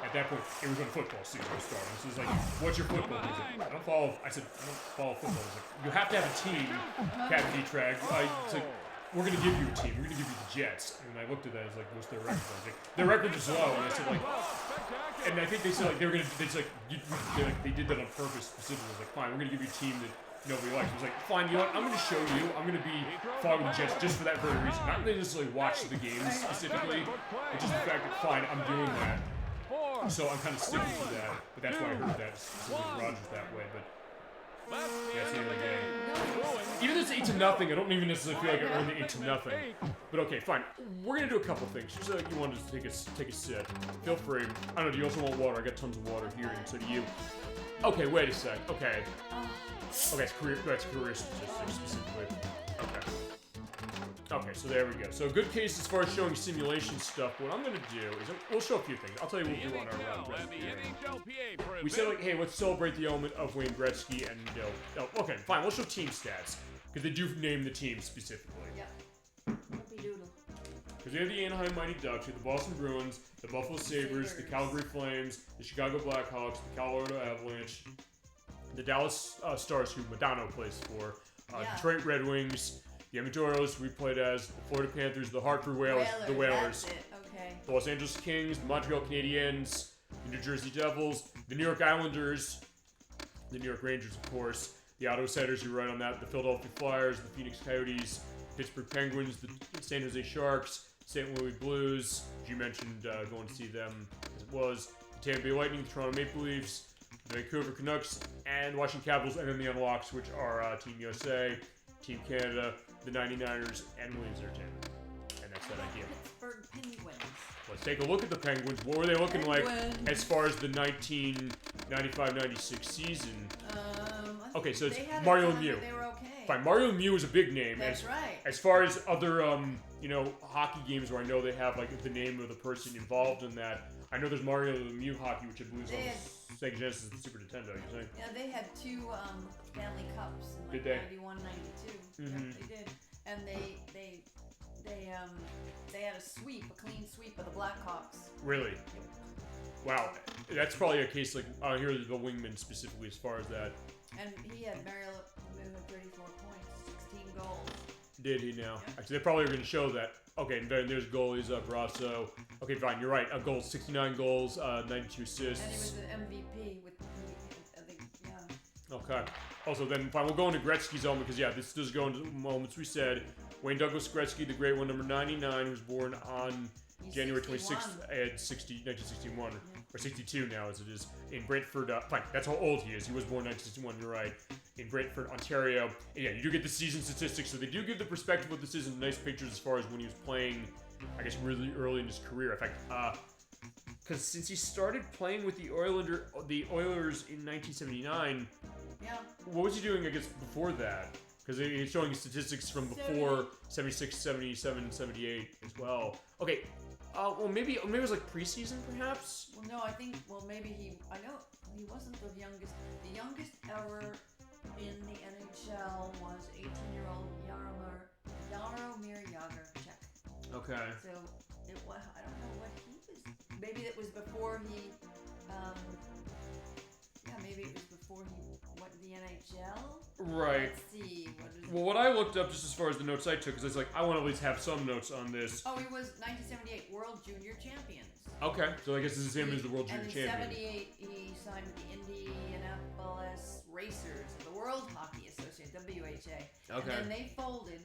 B: At that point, it was when football season was starting. So it was like, what's your football team? I don't follow football. It was like, you have to have a team, Captain D-Trag. It's like, we're going to give you a team. We're going to give you the Jets. And I looked at that. I was like, what's their record? I was like, their record is low. And I said, like, and I think they said, like, they were going to, they did that on purpose specifically. I was like, fine, we're going to give you a team that nobody likes. I was like, fine, you know what? I'm going to show you. I'm going to be following the Jets just for that very reason. Not really necessarily watch the games specifically, but just the fact that, fine, I'm doing that. So I'm kind of sticking to that. But that's why I heard that specifically Rodgers that way. But yeah, it's the end of the game. Even though it's 8-0, I don't even necessarily feel like I earned the 8-0. But okay, fine. We're gonna do a couple things. Just like you wanted to take a sip. Feel free. I don't know. Do you also want water? I got tons of water here, and so do you. Okay, wait a sec. Okay. Okay, it's career statistics specifically. Okay. Okay, so there we go. So good case as far as showing simulation stuff. What I'm gonna do is we'll show a few things. I'll tell you what we'll do on our we said, like, hey, let's celebrate the element of Wayne Gretzky, and okay, fine. We'll show team stats because they do name the team specifically.
C: Yeah. Puppy doodle.
B: Because we have the Anaheim Mighty Ducks, we have the Boston Bruins, the Buffalo Sabres, the Calgary Flames, the Chicago Blackhawks, the Colorado Avalanche, the Dallas Stars, who Modano plays for, Detroit Red Wings, the Edmonton Oilers, we played as, the Florida Panthers, the Hartford Whalers, the Whalers,
C: That's it. Okay.
B: the Los Angeles Kings, the Montreal Canadiens, the New Jersey Devils, the New York Islanders, the New York Rangers, of course, the Ottawa Senators, who run on that, the Philadelphia Flyers, the Phoenix Coyotes, Pittsburgh Penguins, the San Jose Sharks, St. Louis Blues, as you mentioned, going to see them as it was. The Tampa Bay Lightning, the Toronto Maple Leafs, the Vancouver Canucks, and Washington Capitals, and then the Unlocks, which are Team USA, Team Canada, the 99ers, and Williams Entertainment. And that's that idea.
C: Pittsburgh Penguins.
B: Let's take a look at the Penguins. What were they looking like as far as the 1995-96 season? Okay, so it's Mario Lemieux.
C: They were okay.
B: Fine, Mario Lemieux is a big name.
C: That's right.
B: As far as other, hockey games where I know they have like the name of the person involved in that, I know there's Mario Lemieux hockey, which I believe is on the Sega Genesis and Super Nintendo. You saying?
C: Yeah, they had 2 Stanley Cups in like 91, 92.
B: Mm-hmm.
C: Yep, they did, and they had a clean sweep of the Blackhawks.
B: Really? Wow, that's probably a case like here the wingman specifically as far as that.
C: And he had Mario Lemieux had 34 points, 16 goals.
B: Did he now?
C: Yep.
B: Actually, they probably are going to show that. Okay, and then there's goalies, Brasso. Okay, fine, you're right. A goal, 69 goals, 92 assists.
C: And he was an MVP with, I think, yeah.
B: Okay. Also, then, fine, we'll go into Gretzky's element because, yeah, this does go into moments. We said Wayne Douglas Gretzky, the great one, number 99, who's born on January 26th, 1961, or 62 now as it is, in Brantford. Fine, that's how old he is. He was born in 1961, you're right, in Brantford, Ontario. And yeah, you do get the season statistics, so they do give the perspective of the season, nice pictures as far as when he was playing, I guess, really early in his career. In fact, because since he started playing with the Oilers in 1979,
C: yeah.
B: What was he doing, I guess, before that? Because he's showing statistics from before 76, 77, 78 as well. Okay, well, maybe it was like preseason, perhaps?
C: Well, no, I think, maybe I know he wasn't the youngest. The youngest ever in the NHL was 18-year-old Jaromir Jagr, Czech.
B: Okay.
C: So, I don't know what he was, maybe it was before he, maybe it was before he went to the NHL?
B: Right.
C: Let's see.
B: What I looked up just as far as the notes I took, because I was like, I want to at least have some notes on this.
C: Oh, he was 1978 World Junior Champions.
B: Okay, so I guess this is him as the World Junior Champion.
C: And in 78, he signed with the Indianapolis Racers of the World Hockey Association, WHA.
B: Okay.
C: And then they folded,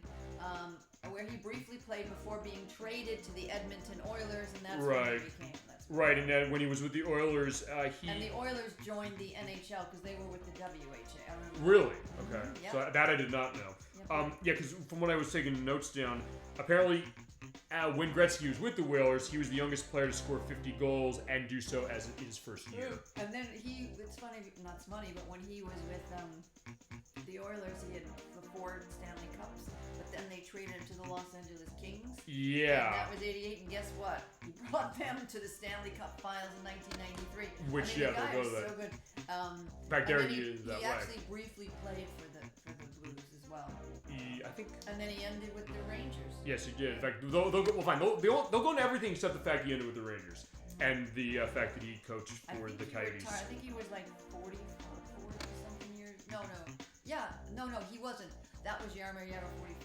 C: where he briefly played before being traded to the Edmonton Oilers, and that's when he became.
B: Right, and then when he was with the Oilers,
C: And the Oilers joined the NHL because they were with the WHA.
B: Really? Okay.
C: Yep.
B: So that I did not know.
C: Yep.
B: Yeah, because from what I was taking notes down, apparently when Gretzky was with the Whalers, he was the youngest player to score 50 goals and do so as his first year.
C: And then it's funny, not funny, but when he was with the Oilers, he had the 4 Stanley Cups, but then they traded him to the Los Angeles Kings.
B: Yeah.
C: And that was 88, and guess what? He brought them to the Stanley Cup Finals in 1993.
B: Which,
C: the guy
B: they'll go to
C: is
B: that.
C: so good.
B: Back there,
C: he
B: that way.
C: He actually briefly played for the Blues as well.
B: I think.
C: And then he ended with the Rangers.
B: Yes, he did. In fact, they'll go. Well, fine. They'll go into everything except the fact he ended with the Rangers and the fact that he coached for the Coyotes.
C: I think he was like 40 something years. No. Yeah, no, he wasn't. That was Jaromir Jagr, 45.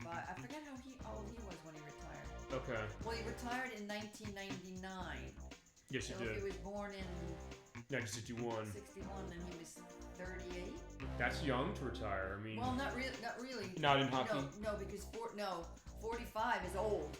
C: I forget how old he was when he retired.
B: Okay.
C: Well, he retired in 1999.
B: Yes, he
C: so
B: did.
C: He was born in
B: 1961.
C: 61, and he was 38.
B: That's young to retire. I mean.
C: Well, not really.
B: Not in hockey.
C: No, because 45 is old.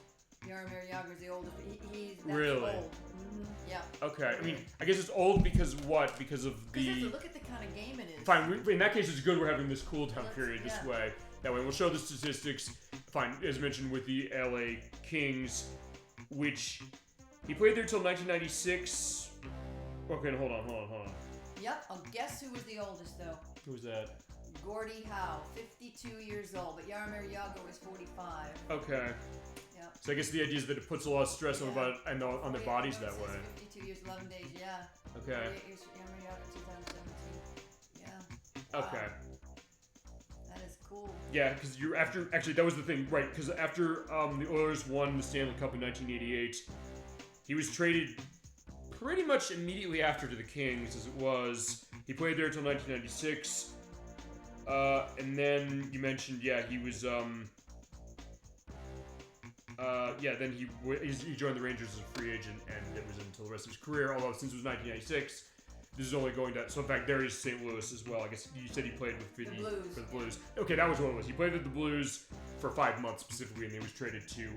C: Jaromir Jagr is the oldest. That's
B: really
C: old. Mm-hmm. Yeah.
B: Okay. I mean, I guess it's old because what? Because of the.
C: Because you have to look at the kind of game it is.
B: Fine. In that case, it's good we're having this cool down period this way. That way, we'll show the statistics. Fine, as mentioned with the LA Kings, which he played there until 1996. Okay, hold on.
C: Yep. Guess who was the oldest though?
B: Who was that?
C: Gordie Howe, 52 years old, but Jaromir Jagr was 45.
B: Okay.
C: Yeah.
B: So I guess the idea is that it puts a lot of stress on their bodies that way.
C: 52 years, 11 days, yeah.
B: Okay.
C: 48 years for Jaromir Jagr, 2017. Yeah.
B: Okay.
C: Wow. That is cool.
B: Yeah, because actually that was the thing, right? Because after the Oilers won the Stanley Cup in 1988, he was traded pretty much immediately after to the Kings, as it was. He played there until 1996. And then you mentioned, he was, then he joined the Rangers as a free agent, and it was until the rest of his career, although since it was 1996, this is only going down. So in fact, there is St. Louis as well. I guess you said he played with
C: the Blues,
B: for the Blues. Okay, that was what it was. He played with the Blues for 5 months specifically, and he was traded to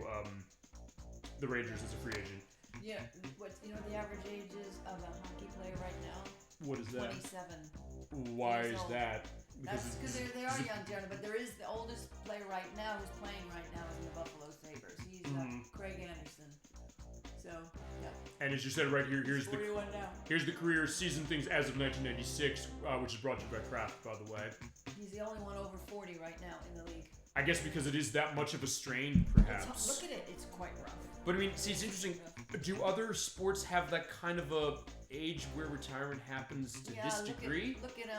B: the Rangers as a free agent.
C: Yeah, you know what the average age is of a hockey player right now?
B: What is that?
C: 27.
B: Why
C: years
B: is
C: old.
B: that?
C: That's because they are young, Jonah, but there is the oldest player right now who's playing right now is in the Buffalo Sabres. He's Craig Anderson. So, yeah.
B: And as you said right here, here's
C: 41 now.
B: here's the career season things as of 1996, which is brought to you by Kraft, by the way.
C: He's the only one over 40 right now in the league.
B: I guess because it is that much of a strain, perhaps.
C: Look at it. It's quite rough.
B: But I mean, see, it's interesting. Do other sports have that kind of a age where retirement happens to this degree?
C: Look at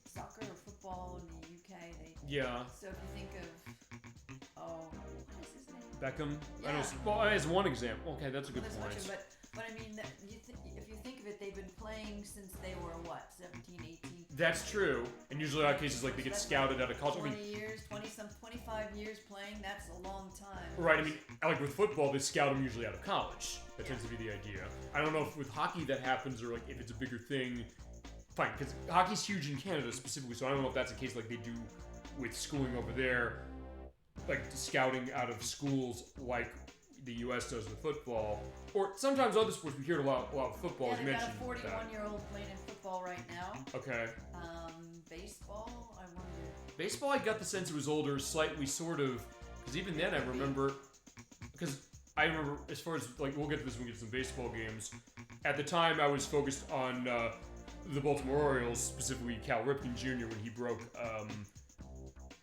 C: soccer or football in the UK.
B: Yeah.
C: So if you think of, what is his name?
B: Beckham?
C: Yeah.
B: I know, well, as one example. Okay, that's a good
C: That's
B: point.
C: much, but I mean, if you think of it, they've been playing since they were, 17, 18?
B: That's true. And usually in cases like they get scouted out of college.
C: 20 years, 25 years playing, that's a long time.
B: Right, I mean, like with football, they scout them usually out of college. That tends to be the idea. I don't know if with hockey that happens or like if it's a bigger thing. Fine, because hockey's huge in Canada specifically, so I don't know if that's the case like they do with schooling over there, like scouting out of schools like the U.S. does with football, or sometimes other sports. We hear a lot with football.
C: Yeah,
B: as
C: they've
B: mentioned.
C: got a 41-year-old playing in football right now.
B: Okay.
C: Baseball, I wonder.
B: Baseball, I got the sense it was older, slightly, sort of, because even then I remember, as far as, like, we'll get to this when we get to some baseball games. At the time, I was focused on the Baltimore Orioles, specifically Cal Ripken Jr. when he broke,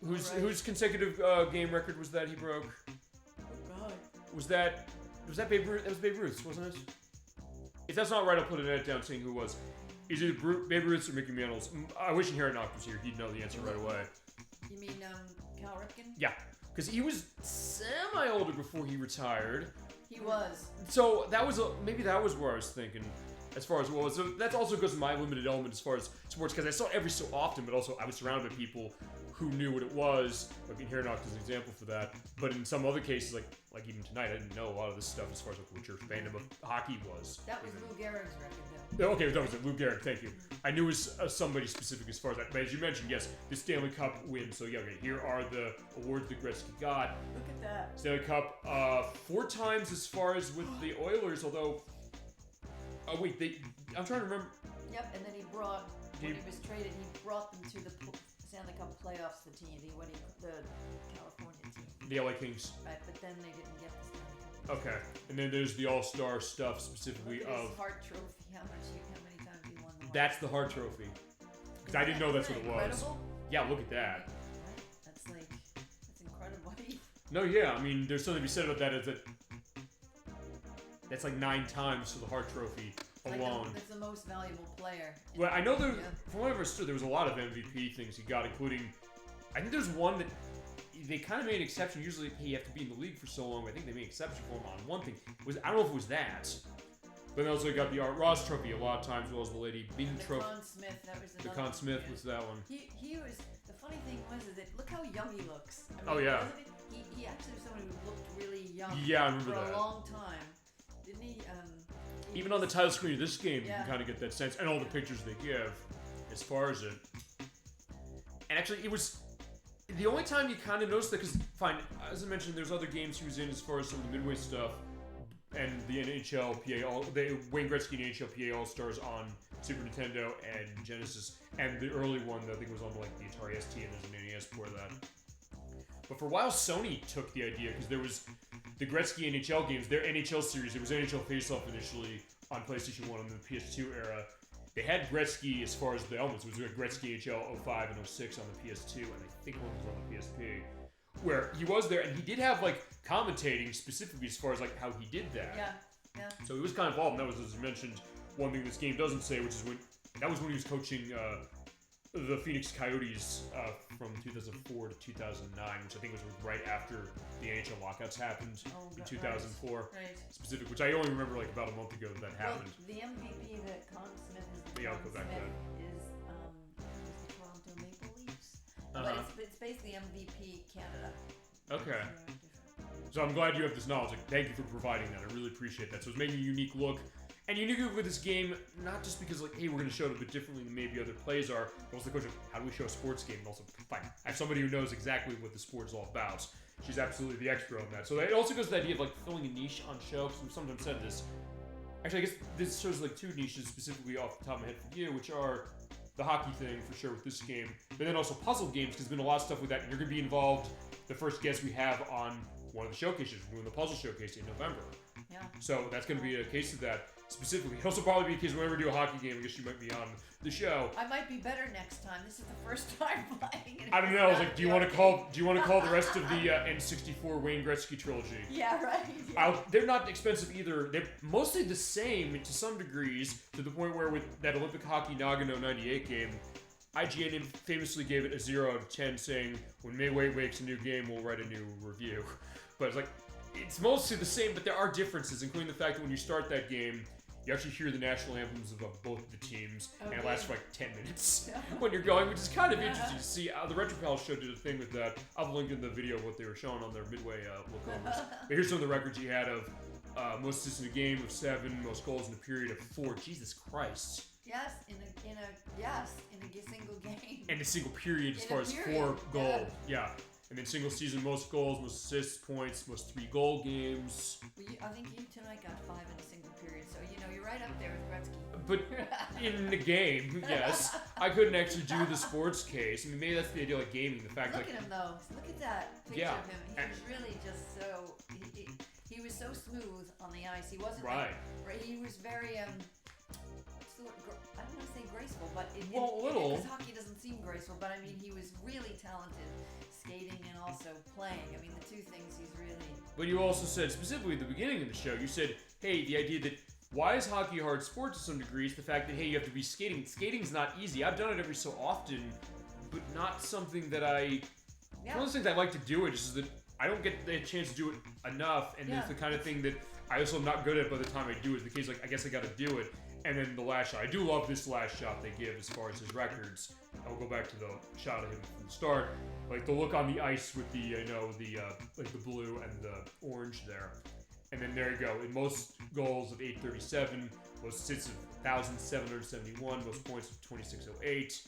B: whose consecutive game record was that he broke?
C: Oh, God.
B: Was that Babe Ruth? That was Babe Ruth's, wasn't it? If that's not right, I'll put an edit down saying who was. Is it Babe Ruth's or Mickey Mantle's? I wish Inherent was here. He'd know the answer right away.
C: You mean Cal Ripken?
B: Yeah, because he was semi-older before he retired.
C: He was.
B: So maybe that was where I was thinking. As far as so that also goes to my limited element as far as sports, because I saw it every so often, but also I was surrounded by people who knew what it was. Like Inherent is an example for that. But in some other cases, like even tonight, I didn't know a lot of this stuff as far as like what your fandom of hockey was.
C: That was Lou Gehrig's record, though.
B: Oh, okay, that was it. Lou Gehrig, thank you. I knew it was somebody specific as far as that. But as you mentioned, yes, the Stanley Cup win. So yeah, okay, here are the awards that Gretzky got.
C: Look at that.
B: Stanley Cup 4 times as far as with the Oilers, although... Oh, wait, I'm trying to remember...
C: Yep, and then he brought, when he was traded, he brought them to the Stanley Cup playoffs, the California team.
B: The LA Kings.
C: Right, but then they didn't get the Stanley Cup.
B: Okay, and then there's the All-Star stuff specifically
C: Look at
B: of...
C: his Hart Trophy, how many times he won the Hart?
B: That's the Hart Trophy. Because I didn't know that's what it was.
C: Incredible?
B: Yeah, look at that.
C: Right? That's incredible.
B: No, yeah, I mean, there's something to be said about that is that that's like 9 times for the Hart Trophy alone.
C: That's the most valuable player.
B: Well, I know from what I understood, there was a lot of MVP things he got, including, I think there's one that they kind of made an exception. Usually, hey, you have to be in the league for so long. But I think they made an exception for him on one thing. I don't know if it was that. But they also got the Art Ross Trophy a lot of times, as well as the Lady Bean Trophy.
C: Conn Smith, that was another
B: The Conn Smith was that one.
C: He was, the funny thing was that look how young he looks. I mean,
B: Oh, yeah.
C: He actually was someone who looked really young.
B: Yeah, I remember
C: for
B: that.
C: a long time. Didn't he?
B: Even on the title screen of this game, you
C: Yeah.
B: can kind of get that sense, and all the pictures they give, as far as it. And actually, it was the only time you kind of noticed that, because, fine, as I mentioned, there's other games he was in as far as some of the Midway stuff, and the NHL PA, the Wayne Gretzky and NHL PA All-Stars on Super Nintendo and Genesis, and the early one, I think, was on like the Atari ST, and there's an NES for that. But for a while, Sony took the idea, because there was the Gretzky NHL games, their NHL series. It was NHL Face-Off initially on PlayStation 1 and the PS2 era. They had Gretzky as far as the elements. It was Gretzky NHL 05 and 06 on the PS2, and I think one was on the PSP. Where he was there, and he did have, like, commentating specifically as far as, like, how he did that.
C: Yeah.
B: So he was kind of involved, and that was, as you mentioned, one thing this game doesn't say, which is when he was coaching the Phoenix Coyotes from 2004 to 2009, which I think was right after the NHL lockouts happened in 2004.
C: Right.
B: Specific, which I only remember like about a month ago that happened.
C: Well, the MVP that Conn Smith is,
B: Yeah, I'll go back to that.
C: is the Toronto Maple Leafs. But it's basically MVP Canada.
B: Okay. So I'm glad you have this knowledge. Like, thank you for providing that. I really appreciate that. So it's making a unique look. And unique look with this game, not just because, like, hey, we're going to show it a bit differently than maybe other plays are, but also the question of how do we show a sports game? And also, fine, I have somebody who knows exactly what the sport is all about. she's absolutely the expert on that. So it also goes to the idea of like filling a niche on show, because we've sometimes said this. Actually, I guess this shows like two niches specifically off the top of my head for you, which are the hockey thing for sure with this game, but then also puzzle games, because there's been a lot of stuff with that, and you're going to be involved. The first guest we have on one of the showcases, we're doing the puzzle showcase in November.
C: Yeah.
B: So that's going to be a case of that specifically. It'll also probably be a case whenever we do a hockey game, I guess you might be on the show.
C: I might be better next time. This is the first time playing it.
B: I don't know. I was like, do you want to call the rest of the N64 Wayne Gretzky trilogy?
C: Yeah, right. Yeah.
B: They're not expensive either. They're mostly the same to some degrees, to the point where with that Olympic Hockey Nagano 98 game, IGN famously gave it a 0 out of 10, saying, when Midway makes a new game, we'll write a new review. But it's like, it's mostly the same, but there are differences, including the fact that when you start that game, you actually hear the national anthems of both the teams, and it lasts for like 10 minutes when you're going, which is kind of interesting to see. The RetroPal show did a thing with that. I'll link in the video of what they were showing on their Midway lookovers. But here's some of the records he had of most assists in a game of 7, most goals in a period of 4. Jesus Christ.
C: Yes, in a single game.
B: And a single period as far as 4 goals. Yeah. And then single season, most goals, most assists, points, most 3-goal games.
C: Well, I think you tonight got 5 in a single period, so you're right up there with Gretzky.
B: But in the game, yes, I couldn't actually do the sports case. I mean, maybe that's the idea of gaming. The fact
C: Look at him though. Look at that picture of him. He was really just so. He was so smooth on the ice. He wasn't
B: right.
C: He was very I don't want to say graceful, but
B: little.
C: Hockey doesn't seem graceful, but I mean he was really talented, skating and also playing. I mean the two things he's really.
B: But you also said specifically at the beginning of the show, you said, hey, the idea that why is hockey a hard sport to some degree is the fact that, hey, you have to be skating. Skating's not easy. I've done it every so often, but not something that one of those things I like to do. It just is that I don't get the chance to do it enough, and it's the kind of thing that I also am not good at by the time I do it. The case, like, I guess I got to do it. And then the last shot. I do love this last shot they give as far as his records. I will go back to the shot of him from the start. Like the look on the ice with the, like the blue and the orange there. And then there you go. In most goals of 837, most assists of 1,771, most points of 2,608.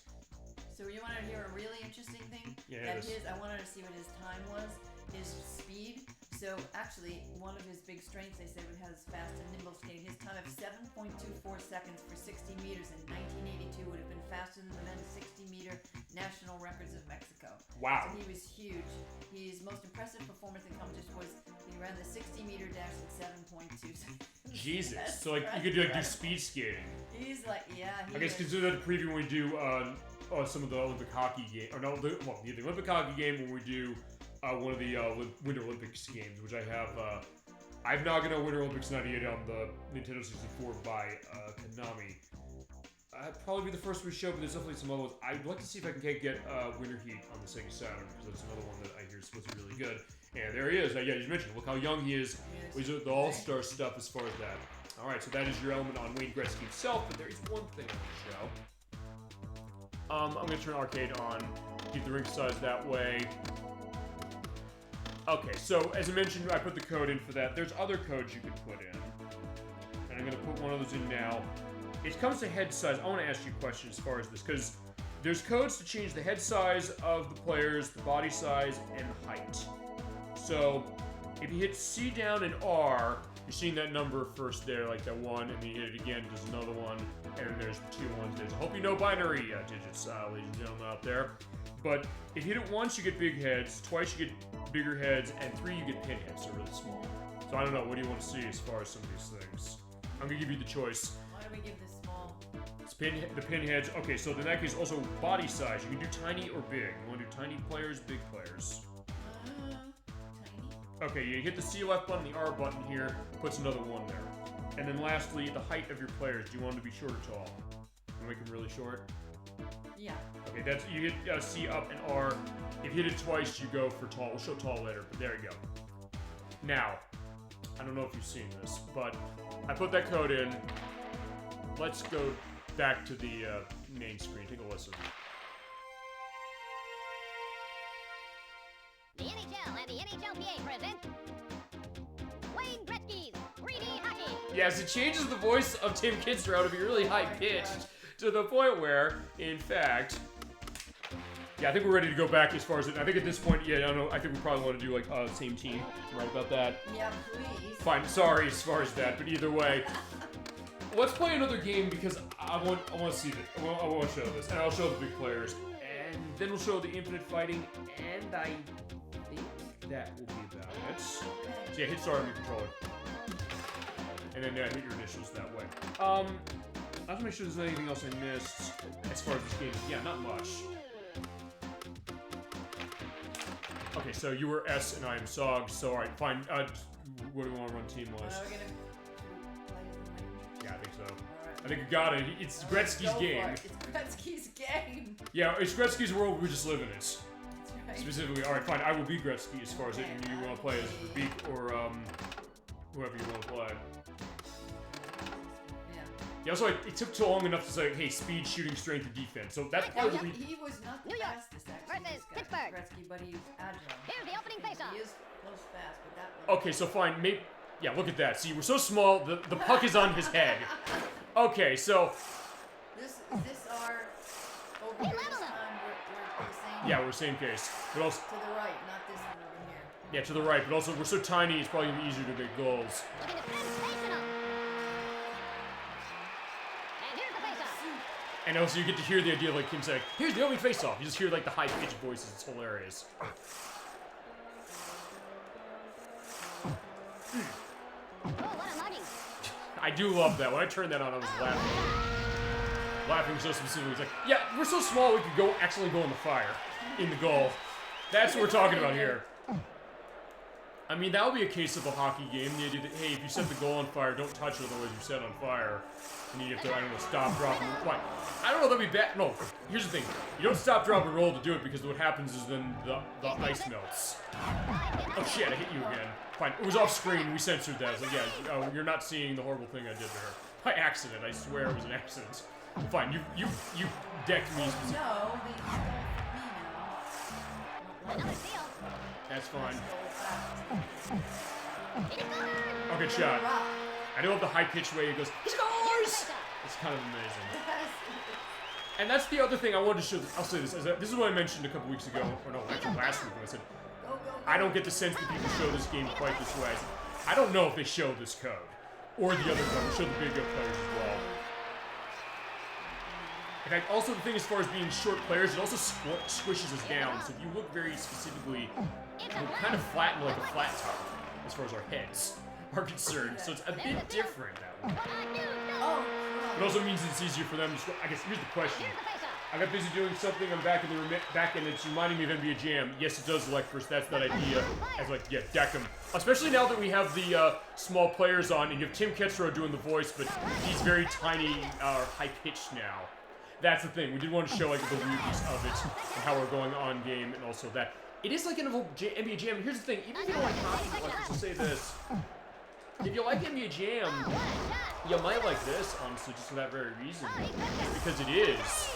C: So you want to hear a really interesting thing?
B: Yeah.
C: I wanted to see what his time was, his speed. So actually, one of his big strengths, they said, was his fast and nimble skating. His time of 7.24 seconds for 60 meters in 1982 would have been faster than the men's 60-meter national records of Mexico.
B: Wow.
C: So he was huge. His most impressive performance in competition was he ran the 60-meter dash in 7.2 seconds.
B: Jesus. So like you could do speed skating.
C: He's like, I
B: guess consider that a preview when we do some of the Olympic hockey game, or no, the Olympic hockey game when we do one of the Winter Olympics games, which I have. I've Nagano Winter Olympics 98 on the Nintendo 64 by Konami. Probably be the first we show, but there's definitely some other ones. I'd like to see if I can get Winter Heat on the Sega Saturn, because that's another one that I hear is supposed to be really good. And there he is. Yeah, you mentioned. Look how young he is. He's the all-star stuff as far as that. All right, so that is your element on Wayne Gretzky himself, but there is one thing on the show. I'm going to turn arcade on, keep the rink size that way. Okay, so as I mentioned, I put the code in for that. There's other codes you can put in. And I'm going to put one of those in now. It comes to head size. I want to ask you a question as far as this, because there's codes to change the head size of the players, the body size, and height. So if you hit C down and R, you're seeing that number first there, like that 1, and then you hit it again, there's another 1, and then there's the 2 1s. I hope you know binary digits, ladies and gentlemen out there. But if you hit it once, you get big heads, twice you get bigger heads, and 3 you get pinheads, so really small. So I don't know, what do you want to see as far as some of these things? I'm going to give you the choice.
C: Why do we give this small?
B: It's the pinheads. Okay, so in that case, also body size. You can do tiny or big. You want to do tiny players, big players.
C: Tiny.
B: Okay, you hit the C left button, the R button here, puts another 1 there. And then lastly, the height of your players. Do you want them to be short or tall? You make them really short?
C: Yeah.
B: Okay, that's you hit C up and R. If you hit it twice, you go for tall. We'll show tall later, but there you go. Now, I don't know if you've seen this, but I put that code in. Let's go back to the main screen. Take a listen.
D: The NHL and the NHLPA present Wayne Gretzky's 3D hockey.
B: Yes, it changes the voice of Tim Kitzrow to be really high-pitched, to the point where, in fact, Yeah, I think we're ready to go back as far as it. I think at this point, yeah, I don't know. I think we probably want to do like same team. Right about that.
C: Yeah, please.
B: Fine. Sorry as far as that, but either way, let's play another game because I want to see this. I want to show this, and I'll show the big players, and then we'll show the infinite fighting, and I think that will be about it. So yeah, hit start on your controller, and then hit your initials that way. I have to make sure there's anything else I missed as far as this game. Yeah, not much. Okay, so you were S and I am Sog, so alright, fine. What do we want to run team-wise?
C: Are we gonna play the Rangers?
B: Yeah, I think so.
C: Alright.
B: I think you got it. It's Gretzky's
C: Go
B: game.
C: for it. It's Gretzky's game.
B: Yeah, it's Gretzky's world, we just live in it.
C: That's right.
B: Specifically, alright, fine. I will be Gretzky as far as it, and you want to play as Beak or, whoever you want to play. Yeah, also, it took too long enough to say, hey, speed, shooting, strength, and defense. So that's part of the
C: He was not the
D: New York
C: fastest, actually,
D: versus
C: this guy,
D: Pittsburgh.
C: Gretzky, but he was agile.
D: Here's the opening faceoff.
C: He is close fast, but that one...
B: Okay, so fine. Maybe, yeah, look at that. See, we're so small, the puck is on his head. Okay, so...
C: This our... Over here this time, we're the same...
B: Yeah, we're same case. But also,
C: To the right, not this one over here.
B: yeah, to the right, but also we're so tiny, it's probably gonna be easier to make goals.
D: Looking to sensational. And here's the faceoff.
B: And also you get to hear the idea of like him saying, here's the only face-off. You just hear like the high-pitched voices, it's hilarious.
D: Oh, what a mugging.
B: I do love that. When I turned that on, I was laughing. Laughing so specifically. It's like, yeah, we're so small we could actually go in the fire. In the goal. That's what we're talking about here. I mean, that would be a case of a hockey game. The idea that, hey, if you set the goal on fire, don't touch it, otherwise you set on fire. And you have to, I don't know, stop, drop, and what? I don't know, that'd be bad. No, here's the thing. You don't stop, drop, and roll to do it because what happens is then the ice melts. Oh shit, I hit you again. Fine, it was off screen, we censored that. I was like, yeah, you're not seeing the horrible thing I did to her. By accident, I swear it was an accident. Fine, you decked me.
C: No, they stole me now.
D: Another steal.
B: That's fine.
D: He scored.
B: Oh, good shot. I do love the high-pitched way he goes, he scores! It's kind of amazing. And that's the other thing I wanted to show. I'll say this. This is what I mentioned a couple weeks ago, or no, actually last week when I said, I don't get the sense that people show this game quite this way. I don't know if they show this code. Or the other code. They show the big players as well. In fact, also the thing as far as being short players, it also squishes us down. So if you look very specifically, we're kind of flattened like a flat top as far as our heads are concerned. So it's a bit different that way. It also means it's easier for them to score. I guess here's the question. I got busy doing something. I'm back in the and it's reminding me of NBA Jam. Yes, it does, Electros. That's that idea. As like, yeah, deck them. Especially now that we have the small players on, and you have Tim Ketzrow doing the voice, but he's very tiny, high pitched now. That's the thing. We did want to show like the weirdness of it and how we're going on game, and also that it is like an NBA Jam. Here's the thing. Even if you don't like hockey, Electros, I'll say this. If you like NBA Jam, you might like this, honestly, just for that very reason. Just because it is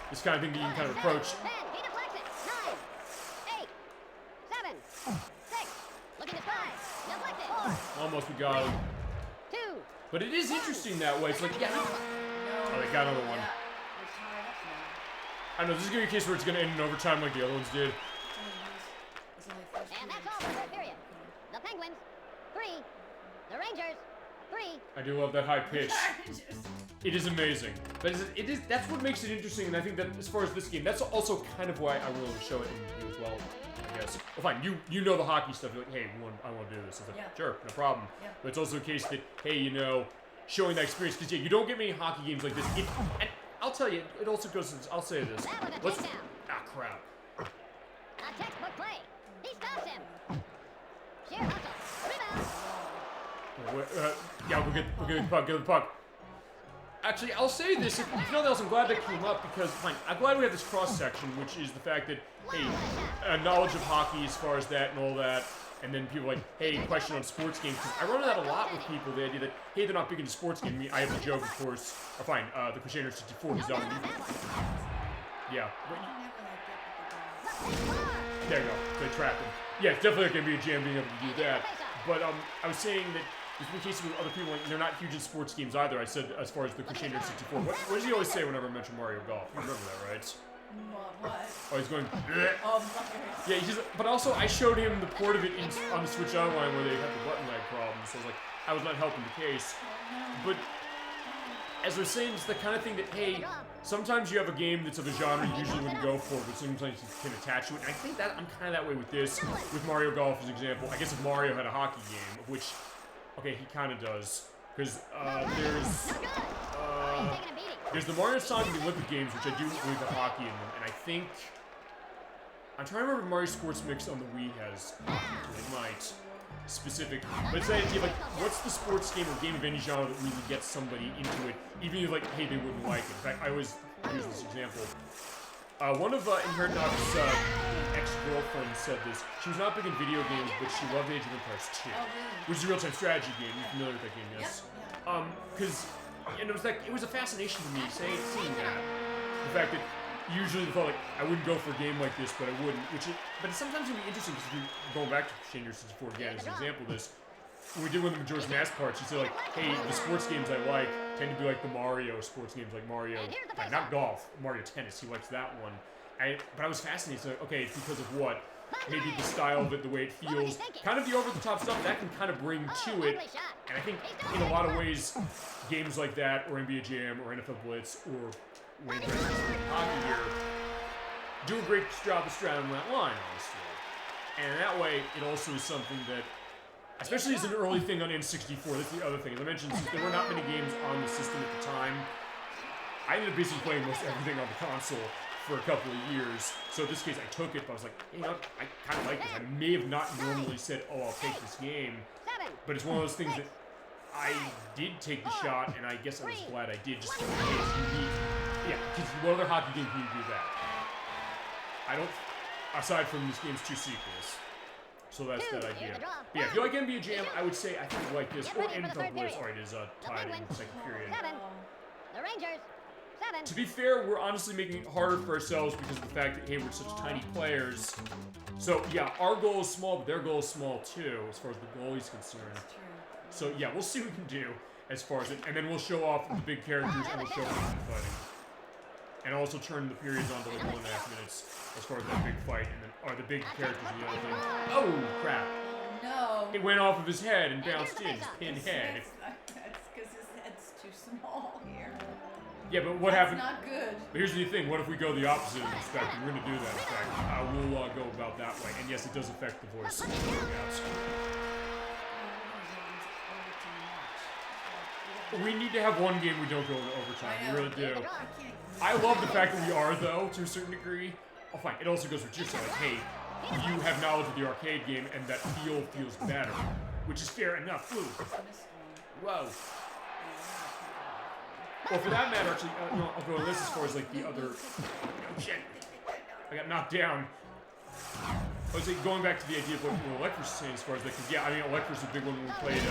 B: this kind of thing that you can kind of approach.
D: 10, he deflects it. 9, 8, 7, 6. Looking to try. Deflected. 4.
B: Almost we got it.
D: 2.
B: But it is interesting that way. It's like, yeah. Oh, they got another one.
C: We're tied up now.
B: I know, this is going to be a case where it's going to end in overtime like the other ones did.
C: It's only first
D: And that's
C: period.
D: all for third period. The Penguins, 3. The Rangers, 3.
B: I do love that high pitch. It is amazing. But it is that's what makes it interesting, and I think that as far as this game, that's also kind of why I wanted to show it in you as well, I guess. Well, fine, you know the hockey stuff. You're like, hey, I want to do this. It's like, sure, no problem.
C: Yeah.
B: But it's also a case that, hey, you know, showing that experience, because yeah, you don't get many hockey games like this. And I'll tell you, it also goes, I'll say this. Let's, crap.
D: A textbook play. He stops him. Sheer hustle. Rebound.
B: Yeah, we'll get the puck. Actually, I'll say this, if nothing else, I'm glad that came up because, fine, I'm glad we have this cross-section, which is the fact that, hey, knowledge of hockey as far as that and all that, and then people like, hey, question on sports games, because I run into that a lot with people, the idea that, hey, they're not big into sports games. I mean, I have the joke, of course, or fine, the Cruis'n N64 is on. Yeah. There you go, they trapped him. Yeah, it's definitely going to be a jam being able to do that, but I was saying that there's been cases with other people, like, they're not huge in sports games either. I said, as far as the Cruis'n N64. What does he always say whenever I mention Mario Golf? You remember that, right?
C: What?
B: Oh, he's going.
C: Oh, fucker.
B: Yeah, but also I showed him the port of it on the Switch Online where they had the button lag problem, so I was like, I was not helping the case. But as I was saying, it's the kind of thing that, hey, sometimes you have a game that's of a genre you usually wouldn't go for, but sometimes you can attach to it. And I think that I'm kind of that way with this, with Mario Golf as an example. I guess if Mario had a hockey game, which, okay, he kind of does, because there's the Mario Sonic and the Olympic games, which I do believe have hockey in them, and I think I'm trying to remember if Mario Sports Mix on the Wii has hockey. It might. Specific, but it's that idea, like, what's the sports game or game of any genre that really gets somebody into it, even if, like, hey, they wouldn't like it. In fact, I always use this example. One of Inherent Knock's ex-girlfriends said this. She was not big in video games, but she loved Age of Empires 2, which is a real-time strategy game. You're familiar with that game, yes? Because, and it was a fascination to me seeing that. The fact that usually the thought, like, I wouldn't go for a game like this, but I wouldn't. But sometimes it would be interesting because if you're going back to Shane 64 again as an example of this, when we did one of the Majora's Mask parts, you said, like, hey, the sports games I like tend to be like the Mario sports games, like Mario, not golf, Mario Tennis. He likes that one. But I was fascinated. So, okay, it's because of what? Maybe the style of it, the way it feels, kind of the over-the-top stuff that can kind of bring to it. And I think in a lot of ways, games like that, or NBA Jam, or NFL Blitz, or Wayne Gretzky hockey here do a great job of straddling that line, honestly. And that way, it also is something that, especially as an early thing on N64, that's the other thing. As I mentioned, since there were not many games on the system at the time, I ended up basically playing most everything on the console for a couple of years. So in this case, I took it, but I was like, you know, I kind of like this. I may have not normally said, oh, I'll take this game, but it's one of those things that I did take the shot, and I guess I was glad I did, just in case you need. Yeah, because what other hockey game can you do that? I don't, aside from this game's 2 sequels. So that's that idea. But yeah, if you like NBA Jam, I would say I think you like this. Or NFL Blitz. Alright, it is tied in the second period.
D: The Rangers. 7.
B: To be fair, we're honestly making it harder for ourselves because of the fact that, hey, we're such tiny players. So yeah, our goal is small, but their goal is small too, as far as the goalie's concerned. So yeah, we'll see what we can do as far as it, and then we'll show off the big characters and we'll show off the fighting. And also turn the periods on to like 1.5 minutes as far as that big fight, and then, the big characters and the other thing. Oh, crap.
C: No.
B: It went off of his head and bounced in, his pinned head.
C: That's because his head's too small here.
B: Yeah, but what happened?
C: Not good.
B: But here's the thing, what if we go the opposite in this fact? We're going to do that, in fact. We'll go about that way. And yes, it does affect the voice. We need to have one game we don't go into overtime. We really do. I love the fact that we are, though, to a certain degree. Oh, fine. It also goes with just like, hey, you have knowledge of the arcade game, and that feel feels better, which is fair enough. Ooh. Whoa. Well, for that matter, actually, no, I'll go on this as far as like the other. Oh, shit. I got knocked down. I was like, going back to the idea of what Electros was saying as far as like, yeah, I mean, Electros was a big one when we played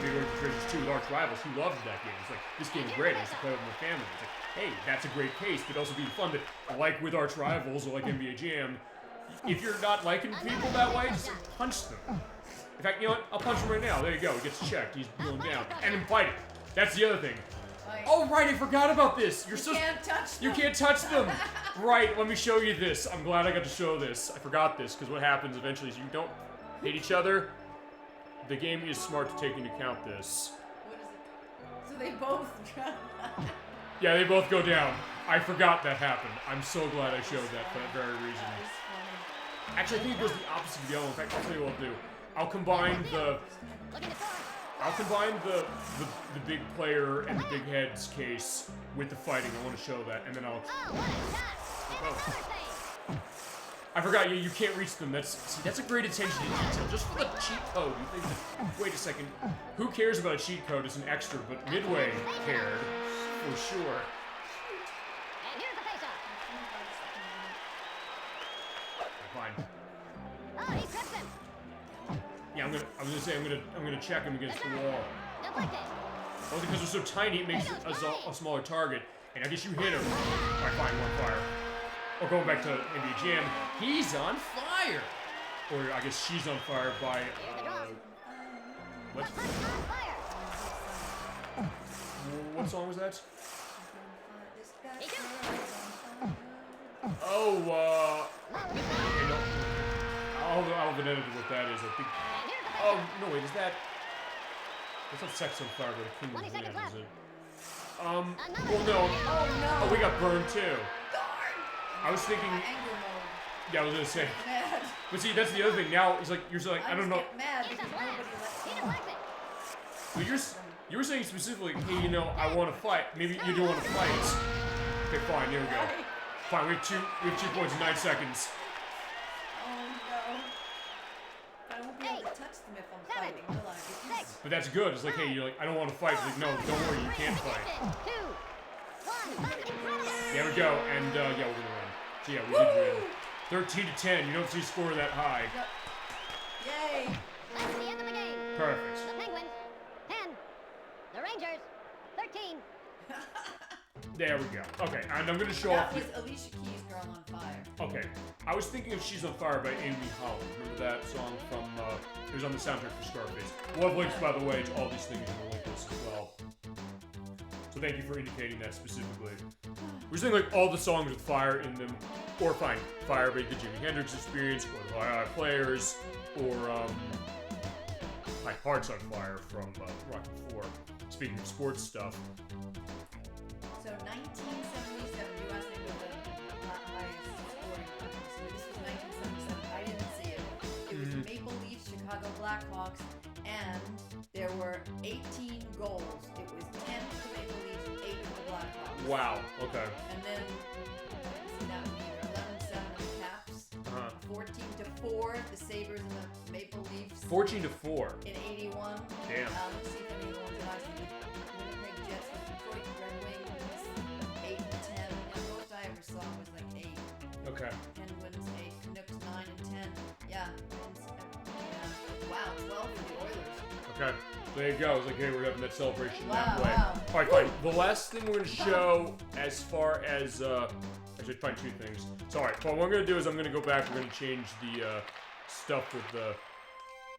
B: Big Bunyan Ride 2 with Arch Rivals. He loved that game. It's like, this game's great. I used to play with my family. It's like, hey, that's a great case, but also being fun. But like with Arch Rivals or like NBA Jam, if you're not liking people that way, just punch them. In fact, you know what? I'll punch him right now. There you go. He gets checked. He's going down. And then fight it. That's the other thing. Oh, right, I forgot about this. You
C: can't touch them.
B: You can't touch them. Right, let me show you this. I'm glad I got to show this. I forgot this, because what happens eventually is you don't hit each other. The game is smart to take into account this.
C: What is it? So they both
B: Yeah, they both go down. I forgot that happened. I'm so glad I showed that for that very reason. Actually, I think it goes the opposite of yellow. In fact, I'll tell you what I'll do. I'll combine the big player and the big heads case with the fighting. I want to show that, and then I'll. Oh. I forgot you can't reach them. That's a great attention to detail. Just for the cheat code, you think that, wait a second. Who cares about a cheat code as an extra? But Midway cared for sure.
D: And here's the face-off.
B: Fine.
D: Oh, he trips him.
B: Yeah, I was gonna say I'm gonna check him against the wall.
D: Deflected.
B: Well, because they're so tiny, it makes it a smaller target. And I guess you hit him. Alright, fine, one fire. Or going back to NBA Jam, he's on fire. Or I guess she's on fire by what? What song was that? Oh, okay, no. I'll have an edit of what that is. I think. Oh no, wait, is that? That's not Sex on Fire, but a Kingdom
D: 20
B: of Land,
D: seconds
B: is it?
D: Another.
B: Well, no.
C: Oh no.
B: Oh, we got burned too.
C: Darn.
B: I was thinking.
C: Anger mode.
B: Yeah, I was gonna say.
C: Mad.
B: But see, that's the other thing. Now he's like, you're just like, I don't know.
C: Get mad
D: He
C: because
D: deflects.
C: nobody lets
D: He
C: me.
D: deflects it.
B: Well, you were saying specifically, hey, you know, I want to fight. Maybe you don't want to fight. Okay, fine. Here we go. Fine. We have 2 points in 9 seconds.
C: Oh no. I won't be able to touch them if I'm fighting, will I? Because
B: But that's good. It's like, hey, you're like, I don't want to fight. It's like, no, don't worry, you can't fight.
D: 2, 1. Incredible.
B: There we go. And yeah, we're gonna win. So yeah, we did win. 13-10. You don't see a score that high.
C: Yay.
D: That's the end of the game.
B: Perfect.
D: The Penguins, 10. The Rangers, 13.
B: There we go. Okay, and I'm gonna show
C: That
B: off.
C: was Alicia Keys' Girl on Fire.
B: Okay, I was thinking of "She's on Fire" by Amy Holland. Remember that song from? It was on the soundtrack for Scarface. We'll have links, by the way, to all these things in the link list as well. So thank you for indicating that specifically. We're saying like all the songs with fire in them, or fine, Fire by the Jimi Hendrix Experience, or the Fire Players, or My Heart's on Fire from Rocky IV. Speaking of sports stuff.
C: So 1977, you asked me what the highest scoring was. So this was 1977. I didn't see it. It was Maple Leafs, Chicago Blackhawks, and there were 18 goals. It was 10 for the Maple Leafs, 8 for the Blackhawks.
B: Wow. Okay.
C: And then, see, that would be 11-7 of the Caps, 14-4 the Sabres and the Maple Leafs
B: 14-4.
C: in 81.
B: Damn.
C: Let's see if any of the ones that I see. The Winnipeg Jets, the Detroit Red Wings, 8-10. The most I ever saw was like 8.
B: Okay.
C: Penguins 8, Canucks 9 and 10. Yeah. Yeah. Wow, 12 for the Oilers.
B: Okay. There you go. It's like, hey, we're having that celebration
C: Wow,
B: that way.
C: wow.
B: All right, fine. The last thing we're going to show as far as, I should find 2 things. So, all right, well, what I'm going to do is I'm going to go back. We're going to change the stuff with the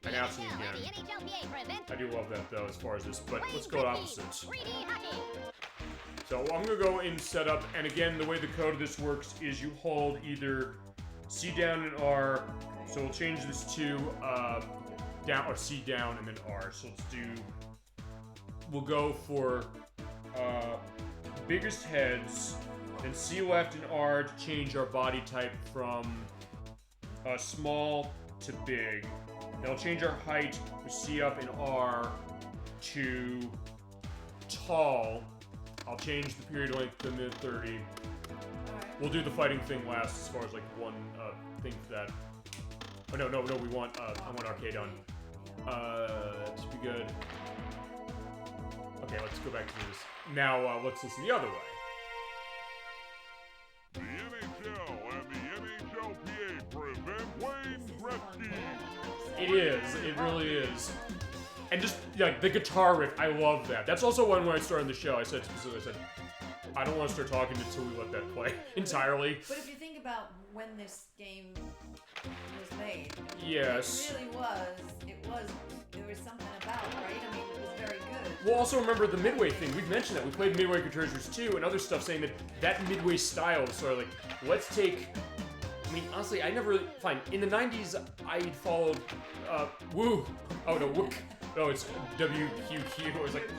B: announcing
D: NHL and the
B: again.
D: NHLPA present
B: I do love that, though, as far as this, but
D: Wayne
B: let's go
D: Gretzky,
B: opposites.
D: 3D hockey.
B: So I'm going to go in setup, and again, the way the code of this works is you hold either C down and R, so we'll change this to down, or C down and then R. So let's do, we'll go for biggest heads, then C left and R to change our body type from small to big. Then I'll change our height with C up and R to tall. I'll change the period length to mid 30. We'll do the fighting thing last as far as like one thing for that. Oh no, we want I want arcade on. That should be good. Okay, let's go back to this. Now let's listen the other way.
A: The NHL and the NHLPA present Wayne Gretzky.
B: It is. It really is. And just like the guitar riff, I love that. That's also one when I started the show. I said specifically, I said, I don't want to start talking until we let that play entirely.
C: But if you think about when this game was made,
B: Yes.
C: it really was, there was something about, right? I mean, it was very good.
B: We'll also remember the Midway thing. We've mentioned that. We played Midway Treasures 2 and other stuff saying that Midway style was sort of like, let's take... I mean, honestly, I never really... Fine, in the 90s, I followed... Woo! Oh, no, Wook. No, it's WQQ. It was like...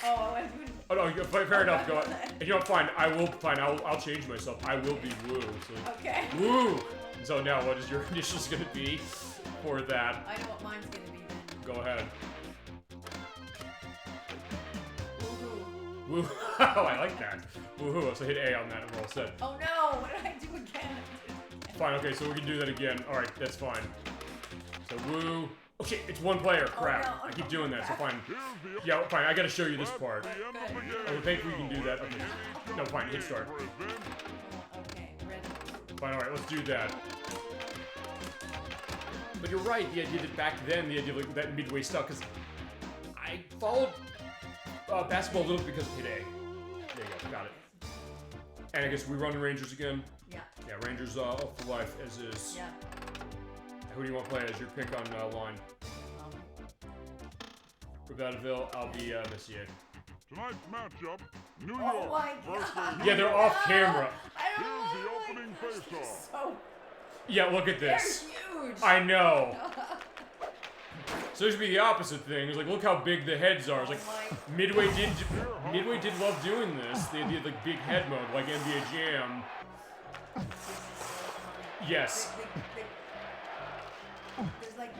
C: Oh, I wouldn't.
B: Oh, no, fair enough. Go on. You know what, fine. I'll change myself. I will be Woo. So,
C: Okay.
B: Woo! So now, what is your initials going to be for that?
C: I know what mine's gonna be then.
B: Go ahead.
C: Woohoo.
B: Woo. Oh, I like that. Woohoo. So hit A on that and we're all set.
C: Oh no! What did I do again?
B: Fine, okay, so we can do that again. Alright, that's fine. So woo. Oh shit, it's one player. Crap.
C: no.
B: I keep doing that, so fine.
A: Here's the
B: Yeah, fine, I gotta show you this part.
A: the end of the
B: Oh,
A: game.
B: thankfully we can do that. Okay. No, fine, hit start.
A: Present
C: Okay, ready.
B: Fine, alright, let's do that. But you're right, the idea that back then, the idea of like, that Midway stuff, because I followed basketball a little bit because of hit A. There you go, got it. And I guess we run the Rangers again.
C: Yeah.
B: Yeah, Rangers up for life as is.
C: Yeah.
B: Who do you want to play as your pick on line? Readability, I'll be Messier.
A: tonight's matchup, New
C: Oh
A: York
C: my
A: versus
C: God.
B: Yeah, they're off camera.
C: I don't
A: Here's the
C: know.
A: opening faceoff.
B: Yeah, look at this.
C: They're huge.
B: I know. So there should be the opposite thing. It's like, look how big the heads are. It's like, Midway did love doing this. They did like big head mode, like NBA Jam. Yes.
C: There's like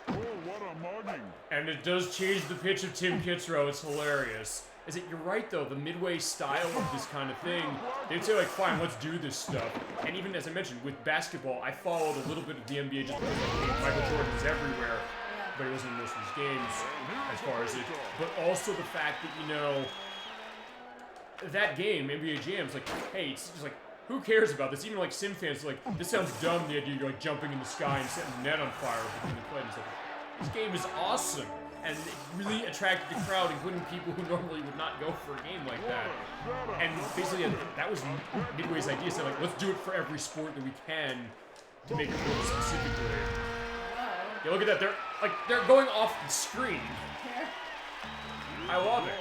A: Oh, what a mugging.
B: And it does change the pitch of Tim Kitzrow. It's hilarious. Is it? You're right though. The Midway style of this kind of thing, they'd say like, fine, let's do this stuff. And even as I mentioned, with basketball, I followed a little bit of the NBA just because like, Michael Jordan was everywhere, but he wasn't in most of his games as far as it. But also the fact that that game, NBA Jam's like, hey, it's just like, who cares about this? Even like Sim fans, like, this sounds dumb. The idea you're like jumping in the sky and setting the net on fire with the play. It's like, this game is awesome. And it really attracted the crowd, including people who normally would not go for a game like that. And basically, that was Midway's idea. So like, let's do it for every sport that we can to make it work specifically. Yeah, look at that. They're going off the screen. I love it.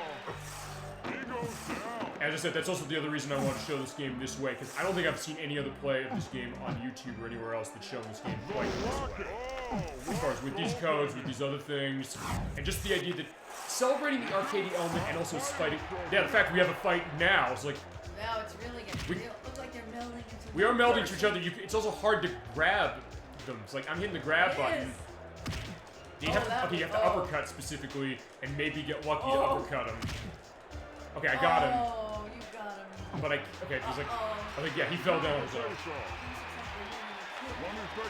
B: As I said, that's also the other reason I want to show this game this way, because I don't think I've seen any other play of this game on YouTube or anywhere else that's shown this game quite this way. As far as with these codes, with these other things, and just the idea that celebrating the arcadey element and also fighting. Yeah, the fact we have a fight now is like.
C: Now it's really getting real. Looks like they're melding into.
B: We are melding to each other. It's also hard to grab them. It's like I'm hitting the grab button. You have to uppercut specifically, and maybe get lucky to uppercut him. Okay, I got him.
C: Oh, you got him.
B: But there's like, I think, yeah, he fell down his own.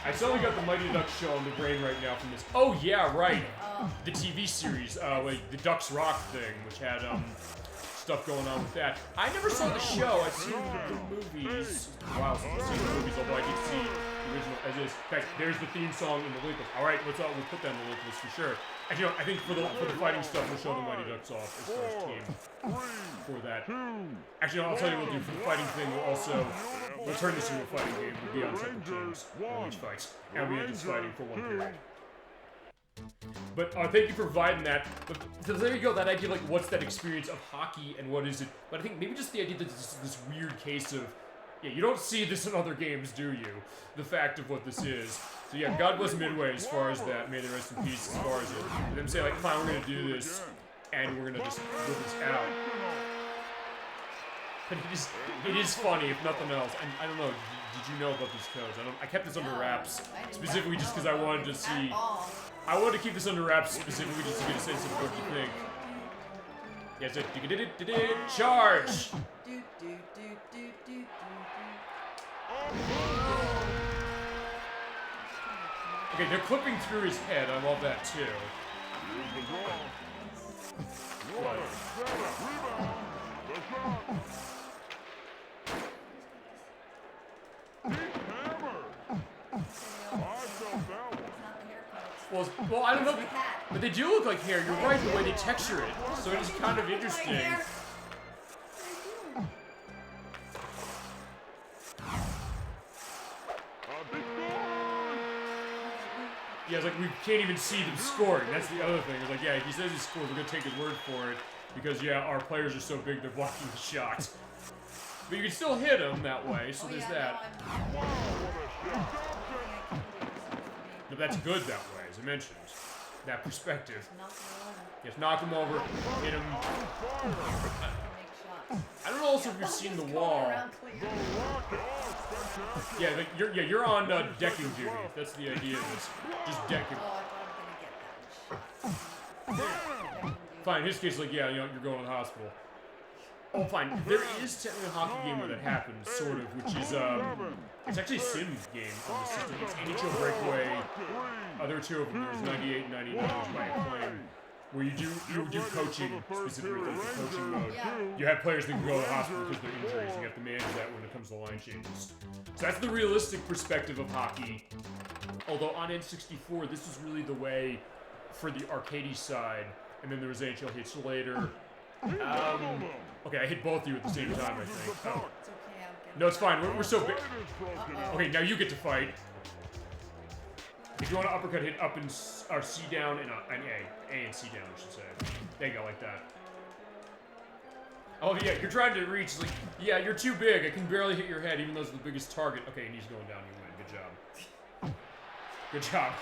B: I suddenly got the Mighty Ducks show on the brain right now from this. Oh, yeah, right. The TV series, like the Ducks Rock thing, which had, stuff going on with that. I never saw the show. I've seen the movies. It's been a while since I've seen the movies, although I did see the original as is. In fact, there's the theme song in the link list. All right, we'll put that in the link list for sure. And I think for the fighting stuff, we'll show the Mighty Ducks off as far as team for that. Actually, I'll tell you what we'll do for the fighting thing. We'll turn this into a fighting game. We'll be on separate teams on each fight, and we'll be just fighting for one period. But thank you for providing that. So there you go, that idea of like, what's that experience of hockey and what is it? But I think maybe just the idea that this weird case of, yeah, you don't see this in other games, do you? The fact of what this is. So yeah, God bless Midway as far as that. May they rest in peace as far as it. And them say like, fine, we're gonna do this, and we're gonna just put this out. But it is funny, if nothing else. And I don't know, did you know about these codes? I kept this under wraps, specifically just because I wanted to see. I wanted to keep this under wraps specifically just to get a sense of what you think. Yes, it charge! Okay, they're clipping through his head. I love that too. Well, I don't know, but they do look like hair. You're right, the way they texture it. So it is kind of interesting. Yeah, it's like we can't even see them scoring. That's the other thing. It's like, yeah, if he says he scored, we're gonna take his word for it because yeah, our players are so big they're blocking the shot. But you can still hit them that way, so there's that. But that's good that way, as I mentioned. That perspective. Yes, knock him over, hit him. I don't know also if you've seen the wall. Yeah, you're on decking duty. That's the idea of this. Just decking. Fine, in his case, like, yeah, you're going to the hospital. Oh, fine. There is technically a hockey game where that happens, sort of, which is, it's actually a sim game on the system. It's NHL Breakaway. There are two of them. There's 98 and 99, which might claim, where you do coaching, specifically, like the coaching mode. You have players that can go to the hospital because of their injuries, and you have to manage that when it comes to line changes. So that's the realistic perspective of hockey. Although on N64, this is really the way for the arcadey side, and then there was NHL hits later. Okay, I hit both of you at the same time, I think. Oh.
C: It's okay,
B: No, it's fine. We're so big. Okay, now you get to fight. If you want to uppercut, hit up and or C down and A and C down, I should say. There you go, like that. Oh yeah, you're trying to reach, like, yeah, you're too big. I can barely hit your head, even though it's the biggest target. Okay, and he's going down. You win. Good job. Good job.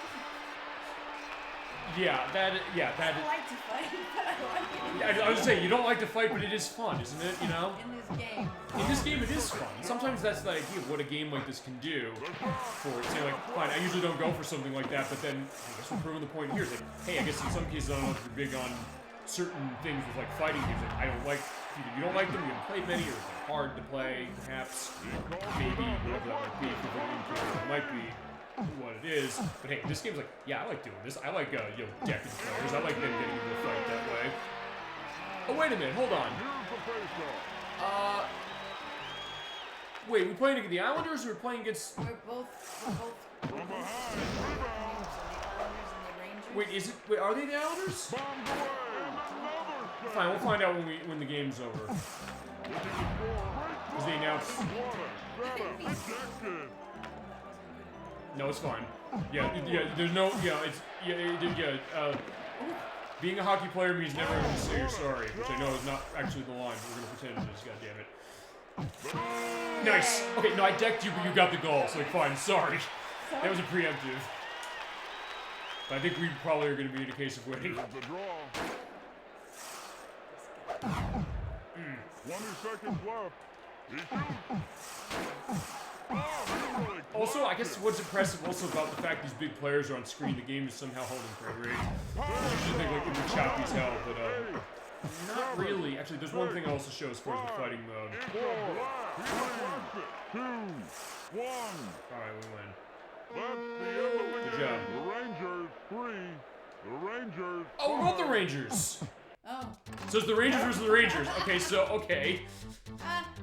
B: Yeah, that is.
C: I don't like to fight, but I like it.
B: Yeah, I was gonna say, you don't like to fight, but it is fun, isn't it? You know?
C: In this game.
B: In this game, it is fun. Sometimes that's the idea of what a game like this can do for it. Say, like, fine, I usually don't go for something like that, but then I guess we're proving the point here. It's like, hey, I guess in some cases, I don't know if you're big on certain things with, like, fighting games. Like, I don't like, either you don't like them, you haven't played many, or they're hard to play, perhaps, maybe, whatever that might be, if you're it might be what it is. But hey, this game's like, yeah, I like doing this. I like, you know, decking players. I like them getting into a fight that way. Oh, wait a minute, hold on. Wait, we playing against the Islanders, or we're playing against...
C: We're both the Islanders and the Rangers.
B: Wait, is it... Wait, are they the Islanders? Fine, we'll find out when the game's over. Because they announced... No, it's fine. Yeah, there's no... Yeah, it's... being a hockey player means never having to say you're sorry, which I know is not actually the line, but we're gonna pretend it is, goddammit. Nice! Okay, no, I decked you, but you got the goal, so like, fine, sorry. That was a preemptive. But I think we probably are gonna be in a case of winning.
A: 20 seconds left. He shoots.
B: Also, I guess what's impressive also about the fact these big players are on screen, the game is somehow holding frame rate. I usually think like it would choppy as hell, but not really. Actually, there's one thing I also show as far as the fighting mode.
A: 4, 3, 2, 1.
B: Alright, we win.
A: That's the end of the
B: Good
A: game.
B: job.
A: The Rangers 3. The Rangers.
B: Oh, we love the Rangers!
C: Oh.
B: So it's the Rangers versus the Rangers. Okay, so, okay.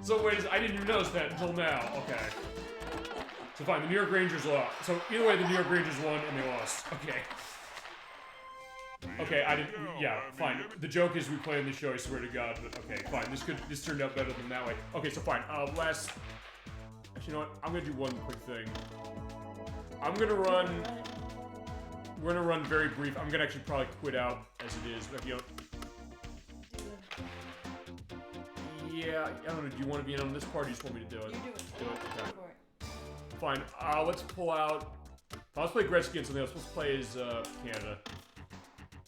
B: So wait, I didn't even notice that until now. Okay. So fine, the New York Rangers lost. So either way, the New York Rangers won and they lost. Okay. Okay, I didn't. Yeah, fine. The joke is we play in the show. I swear to God. But okay, fine. This turned out better than that way. Okay, so fine. Last. Actually, you know what? I'm gonna do one quick thing. I'm gonna run. We're gonna run very brief. I'm gonna actually probably quit out as it is. But you know. Yeah, I don't know. Do you want to be in on this part? Or you just want me to do it?
C: You do it.
B: Do it. Okay.
C: Go for it.
B: Fine. Let's pull out. Let's play Gretzky and something else. Let's play as Canada.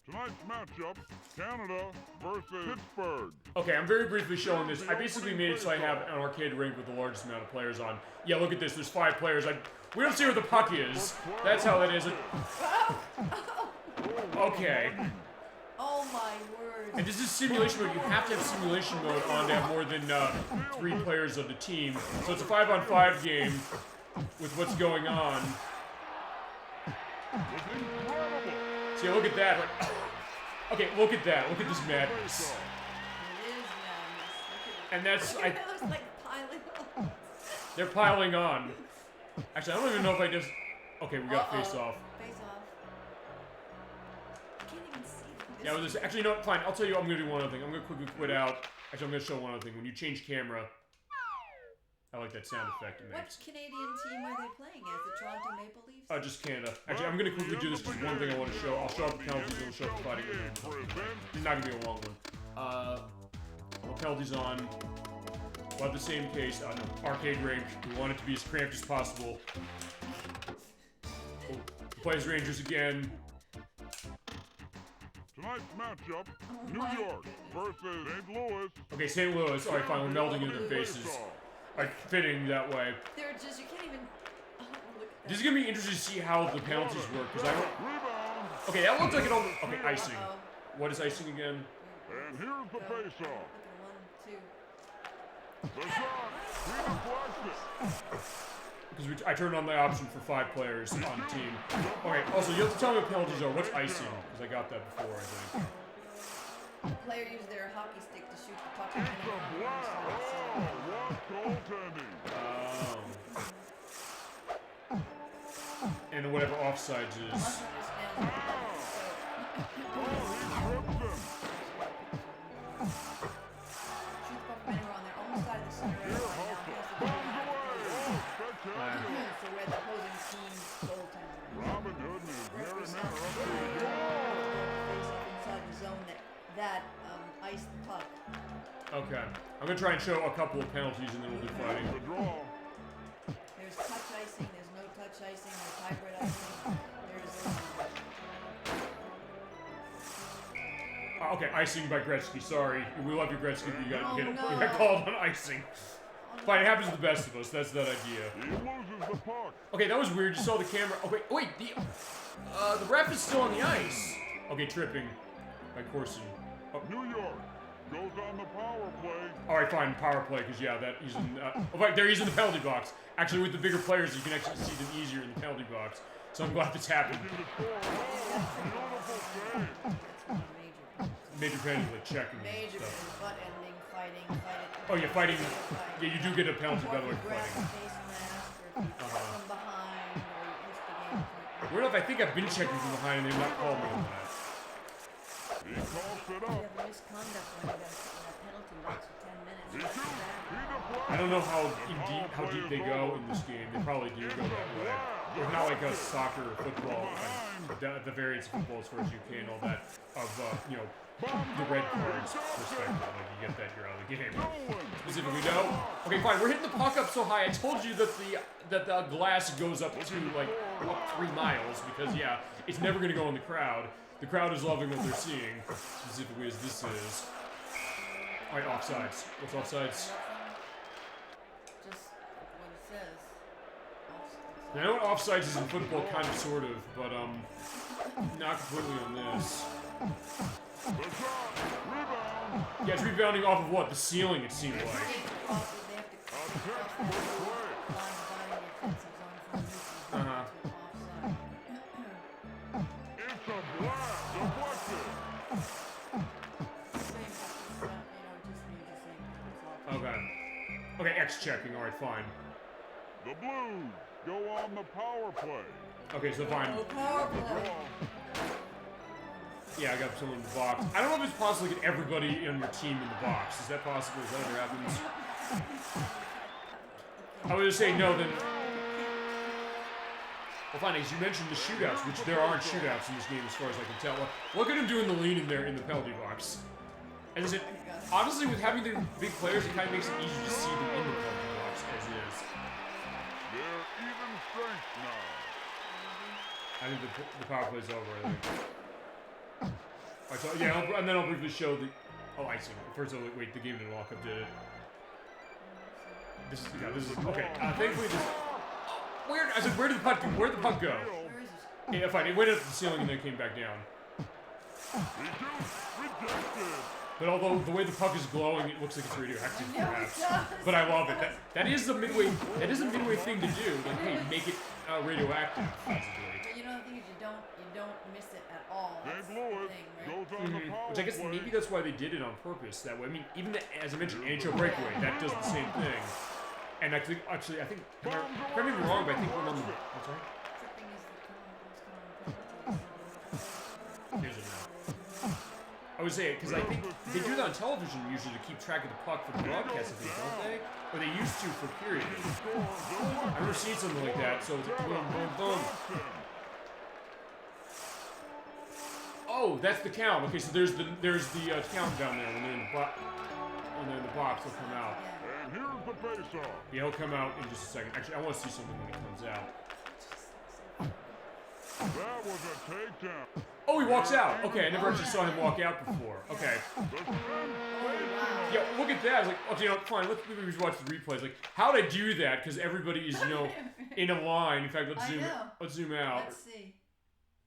A: Tonight's matchup: Canada versus Pittsburgh.
B: Okay, I'm very briefly showing this. I basically made it so I have an arcade rink with the largest amount of players on. Yeah, look at this. There's 5 players. We don't see where the puck is. That's how that is. Okay.
C: Oh my word.
B: And this is simulation mode. You have to have simulation mode on to have more than 3 players of the team. So it's a 5-on-5 game with what's going on. See, look at that. Okay, look at that. Look at this madness.
C: It is madness. Look at
B: And that's...
C: it. It looks like piling on.
B: They're piling on. Actually, I don't even know if I just... Okay, we got face off.
C: Face off. I can't even see this.
B: Yeah, well, actually, no, fine. I'll tell you, I'm gonna do one other thing. I'm gonna quickly quit out. Actually, I'm gonna show one other thing. When you change camera, I like that sound effect it
C: What
B: makes.
C: Canadian team are they playing as? The Toronto Maple Leafs?
B: Just Canada. Actually, I'm gonna quickly do this because one thing I want to show. I'll show up the penalties and I'll show up the fighting. It's not gonna be a long one. Well, penalties on. We'll have the same case. No, arcade rink. We want it to be as cramped as possible. Oh, plays Rangers again.
A: Tonight's matchup: New York versus St. Louis.
B: Okay, St. Louis. All right, fine. We're melding into their faces. Like fitting that way.
C: They're just, you can't even. Oh, look at that.
B: This is gonna be interesting to see how the penalties work because I don't. Okay, that looks like it all. Okay, icing. What is icing again?
A: And here's the face-off.
C: Look at 1, 2.
A: The shot. He deflects it.
B: Because I turned on the option for 5 players on the team. Okay, also, you have to tell me what penalties are. What's icing? Because I got that before, I think.
C: The player uses their hockey stick to shoot the puck.
A: It's a block. Oh, what goaltending.
B: And whatever offsides is.
C: Must understand.
A: Oh, he trips him.
C: Shoot the puck anywhere on their own side of the center.
A: Here, Hawkins. Bombs away. Oh, spectacular.
C: So we're the opposing team's goaltender.
A: Robin Hood and his merry men are up to the
C: Face up inside the zone that iced the puck.
B: Okay. I'm gonna try and show a couple of penalties and then we'll do fighting.
A: The draw.
C: There's touch icing, there's no touch icing, there's hybrid icing, there's...
B: Okay, icing by Gretzky. Sorry. We love you, Gretzky, but you got,
C: Oh,
B: you
C: no.
B: got called on icing. Fine, it happens to the best of us. That's that idea.
A: He loses the puck.
B: Okay, that was weird. You saw the camera. Oh, wait. The ref is still on the ice. Okay, tripping by Corson. Oh.
A: New York goes on the power play.
B: All right, fine, power play, because yeah, that he's in. Right, there he's in the penalty box. Actually, with the bigger players, you can actually see them easier in the penalty box. So I'm glad this happened.
A: Looking to score. Oh, beautiful save.
C: That's one major.
B: Major penalty, like checking
C: Major
B: and stuff.
C: butt ending, fighting.
B: Oh yeah, fighting. Yeah, you do get a penalty by the way for
C: Grab the
B: fighting.
C: face mask, or if you check from behind, or you instigate.
B: Weird enough, I think I've been checking from behind and they've not called me on that.
A: He calls it
C: You
A: up.
C: have misconduct when you got in a penalty box for 10 minutes.
A: He
C: That's
A: shoots.
C: bad.
A: He deflects.
B: I don't know how deep they go in this game. They probably do go that way. It's not like a soccer or football, the variance of football as far as you can, all that of the red cards perspective. Like you get that, you're out of the game. Specifically, no. Okay, fine. We're hitting the puck up so high. I told you that the glass goes up to like up 3 miles because yeah, it's never gonna go in the crowd. The crowd is loving what they're seeing, specifically as this is. All right, offsides. What's offsides?
C: Just what it says. Offsides.
B: Now, I know what offsides is in football, kind of, sort of, but not completely on this.
A: The shot. Rebound.
B: Yeah, it's rebounding off of what? The ceiling, it seemed like.
C: They have to cross that line dividing the offensive zone from neutral zone
B: Uh-huh.
C: to offside.
A: It's a blast. Deflected.
C: Same, just need the same. That's all.
B: Okay. Okay, X checking, alright, fine.
A: The Blues go on the power play.
B: Okay, so fine.
C: Oh, power
A: The
C: play.
A: draw.
B: Yeah, I got someone in the box. I don't know if it's possible to get everybody on your team in the box. Is that possible? Is that ever happens? I would just say no, then... Well, fine, as you mentioned the shootouts, which there aren't shootouts in this game as far as I can tell. Look at him doing the lean in there in the penalty box. And is it... Honestly, with having the big players, it kind of makes it easier to see them in the penalty box as is.
A: They're even strength now.
B: I think the power play's over, I think. Alright, so yeah, and then I'll briefly show the... Oh, icing. First, wait, the game didn't walk up, did it? This is... Okay, thankfully this... Weird! I said, where'd the puck go? Where'd the puck go?
C: Where is it?
B: Yeah, fine, it went up the ceiling and then came back down.
A: Rejected.
B: But although the way the puck is glowing, it looks like it's radioactive,
C: I know it
B: perhaps.
C: does.
B: But I love it. That is the Midway... That is a Midway thing to do. Like, hey, make it radioactive, basically.
C: But you know the thing is you don't miss it at all.
A: They
C: That's the
A: blew it.
C: thing, right?
A: Goes on the power
B: Which I guess
A: play.
B: maybe that's why they did it on purpose that way. I mean, even as I mentioned, NHL Breakaway, that does the same thing. And I think, actually, I think, correct me if I'm wrong, but I think one on the, I'm sorry?
C: Tripping is the common
B: Here's it now. I would say, because I think they do that on television usually to keep track of the puck for the broadcast, I think, don't they? Or they used to for periods. I've never seen something like that, so it's like boom, boom, boom. Oh, that's the count. Okay, so there's the count down there when they're in the box. When they're in the box, they'll come out.
A: And here's the face-off.
B: Yeah, he'll come out in just a second. Actually, I want to see something when he comes out.
A: That was a takedown.
B: Oh, he walks out. Okay, I never actually saw him walk out before. Okay.
A: The Spence face-off.
B: Yeah, look at that. I was like, okay, you know, fine, let's maybe watch the replays. Like, how'd I do that? Because everybody is, in a line. In fact, let's zoom out.
C: Let's see.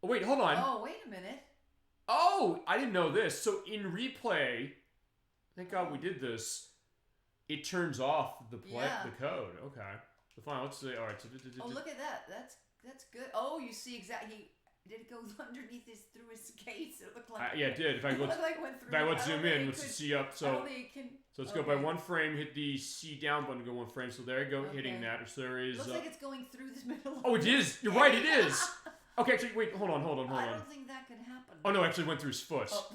B: Oh, wait, hold on.
C: Oh, wait a minute.
B: Oh, I didn't know this. So in replay, thank God we did this. It turns off the code. Okay. So fine, let's see. All right. So
C: Oh, look at that. That's good. Oh, you see exactly. Did it go underneath through his skates? It looked like.
B: yeah, it did. If I
C: it
B: looked,
C: looked like it went through.
B: if I let's
C: I don't
B: zoom
C: think
B: in,
C: it
B: let's
C: could-
B: see up.
C: I
B: So
C: don't think it can.
B: so let's go by one frame. Hit the C down button. Go one frame. So there you go, hitting
C: Okay.
B: that. So there is.
C: Looks like it's going through this middle.
B: Oh, it is. You're right. It is. Okay, actually, wait. Hold on.
C: I
B: on.
C: don't think that could happen.
B: Oh no, it actually went through his foot.
C: Oh.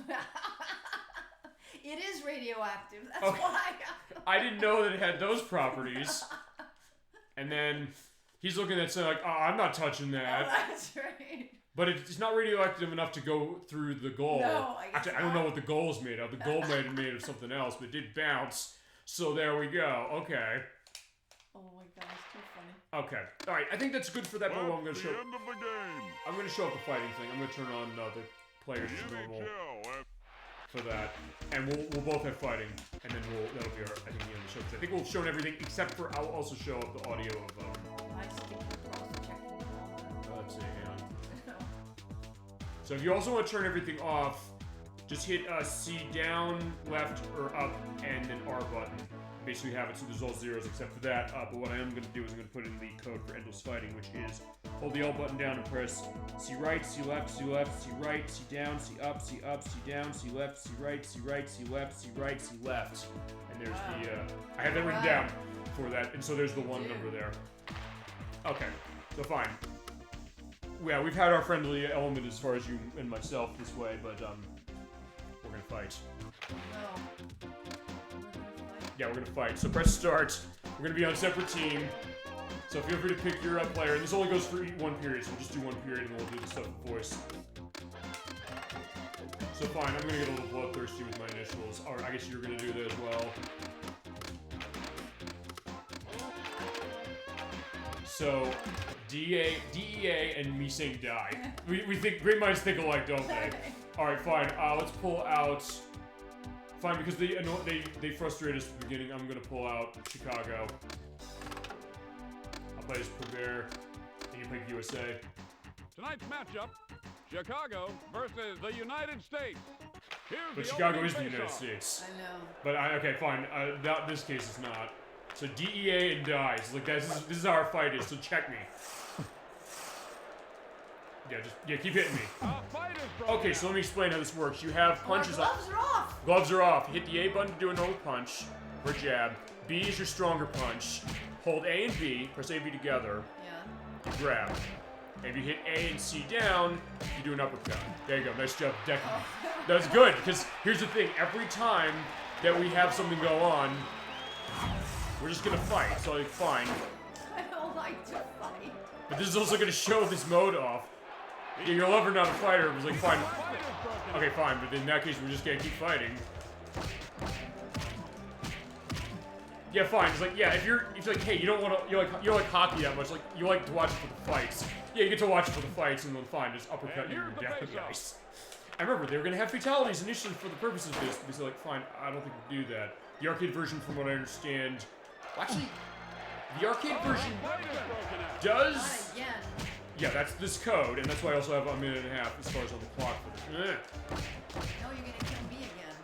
C: It is radioactive. That's
B: Okay.
C: why.
B: I didn't know that it had those properties. And then he's looking at saying like, oh, I'm not touching
C: Oh,
B: that.
C: that's right.
B: But it's not radioactive enough to go through the goal.
C: No, I guess
B: Actually, I don't know what the goal is made of. The goal might have made of something else, but it did bounce. So there we go. Okay.
C: Oh my gosh, too funny.
B: Okay. All right. I think that's good for that. But I'm gonna show.
A: End of the game.
B: I'm gonna show up the fighting thing. I'm gonna turn on the players as normal for that, and we'll both have fighting, and then that'll be our I think the end of the show. 'Cause I think we'll show everything except for I'll also show up the audio of
C: I stick across checking.
B: let's see, hang on. So if you also want to turn everything off, just hit C down, left, or up, and then R button. Basically have it so there's all zeros except for that. But what I am going to do is I'm going to put in the code for endless fighting, which is hold the L button down and press C right, C left, C left, C right, C down, C up, C up, C down, C left, C right, C right, C left, C right, C left. And there's the, I have that written down for that. And so there's the one number there. Okay, so fine. Yeah, we've had our friendly element as far as you and myself this way, but we're gonna fight.
C: No.
B: Yeah, we're gonna fight. So press start. We're gonna be on a separate team. So feel free to pick your player. And this only goes for one period, so we'll just do one period and then we'll do the stuff with voice. So fine, I'm gonna get a little bloodthirsty with my initials. Or I guess you're gonna do that as well. So DEA and me saying die. We think great minds think alike, don't they? Alright, fine. Let's pull out. Fine, because they frustrated us at the beginning. I'm gonna pull out Chicago. I'll play as Premier, and you pick USA.
A: Tonight's matchup, Chicago versus the United States. Here's
B: But
A: the
B: Chicago
A: opening
B: is the United
A: face-off.
B: States.
C: I know.
B: But okay, fine. This case is not. So DEA and dies. Like this is how our fight is. So check me. Yeah, keep hitting me.
A: Fight is broken
B: Okay, so let me explain how this works. You have punches.
C: Our gloves are off.
B: Gloves are off. Hit the A button to do a normal punch or jab. B is your stronger punch. Hold A and B. Press A and B together.
C: Yeah.
B: You grab. And if you hit A and C down, you do an uppercut. There you go. Nice job, decking. That's good, because here's the thing. Every time that we have something go on, we're just gonna fight. So like, fine.
C: I don't like to fight.
B: But this is also gonna show this mode off. Yeah, you're a lover, not a fighter. It was like, fine. Okay, fine, but in that case, we're just gonna keep fighting. Yeah, fine. It's like, yeah, if you're like, hey, you don't like hockey that much, like, you like to watch it for the fights. Yeah, you get to watch it for the fights, and then fine, just uppercut you and down. Nice. I remember they were gonna have fatalities initially for the purpose of this, because they're like, fine, I don't think we do that. The arcade version, from what I understand, well, actually, the arcade version does.
C: Not again.
B: Yeah, that's this code, and that's why I also have a minute and a half as far as on the clock for this.
C: No, you're gonna kill me again.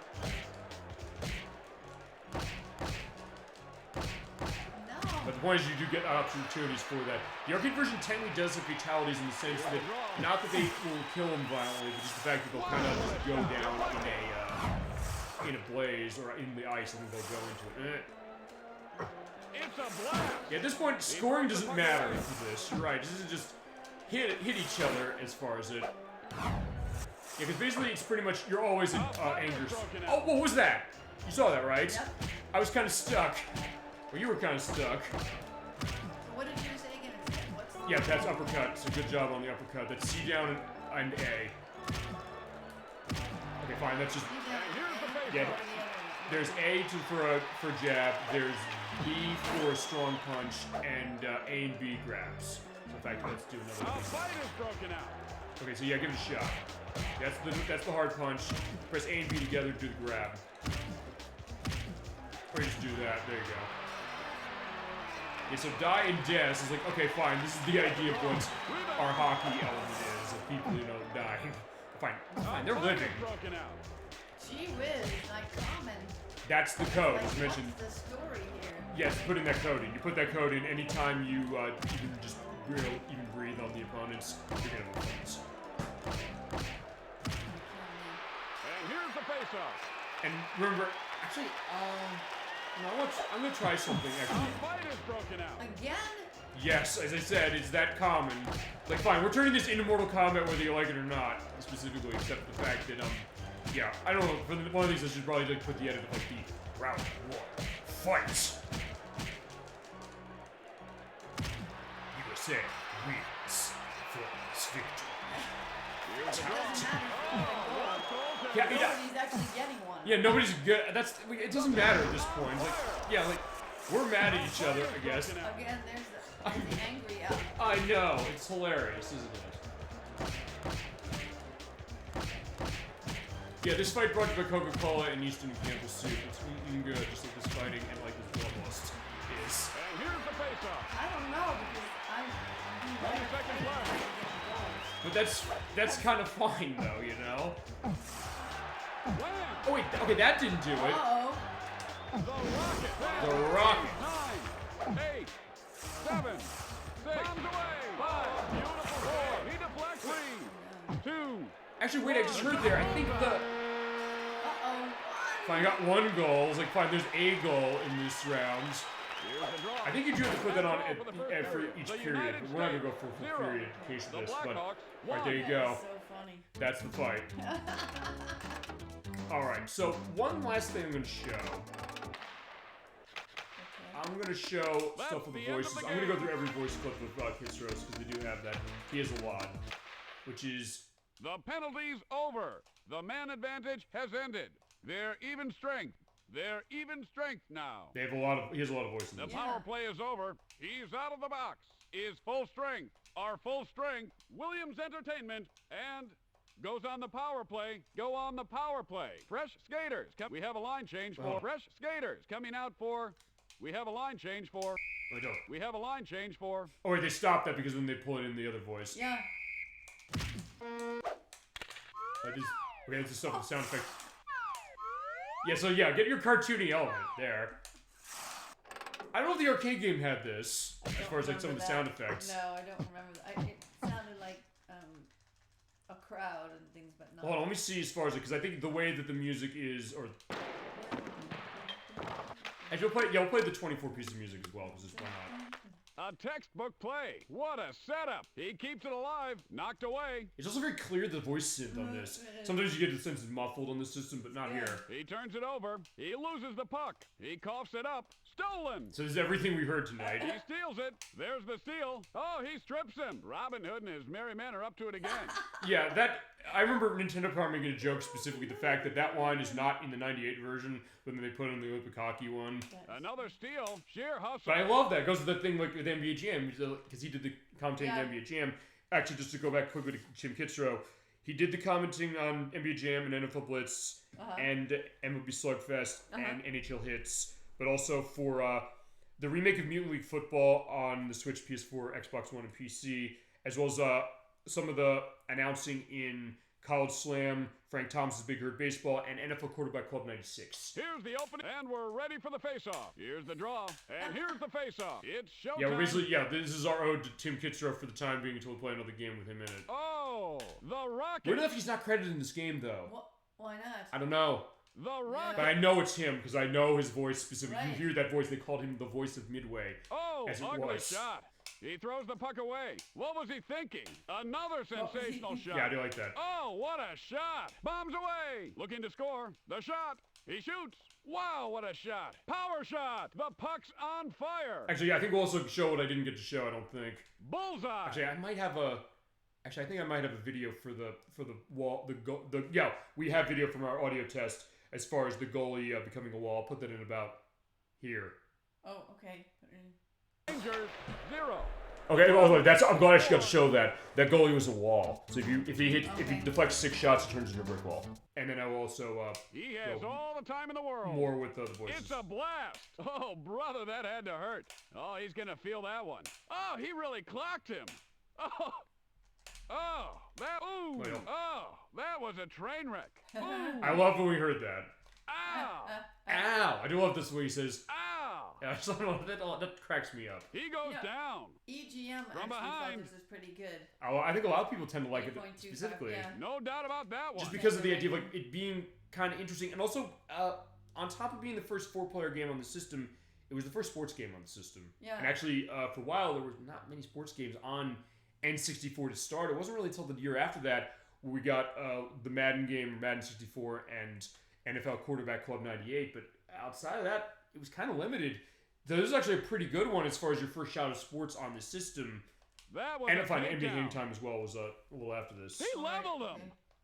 C: No.
B: But the point is, you do get opportunities for that. The arcade version technically does have fatalities in the sense that, not that they will kill them violently, but just the fact that they'll kind of just go down in a blaze or in the ice, and then they'll go into it.
A: It's a blast.
B: Yeah, at this point, scoring doesn't matter for this. You're right. This is just hit each other as far as it. Yeah, because basically it's pretty much you're always in anger. Oh, what was that? You saw that, right?
C: Yep.
B: I was kind of stuck. Well, you were kind of stuck.
C: What did you say again? What's the
B: Yeah, that's uppercut. So good job on the uppercut. That's C down and A. Okay, fine. That's just. Yeah. There's A for a jab. There's B for a strong punch, and A and B grabs. So in fact, let's do another one.
A: Fight is broken out.
B: Okay, so yeah, give it a shot. That's the hard punch. Press A and B together to do the grab. Or just do that. There you go. Yeah, so die and des is like, okay, fine. This is the idea of what our hockey element is of people, dying. Fine. They're living.
A: Broken out.
C: Gee whiz, like common.
B: That's the code,
C: Like,
B: as mentioned.
C: what's the story here?
B: Yes, putting that code in. You put that code in anytime you even just even breathe on the opponents, you're gonna win points.
A: And here's the face-off.
B: And remember, actually, no, I'm gonna try something actually.
A: Fight is broken out.
C: Again?
B: Yes, as I said, it's that common. Like, fine, we're turning this into Mortal Kombat whether you like it or not, specifically, except the fact that, yeah, I don't know, for one of these I should probably like put the edit of, like, the round one. Fight! USA wins for this victory.
A: Here's the draw.
C: Doesn't matter if they get a goal.
B: Yeah,
C: Nobody's actually getting one.
B: yeah, nobody's good. It doesn't matter at this point. Like, yeah, like we're mad at each other, I guess.
C: Again, there's the angry out.
B: I know, it's hilarious, isn't it? Yeah, this fight brought to you by Coca-Cola and Easton Campbell soup. It's eating good, just like this fighting and like this bloodlust is.
A: And here's the face-off.
C: I don't know because I'm
A: 20 seconds left.
B: But that's kind of fine though, you know?
A: Wham!
B: Oh wait, okay, that didn't do it.
C: Uh-oh.
A: The Rocket.
B: The Rocket.
A: 9, 8, 7, 6. Bombs away. 5. Beautiful 4. He deflects. 3, 2.
B: Actually, wait, I just heard there. I think the.
C: Uh-oh.
B: Fine, I got one goal. It's like, fine, there's a goal in this round.
A: Here's the draw.
B: I think you do have to put that on
A: For the first
B: for
A: period.
B: each
A: The
B: period.
A: United
B: But we're not going to go
A: States,
B: for a full
A: 0.
B: period in case of
A: The
B: this. But,
A: Blackhawks,
B: alright, there you
A: 1.
B: go.
C: That's so funny.
B: That's the fight. Alright, so one last thing I'm going to show. I'm going to show
A: That's
B: stuff with
A: the
B: the
A: end of
B: voices.
A: the
B: I'm going to go
A: game.
B: through every voice clip with Kitsros because they do have that. He has a lot. Which is.
A: The penalty's over. The man advantage has ended. They're even strength. They're even strength now.
B: They have a lot of. He has a lot of voices.
A: The
C: Yeah.
A: power play is over. He's out of the box. Is full strength. Our full strength. Williams Entertainment and goes on the power play. Go on the power play. Fresh skaters. We have a line change for fresh skaters coming out for. We have a line change for.
B: I don't.
A: We have a line change for.
B: Oh wait, they stopped that because then they pull it in the other voice.
C: Yeah.
B: Like this, okay, this is stuff with sound effects. Yeah, so yeah, get your cartoony element there. I don't know if the arcade game had this, as far as like some of the sound effects.
C: No, I don't remember that. It sounded like a crowd and things, but not.
B: Hold on, let me see as far as it, because I think the way that the music is, or actually, we'll play the 24 piece of music as well, because it's why not.
A: A textbook play. What a setup. He keeps it alive. Knocked away.
B: It's also very clear the voice synth on this. Sometimes you get the sense it's muffled on this system, but not here.
A: He turns it over. He loses the puck. He coughs it up. Stolen.
B: So this is everything we heard tonight.
A: He steals it. There's the steal. Oh, he strips him. Robin Hood and his merry men are up to it again.
B: Yeah, that I remember Nintendo Power making a joke specifically the fact that that line is not in the '98 version, but then they put it in the Olympic hockey one.
A: Another steal. Sheer hustle.
B: But I love that. It goes to that thing like with NBA Jam, because he did the commentating on NBA Jam. Actually, just to go back quickly to Jim Kitsrow, he did the commenting on NBA Jam and NFL Blitz and MLB Slugfest and NHL Hits, but also for the remake of Mutant League Football on the Switch, PS4, Xbox One, and PC, as well as some of the announcing in College Slam, Frank Thomas's Big Hurt Baseball, and NFL Quarterback Club 96.
A: Here's the opening, and we're ready for the face-off. Here's the draw, and here's the face-off. It's showtime.
B: Yeah, basically, this is our ode to Tim Kitsrow for the time being until we play another game with him in it.
A: Oh, the Rocket.
B: Weird enough, he's not credited in this game, though.
C: Why not?
B: I don't know.
A: The Rocket.
B: But I know it's him, because I know his voice specifically.
C: Right.
B: You hear that voice, they called him the voice of Midway.
A: Oh,
B: as it
A: ugly
B: was.
A: shot. He throws the puck away. What was he thinking? Another sensational shot.
B: Yeah, I do like that.
A: Oh, what a shot. Bombs away. Looking to score. The shot. He shoots. Wow, what a shot. Power shot. The puck's on fire.
B: Actually, I think we'll also show what I didn't get to show, I don't think.
A: Bullseye.
B: Actually, I might have a... Actually, I think I might have a video for the wall... Yeah, we have video from our audio test as far as the goalie becoming a wall. I'll put that in about here.
C: Oh, okay. Put it in.
A: Rangers, 0.
B: Okay, well, I'm glad I actually got to show that. That goalie was a wall. So if he deflects 6 shots, it turns into a brick wall. And then I will also
A: He has
B: go
A: all the time in the world.
B: more with the voices.
A: It's a blast. Oh, brother, that had to hurt. Oh, he's going to feel that one. Oh, he really clocked him. Oh, that was a train wreck. Ooh.
B: I love when we heard that.
A: Ow.
B: Ow! I do love this way he says,
A: Ow.
B: yeah, I just don't know, that cracks me up.
A: He goes down.
C: EGM
A: From
C: actually
A: behind.
C: thought this was pretty good.
B: I think a lot of people tend to like it
C: 8.25,
B: specifically.
C: yeah.
A: No doubt about that one.
B: Just because of the idea of like it being kind of interesting, and also on top of being the first 4-player game on the system, it was the first sports game on the system.
C: Yeah.
B: And actually, for a while, there was not many sports games on N64 to start. It wasn't really until the year after that where we got the Madden game, Madden 64, and NFL Quarterback Club 98. But outside of that, it was kind of limited. This is actually a pretty good one as far as your first shot of sports on the system.
A: That was
B: And
A: a
B: fine, NBA
A: takedown.
B: Hang Time as well was a little after this.
A: He leveled him.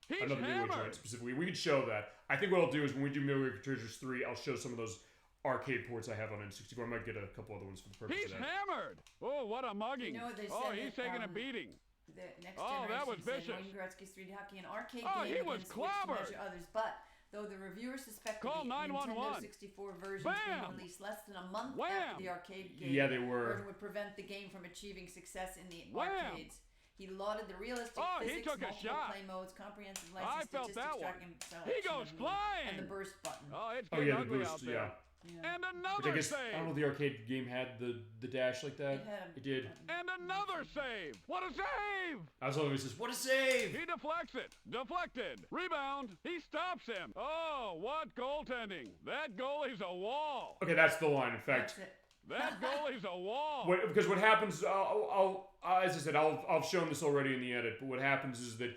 A: He's
B: Another Midway joint
A: hammered.
B: specifically. We could show that. I think what I'll do is when we do Midway Treasures 3, I'll show some of those arcade ports I have on N64. I might get a couple other ones for the purpose
A: He's
B: of that.
A: hammered. Oh, what a mugging.
C: You know what they
A: Oh,
C: said
A: he's
C: that,
A: taking a beating.
C: The next
A: Oh, that was
C: generation said
A: vicious.
C: Wayne Gretzky's 3D hockey and arcade
A: Oh,
C: game
A: he was
C: against which to
A: clobbered.
C: measure others, but though the reviewers suspected
A: Call
C: the Nintendo
A: 911.
C: 64 version
A: Bam.
C: being released less than a month
A: Wham.
C: after the arcade game
B: Yeah, they were.
C: version would prevent the game from achieving success in the
A: Wham.
C: arcades. He lauded the realistic
A: Oh, he
C: physics,
A: took a
C: multiple
A: shot.
C: play modes, comprehensive
A: I
C: license,
A: felt
C: statistics,
A: that one.
C: tracking,
A: He goes
C: selection,
A: flying.
C: and the burst button.
A: Oh, it's
B: Oh
A: getting
B: yeah, the
A: ugly
B: boost,
A: out there.
B: yeah.
C: Yeah.
A: And
B: Which I
A: another
B: guess,
A: save.
B: I don't know if the arcade game had the dash like that.
C: It had a
B: It did.
C: button.
A: And another save. What a save.
B: I was always just, what a save!
A: He deflects it. Deflected. Rebound. He stops him. Oh, what goaltending. That goalie's a wall.
B: Okay, that's the line. In fact,
C: That's it.
A: That goalie's a wall.
B: because what happens, as I said, I've shown this already in the edit, but what happens is that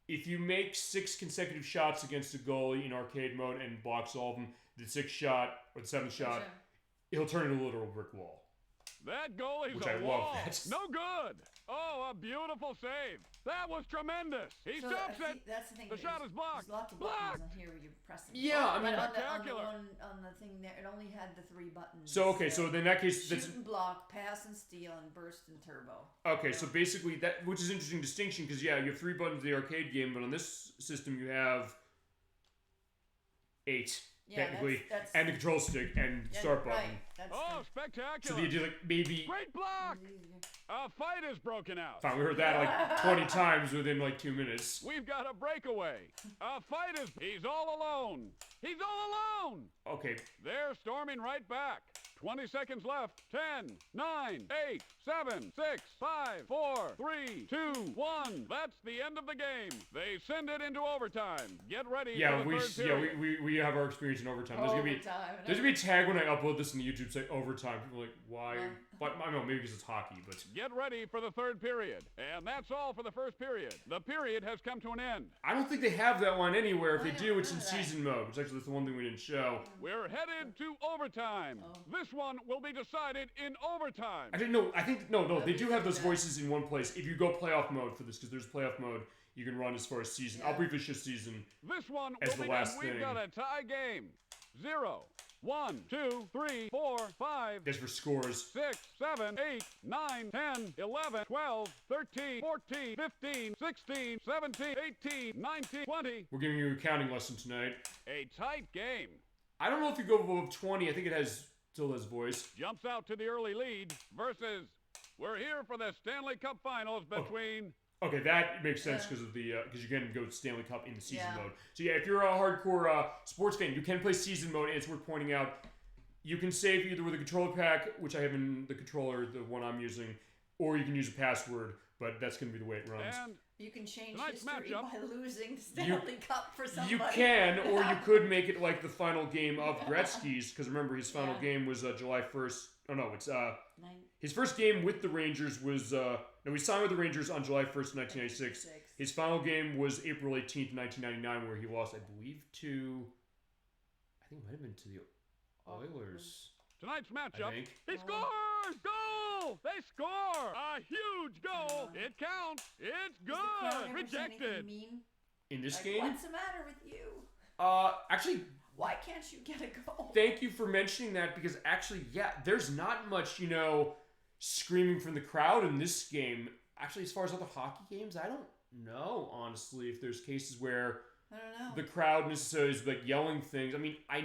B: if you make 6 consecutive shots against a goalie in arcade mode and blocks all of them, the 6th shot or the 7th shot, he'll turn into a literal brick wall.
A: That goalie's
B: Which
A: a
B: I love
A: wall.
B: that.
A: No good. Oh, a beautiful save. That was tremendous. He
C: So,
A: stops
C: see,
A: it.
C: that's the thing.
A: The shot is blocked.
C: There's lots of
A: Blocked.
C: buttons on here where you press them.
B: Yeah, I mean,
C: but on the
A: spectacular.
C: one on the thing there, it only had the 3 buttons.
B: So okay, so in that case,
C: shoot
B: that's
C: and block, pass and steal, and burst and turbo.
B: okay. So basically, that which is an interesting distinction because yeah, you have 3 buttons in the arcade game, but on this system you have 8
C: Yeah,
B: technically,
C: that's
B: and the control stick and
C: yeah,
B: start button.
C: Right, that's
A: Oh,
B: So
A: spectacular.
B: the idea like maybe
A: Great block.
C: easier.
A: A fight is broken out.
B: fine, we heard that like 20 times within like 2 minutes.
A: We've got a breakaway. A fight is... He's all alone. He's all alone.
B: Okay,
A: They're storming right back. 20 seconds left. 10, 9, 8, 7, 6, 5, 4, 3, 2, 1. That's the end of the game. They send it into overtime. Get ready
B: yeah,
A: for the third period.
B: we have our experience in overtime. There's gonna be
C: Overtime.
B: a tag when I upload this on the YouTube site overtime. People are like, why? But I don't know, maybe because it's hockey, but
A: Get ready for the third period. And that's all for the first period. The period has come to an end.
B: I don't think they have that one anywhere. If
C: I
B: they
C: don't
B: do, it's in
C: know that.
B: season mode, which actually that's the one thing we didn't show.
A: We're headed to overtime.
C: Oh.
A: This one will be decided in overtime.
B: I didn't know. I think no. They do have those
C: Yeah.
B: voices in one place. If you go playoff mode for this, because there's playoff mode, you can run as far as season. I'll
C: Yeah.
B: briefly show season.
A: This one
B: As
A: will
B: the
A: be
B: last
A: done. We've
B: thing.
A: got a tie game. 0, 1, 2, 3, 4, 5,
B: That's for scores.
A: 6, 7, 8, 9, 10, 11, 12, 13, 14, 15, 16, 17, 18, 19, 20.
B: We're giving you a counting lesson tonight.
A: A tight game.
B: I don't know if you go above 20. I think it still has voice.
A: Jumps out to the early lead versus we're here for the Stanley Cup Finals between...
B: Okay, that makes sense because of the because you can go Stanley Cup in the season
C: Yeah.
B: mode. So yeah, if you're a hardcore sports fan, you can play season mode. And it's worth pointing out, you can save either with a controller pack, which I have in the controller, the one I'm using, or you can use a password. But that's going to be the way it runs.
A: And
C: You can change
A: Tonight's
C: history
A: matchup.
C: by losing the Stanley Cup for somebody.
B: You can, or you could make it like the final game of Gretzky's, because remember his final
C: Yeah.
B: game was July 1st. Oh no, it's
C: Nine-
B: his first game with the Rangers was no, he signed with the Rangers on July 1st, 1996. His final game was April 18th, 1999, where he lost, I believe, to I think it might have been to the Oilers.
A: tonight's
B: I
A: matchup,
B: think.
A: he scores! Goal! They score! A huge goal! It counts! It's
C: Does the crowd
A: good!
C: ever say anything
A: Rejected!
C: mean?
B: In this
C: Like,
B: game,
C: what's the matter with you?
B: actually,
C: Why can't you get a goal?
B: thank you for mentioning that because actually, yeah, there's not much, screaming from the crowd in this game. Actually, as far as other hockey games, I don't know, honestly, if there's cases where
C: I don't know.
B: the crowd necessarily is like yelling things. I mean, I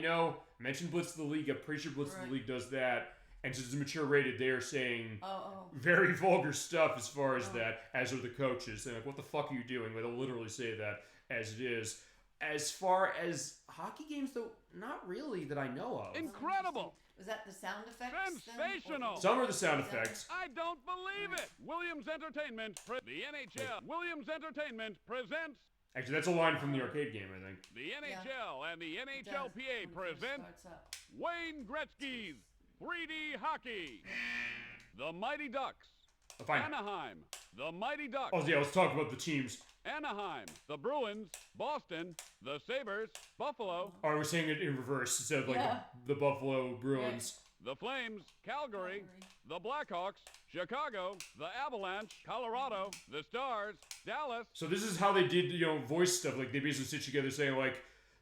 B: mentioned Blitz of the League. I'm pretty sure Blitz of
C: Right.
B: the League does that. And since it's mature rated, they are saying
C: Oh.
B: very vulgar stuff as far as that, as are the coaches. They're like, what the fuck are you doing? They'll literally say that as it is. As far as hockey games, though, not really that I know of.
A: Incredible!
C: Was that the sound effects? then?
A: Sensational!
B: Some are the sound effects.
A: I don't believe it! Williams Entertainment, the NHL, Williams Entertainment presents
B: Actually, that's a line from the arcade game, I think.
A: the NHL and the
C: It does
A: NHLPA
C: when it first
A: present
C: starts up.
A: Wayne Gretzky's 3D Hockey. The Mighty Ducks.
B: Oh, fine.
A: Anaheim. The Mighty Ducks.
B: Oh, yeah, let's talk about the teams.
A: Anaheim. The Bruins. Boston. The Sabres. Buffalo.
B: Or we're saying it in reverse instead of like
C: Yeah.
B: the Buffalo Bruins.
A: the Flames, Calgary, the Blackhawks, Chicago, the Avalanche, Colorado, the Stars, Dallas.
B: So this is how they did, you know, voice stuff. Like, they basically sit together saying, like,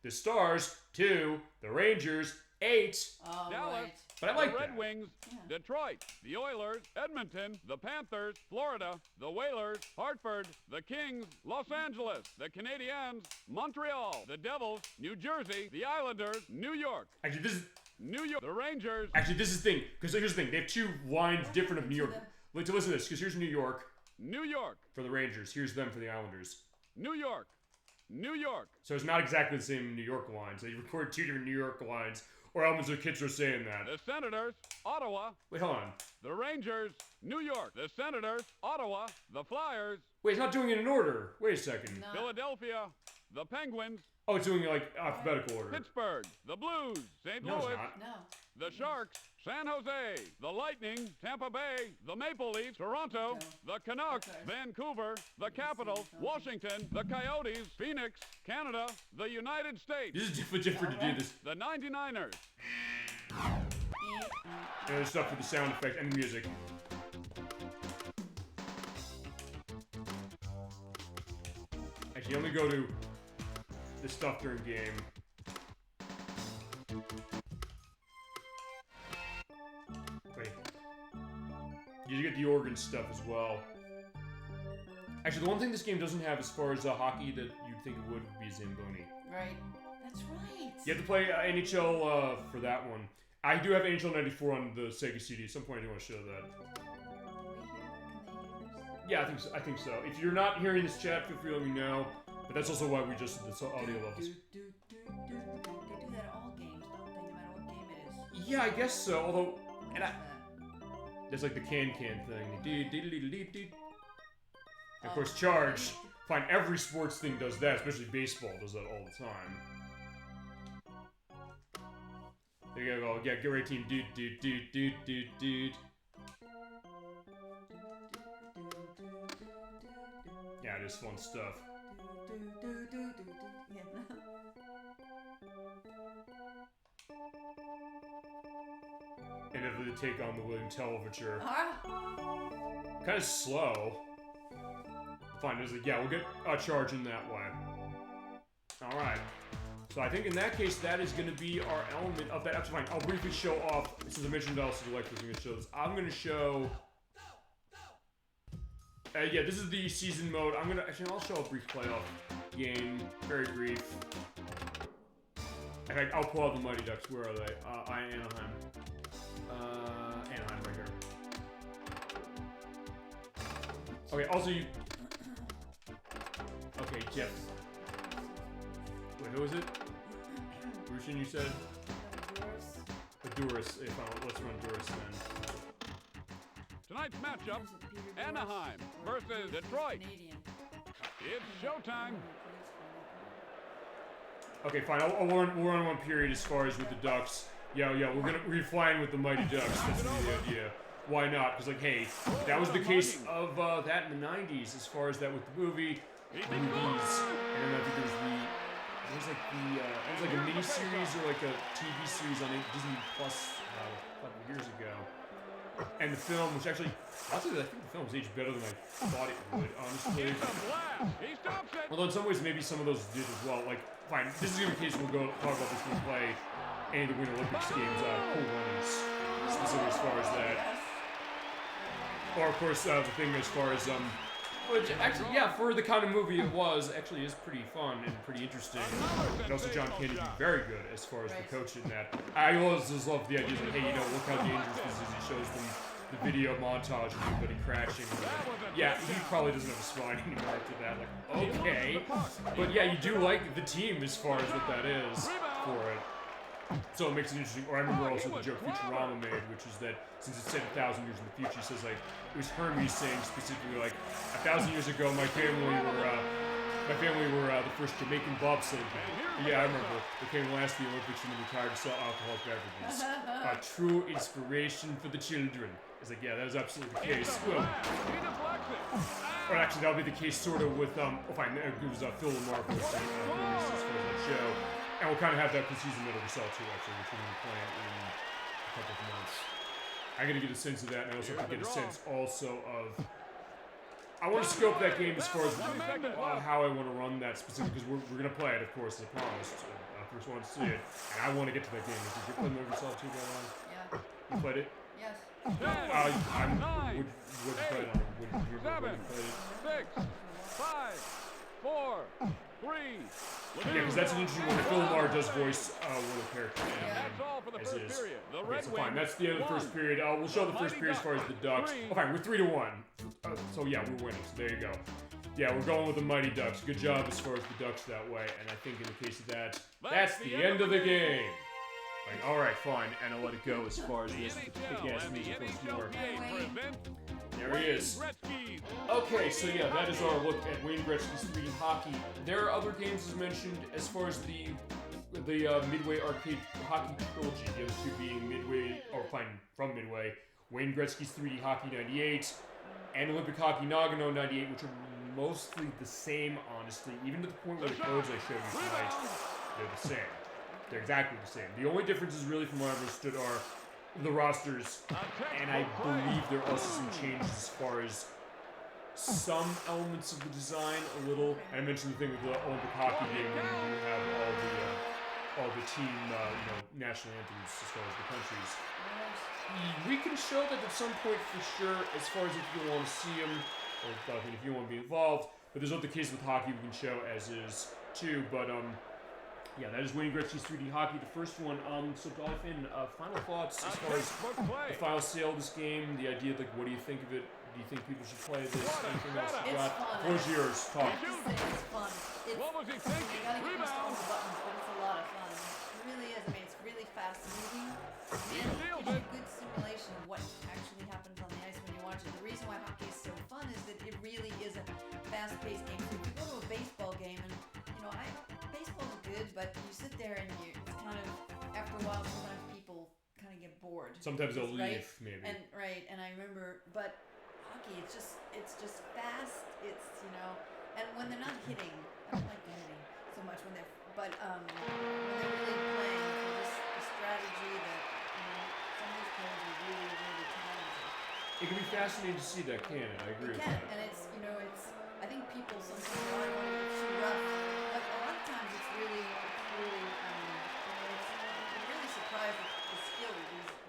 B: the Stars, 2, the Rangers, 8.
C: Oh,
A: Dallas,
C: right.
B: But I like
A: the Red
B: that.
A: Wings,
C: Yeah.
A: Detroit, the Oilers, Edmonton, the Panthers, Florida, the Whalers, Hartford, the Kings, Los Angeles, the Canadiens, Montreal, the Devils, New Jersey, the Islanders, New York,
B: Actually, this is...
A: New York, the Rangers.
B: Actually, this is the thing. Because here's the thing. They have 2 lines different of New York. Wait to listen to this, because here's New York
A: New York,
B: for the Rangers. Here's them for the Islanders.
A: New York, New York.
B: So it's not exactly the same New York lines. They recorded 2 different New York lines. Or elements of kids are saying that.
A: The Senators, Ottawa,
B: Wait, hold on.
A: the Rangers, New York, the Senators, Ottawa, the Flyers,
B: Wait, it's not doing it in order. Wait a second.
C: No.
A: Philadelphia, the Penguins,
B: Oh, it's doing it like alphabetical order.
A: Pittsburgh, the Blues, St.
B: No, it's
A: Louis,
B: not.
C: No.
A: the Sharks, San Jose, the Lightning, Tampa Bay, the Maple Leafs, Toronto, the Canucks,
C: Okay.
A: Vancouver, the Capitals, Washington, the Coyotes, Phoenix, Canada, the United States,
B: This is different to do this.
A: the 99ers.
B: And there's stuff for the sound effect and the music. Actually, only go to the stuff during game. Wait. You get the organ stuff as well. Actually, the one thing this game doesn't have as far as hockey that you'd think it would be Zamboni.
C: Right. That's right.
B: You have to play NHL for that one. I do have NHL 94 on the Sega CD. At some point I do want to show that. Yeah, I think so. If you're not hearing this chat, feel free to let me know. But that's also why we just did the audio levels.
C: They do that at all games, don't they? No matter what game it is.
B: Yeah, I guess so. Although, and I,
C: What
B: there's like the can thing. And of course, charge. Fine, every sports thing does that, especially baseball does that all the time. There you go. Yeah, get ready, team. Dude. Yeah, it is fun stuff.
C: Yeah.
B: And if they take on the William Tell overture.
C: Ah.
B: Kind of slow. Fine, it's like, yeah, we'll get a charge in that way. Alright. So I think in that case, that is going to be our element of that. Actually, fine, I'll briefly show off, since I mentioned also the Electric, I'm going to show this. I'm going to show... yeah, this is the season mode. I'll show a brief playoff game. Very brief. In fact, I'll pull out the Mighty Ducks. Where are they? Anaheim. Anaheim right here. Okay, also you... Okay, Jeff. Wait, who is it? Rushin, you said? Duras. Let's run Duras then.
A: Tonight's matchup, Anaheim versus Detroit.
C: Canadian.
A: It's showtime.
B: Okay, fine. We'll run one period as far as with the Ducks. Yeah, we're flying with the Mighty Ducks. That's the idea. Why not? Because, like, hey, that was the case of that in the 90s as far as that with the movie, movies, and then I think there was like a mini-series or like a TV series on Disney Plus a couple years ago. And the film, which actually, honestly, I think the film was aged better than I thought it would, honestly.
A: It's a blast. He stops it.
B: Although in some ways, maybe some of those did as well. Like, fine, this is gonna be the case we'll go talk about this when we play any of the Winter Olympics games, cool runnings, specifically as far as that. Or, of course, the thing as far as, which actually, yeah, for the kind of movie it was, actually is pretty fun and pretty interesting. And also John Candy being very good as far as the coach in that. I always just love the idea that, hey, you know, look how dangerous this is. He shows them the video montage of everybody crashing. Yeah, he probably doesn't have a spine anymore after that. Like, okay. But yeah, you do like the team as far as what that is for it. So it makes it interesting. Or I remember also the joke Futurama made, which is that since it's set 1,000 years in the future, he says like it was Hermes saying specifically like 1,000 years ago my family were the first Jamaican bobsled people. Yeah, I remember. They came last to the Olympics and then retired to sell alcoholic beverages. A true inspiration for the children. It's like, yeah, that was absolutely the case. Well, or actually, that'll be the case sort of with it was Phil Lamar as far as that show. And we'll kind of have that for season middle of the too, actually, which we're going to be playing in couple of months. I gotta get a sense of that, and I also have to get a sense also of. I want to scope that game as far as how I want to run that specifically, because we're gonna play it, of course, as I promised. First one to see it, and I want to get to that game. Did you play it yourself too, Caroline?
C: Yeah.
B: You played it?
C: Yes.
B: Would you play it on? Would you play it?
A: 6, 5, 4, 3.
B: Yeah, because that's an interesting one. Phil Lamar does voice one of the characters.
A: That's all for the first period. The
B: Okay,
A: Red
B: so fine.
A: Wings
B: That's the end of the first period. We'll show the first period as far as the Ducks. Oh, fine. We're 3-1. So yeah, we're winning. So there you go. Yeah, we're going with the Mighty Ducks. Good job as far as the Ducks that way. And I think in the case of that, that's the end of the game. Like, all right, fine. And I'll let it go as far as this kick-ass music once more. There he is. Okay, so yeah, that is our look at Wayne Gretzky's 3D hockey. There are other games as mentioned as far as the Midway arcade hockey trilogy. The other two being Midway, or fine, from Midway, Wayne Gretzky's 3D hockey 98, and Olympic hockey Nagano 98, which are mostly the same, honestly. Even to the point where the codes I showed you tonight, they're the same. They're exactly the same. The only differences really from what I understood are the rosters, and I believe there are also some changes as far as some elements of the design a little. I mentioned the thing with the Olympic hockey game where you have all the team national anthems as far as the countries. We can show that at some point for sure, as far as if you want to see them, or if you want to be involved. But there's not the case with hockey we can show as is too. But yeah, that is Wayne Gretzky's 3D hockey, the first one. So Dolphin, final thoughts as far as the final sale of this game, the idea, like, what do you think of it? Do you think people should play this? Anything else you got? What's yours? Talk.
C: It's fun.
A: What was he thinking?
C: You gotta get used to all the buttons, but it's a lot of fun. It really is. I mean, it's really fast moving. And it gives you a good simulation of what actually happens on the ice when you watch it. The reason why hockey is so fun is that it really is a fast-paced game. So if you go to a baseball game, and baseball's good, but you sit there and it's kind of, after a while, sometimes people kind of get bored.
B: Sometimes they'll leave, maybe.
C: And I remember, but hockey, it's just fast. It's and when they're not hitting, I don't like the hitting so much when they're, but when they're really playing, just the strategy that some of these players are really, really talented.
B: It can be fascinating to see that, can it? I agree with that.
C: And it's I think people sometimes want to get too rough, but a lot of times it's really I'm really surprised at the skill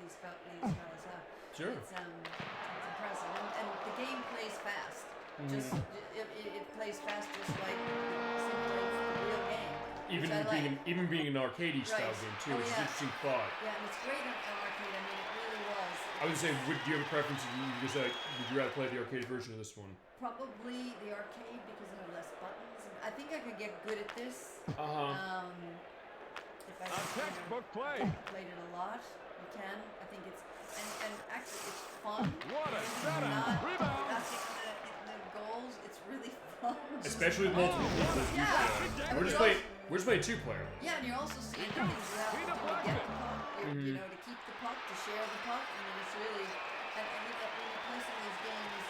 C: these fellas have.
B: Sure.
C: It's impressive, and the game plays fast. Just it plays fast, just like simulates the real game.
B: Even being an arcade style game too, which is an interesting thought.
C: Yeah, and it's great on arcade. I mean, it really was.
B: I would say, do you have a preference? Would you rather play the arcade version of this one?
C: Probably the arcade because there are less buttons. I think I could get good at this. If I played it a lot, you can. I think it's and actually it's fun.
A: What a setup! Rebound!
C: The goals, it's really fun.
B: Especially with multiple people.
C: Yeah.
B: We're just playing two-player.
C: Yeah, and you're also seeing things you have to get the puck. To keep the puck, to share the puck. I mean, it's really and when you play some of these games,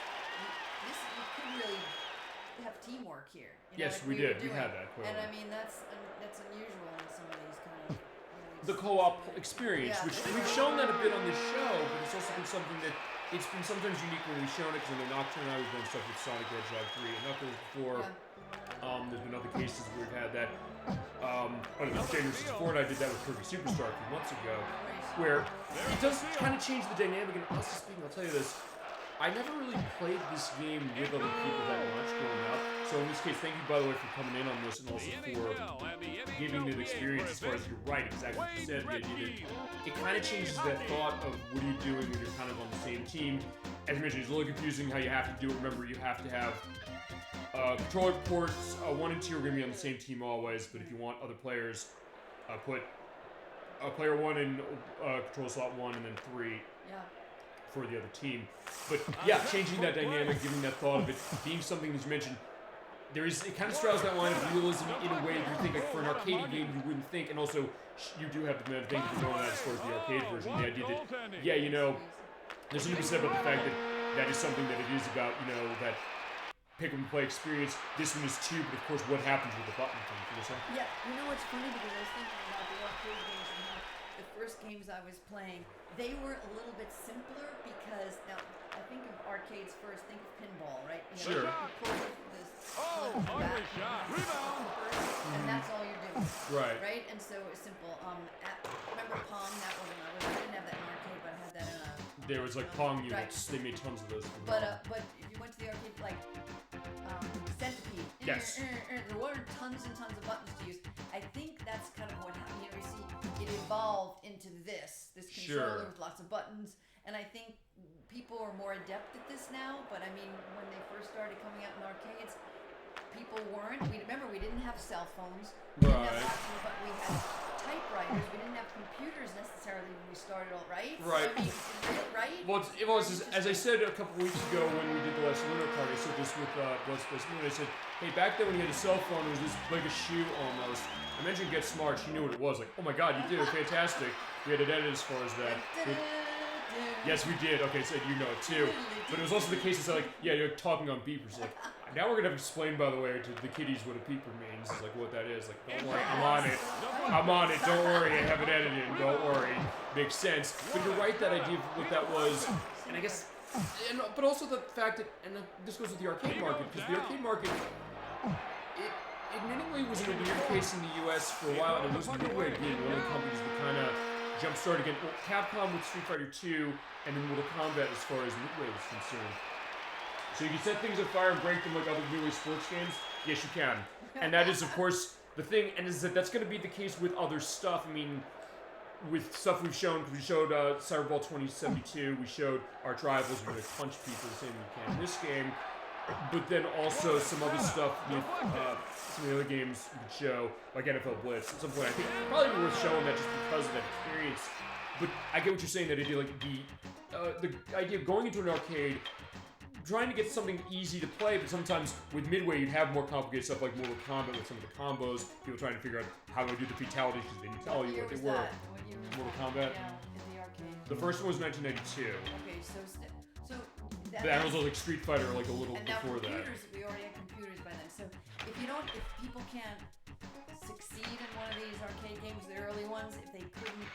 C: you could really have teamwork here.
B: Yes, we did. We had that.
C: And I mean, that's unusual in some of these kind of.
B: The co-op experience, which we've shown that a bit on this show, but it's also been something that it's been sometimes unique when we've shown it. Because I know Nocturne and I have done stuff with Sonic the Hedgehog 3 and Knuckles before. There's been other cases where we've had that. January 64, and I did that with Kirby Superstar a few months ago, where it does kind of change the dynamic. And honestly speaking, I'll tell you this. I never really played this game with other people that much growing up. So in this case, thank you, by the way, for coming in on this and also for giving me the experience as far as you're right, exactly what you said, the idea that it kind of changes that thought of what are you doing when you're kind of on the same team. As I mentioned, it's a little confusing how you have to do it. Remember, you have to have controller ports 1 and 2 are going to be on the same team always, but if you want other players, put player 1 in control slot 1 and then 3. For the other team. But yeah, changing that dynamic, giving that thought of it being something that you mentioned, it kind of straddles that line of realism in a way that you think, like, for an arcade game you wouldn't think, and also you do have the thing to go on that as far as the arcade version, the idea that, there's something to be said about the fact that is something that it is about, that pick up and play experience. This one is too, but of course what happens with the button thing, can you say?
C: Yeah, what's funny, because I was thinking about the arcade games and how the first games I was playing, they were a little bit simpler because now I think of arcades first. Think of pinball, right?
B: Sure.
C: You pull this
A: ugly shot. Rebound.
C: and that's all you're doing.
B: Right.
C: Right. And so it was simple. Remember Pong? That wasn't. I didn't have that in arcade, but I had that in a.
B: There was like Pong
C: Right.
B: units. They made tons of those.
C: But if you went to the arcade, like Centipede,
B: Yes.
C: there weren't tons and tons of buttons to use. I think that's kind of what happened. You see, it evolved into this controller with lots of buttons, and I think people are more adept at this now. But I mean, when they first started coming out in arcades, people weren't. Remember, we didn't have cell phones. We didn't have lots of, but we had typewriters. We didn't have computers necessarily when we started, all right?
B: Right.
C: So, I mean, right?
B: Well, as I said a couple weeks ago when we did the last Lunar Party, I said this with Bless Moon. I said, hey, back then when you had a cell phone, it was this big a shoe almost. I mentioned Get Smart. She knew what it was. Like, oh my God, you did it, fantastic. We had it edited as far as that. Yes, we did. Okay, so you know it too. But it was also the case that like, yeah, you're talking on beepers. Like, now we're gonna have to explain, by the way, to the kiddies what a beeper means. It's like what that is. Like, don't worry, I'm on it. I'm on it. Don't worry, I have it edited. Don't worry. Makes sense. But you're right. That idea of what that was, and I guess, but also the fact that, and this goes with the arcade market, because the arcade market, it in many ways was in a weird case in the U.S. for a while, and it was Midway being one of the companies that kind of jumpstart again. Well, Capcom with Street Fighter 2, and then Mortal Kombat as far as Midway was concerned. So you can set things on fire and break them like other Midway sports games? Yes, you can. And that is, of course, the thing, and is that that's going to be the case with other stuff. I mean, with stuff we've shown, because we showed Cyberball 2072, we showed Arch Rivals, we're going to punch people the same way we can in this game. But then also some other stuff with some of the other games we could show, like NFL Blitz. At some point, I think it'd probably be worth showing that just because of that experience. But I get what you're saying, that idea, like the idea of going into an arcade, trying to get something easy to play, but sometimes with Midway you'd have more complicated stuff like Mortal Kombat with some of the combos, people trying to figure out how to do the fatalities because they didn't tell you what they were.
C: What year was
B: Mortal
C: that?
B: Kombat?
C: Yeah, in the arcade.
B: The first one was 1992.
C: Okay, so
B: That was like Street Fighter, like a little
C: and now
B: before that.
C: computers, we already had computers by then. So if people can't succeed in one of these arcade games, the early ones, if they couldn't,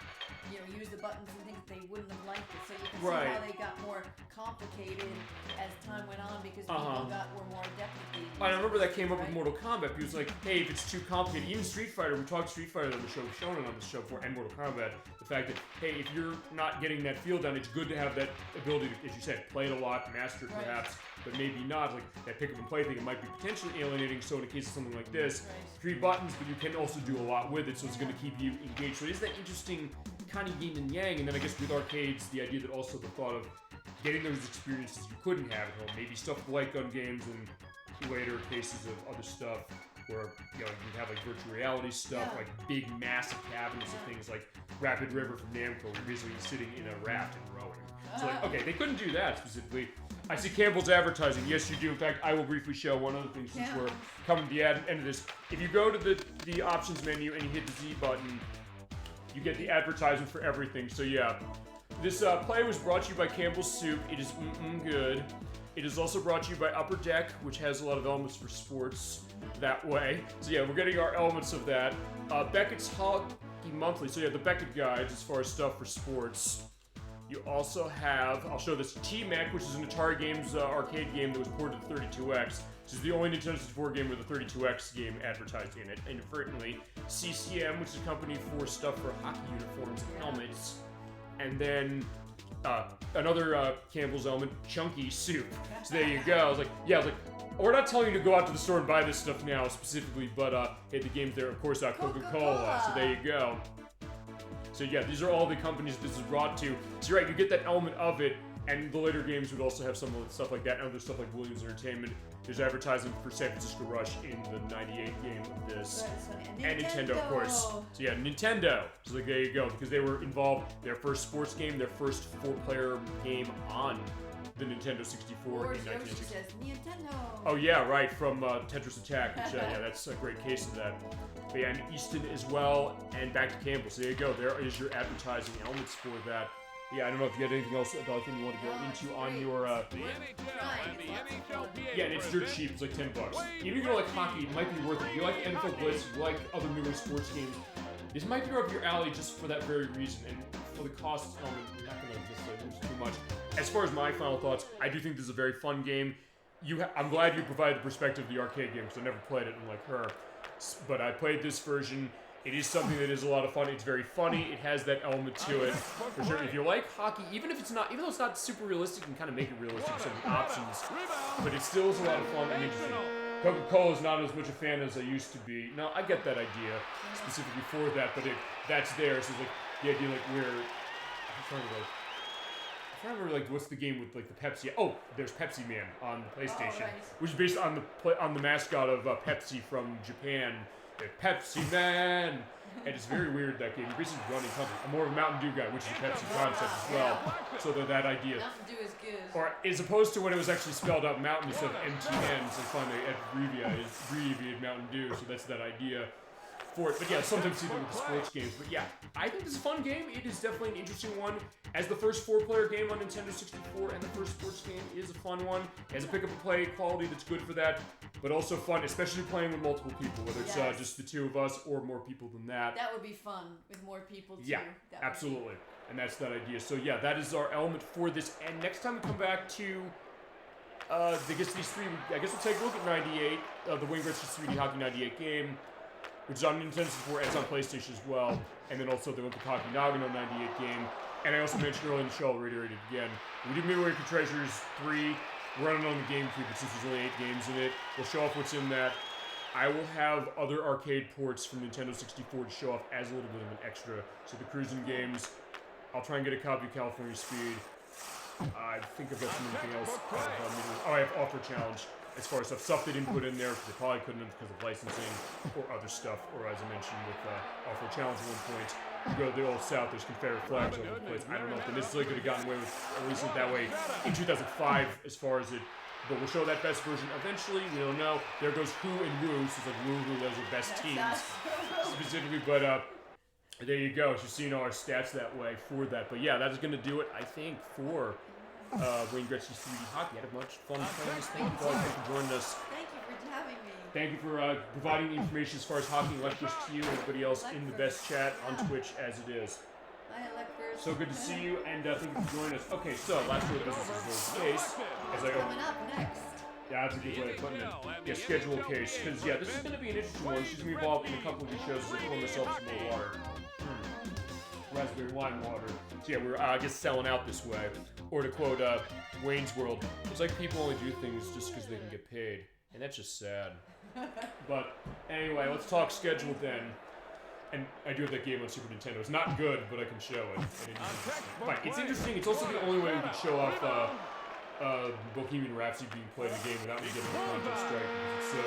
C: use the buttons and things, they wouldn't have liked it. So you can see how they got more complicated as time went on because people were more adept at these.
B: I remember that came up with Mortal Kombat. He was like, hey, if it's too complicated, even Street Fighter, we talked Street Fighter on the show, we've shown it on the show before, and Mortal Kombat, the fact that, hey, if you're not getting that feel down, it's good to have that ability to, as you said, play it a lot, master it perhaps, but maybe not. Like that pick up and play thing, it might be potentially alienating, so in a case of something like this, 3 buttons, but you can also do a lot with it, so it's going to keep you engaged. So it is that interesting kind of yin and yang, and then I guess with arcades, the idea that also the thought of getting those experiences you couldn't have at home, maybe stuff like gun games and later cases of other stuff where you'd have like virtual reality stuff, like big massive cabinets of things like Rapid River from Namco, where you're basically sitting in a raft and rowing. So like, okay, they couldn't do that specifically. I see Campbell's advertising. Yes, you do. In fact, I will briefly show one other thing since we're coming to the end of this. If you go to the options menu and you hit the Z button, you get the advertisement for everything. So yeah, this play was brought to you by Campbell's Soup. It is good. It is also brought to you by Upper Deck, which has a lot of elements for sports that way. So yeah, we're getting our elements of that. Beckett's Hockey Monthly. So yeah, the Beckett guides as far as stuff for sports. You also have, I'll show this, T-Mek, which is an Atari Games arcade game that was ported to 32X. This is the only Nintendo 64 game with a 32X game advertised in it, inadvertently. CCM, which is a company for stuff for hockey uniforms and helmets. And then another Campbell's element, Chunky Soup. So there you go. I was like, we're not telling you to go out to the store and buy this stuff now specifically, but hey, the game's there, of course, Coca-Cola. So there you go. So yeah, these are all the companies this is brought to. So you're right, you get that element of it, and the later games would also have some of the stuff like that, and other stuff like Williams Entertainment. There's advertising for San Francisco Rush in the 98 game of this. And Nintendo, of course. So yeah, Nintendo. So like, there you go, because they were involved, their first sports game, their first 4-player game on the Nintendo 64 in 1960. Oh yeah, right, from Tetris Attack, which yeah, that's a great case of that. But yeah, and Easton as well, and back to Campbell. So there you go, there is your advertising elements for that. Yeah, I don't know if you had anything else about thing you want to go into on your yeah, and it's dirt cheap, it's like $10. Even if you don't like hockey, it might be worth it. If you like NFL Blitz, if you like other newer sports games, This might be up your alley just for that very reason, and for the cost element, I'm not going to lose too much. As far as my final thoughts, I do think this is a very fun game. I'm glad you provided the perspective of the arcade game, because I never played it unlike her. But I played this version. It is something that is a lot of fun. It's very funny. It has that element to it. For sure, if you like hockey, even though it's not super realistic, you can kind of make it realistic with some of the options. But it still is a lot of fun and interesting. Coca-Cola is not as much a fan as I used to be. No, I get that idea, specifically for that, but that's there. So it's like, the idea, like, where... I'm trying to remember, like, what's the game with, like, the Pepsi... Oh, there's Pepsi Man on the PlayStation, which is based on the mascot of Pepsi from Japan. Pepsi Man! And it's very weird, that game. You're basically running company. I'm more of a Mountain Dew guy, which is a Pepsi concept as well. So that idea.
C: Mountain Dew is good.
B: Or as opposed to when it was actually spelled out Mountain instead of MTN, so finally abbreviated Mountain Dew, so that's that idea for it. But yeah, sometimes you do it with the sports games. But yeah, I think this is a fun game. It is definitely an interesting one. As the first 4-player game on Nintendo 64 and the first sports game is a fun one. It has a pick-up-and-play quality that's good for that, but also fun, especially playing with multiple people, whether it's just the two of us or more people than that.
C: That would be fun with more people too.
B: Yeah, absolutely. And that's that idea. So yeah, that is our element for this. And next time we come back to, I guess we'll take a look at 98, the Wayne Gretzky 3D Hockey 98 game, which is on Nintendo 64 and it's on PlayStation as well. And then also the Olympic Hockey Nagano 98 game. And I also mentioned earlier in the show, I'll reiterate it again. We did Midway for Treasures 3. We're running on the GameCube, but since there's only 8 games in it, we'll show off what's in that. I will have other arcade ports from Nintendo 64 to show off as a little bit of an extra. So the Cruis'n games, I'll try and get a copy of California Speed. I think I've got anything else. I have Offer Challenge as far as stuff they didn't put in there because they probably couldn't have because of licensing or other stuff. Or as I mentioned with Offer Challenge at one point, you go to the old South, there's Confederate flags all over the place. I don't know if they necessarily could have gotten away with releasing it that way in 2005 as far as it. But we'll show that best version eventually. We don't know. There goes Who and Woo. So it's like Woo, those are best teams specifically. But there you go. So seeing all our stats that way for that. But yeah, that's going to do it, I think, for Wayne Gretzky's 3D Hockey. I had much fun playing this thing. Thank you for joining us.
C: Thank you for having me.
B: Thank you for providing the information as far as hockey and lectures to you and everybody else in the best chat on Twitch as it is. So good to see you, and thank you for joining us. Okay, so last order of business is the case.
C: Coming up next.
B: Yeah, that's a good way of putting it. Yeah, schedule case. Because, yeah, this is going to be an interesting one. She's going to be involved in a couple of these shows as I pour myself some more water. Raspberry wine water. So, yeah, we're, I guess, selling out this way. Or to quote Wayne's World, it's like people only do things just because they can get paid. And that's just sad. But, anyway, let's talk schedule then. And I do have that game on Super Nintendo. It's not good, but I can show it. It's interesting. It's also the only way we can show off Bohemian Rhapsody being played in the game without me getting a content strike because it's so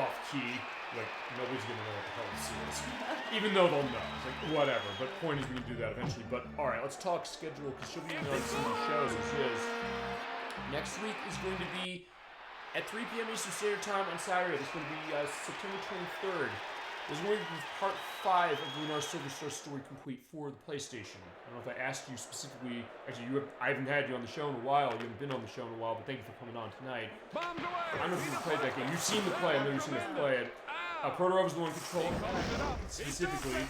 B: off-key. Like, nobody's going to know what the hell this is. Even though they'll know. It's like, whatever. But point is we can do that eventually. But, alright, let's talk schedule because she'll be on some of the shows as is. Next week is going to be at 3 p.m. Eastern Standard Time on Saturday. It's going to be September 23rd. This is going to be part 5 of Lunar Silver Star Story Complete for the PlayStation. I don't know if I asked you specifically. Actually, I haven't had you on the show in a while. You haven't been on the show in a while, but thank you for coming on tonight. I don't know if you've played that game. You've seen the play. I know you've seen us play it. Proto is the one controlling specifically.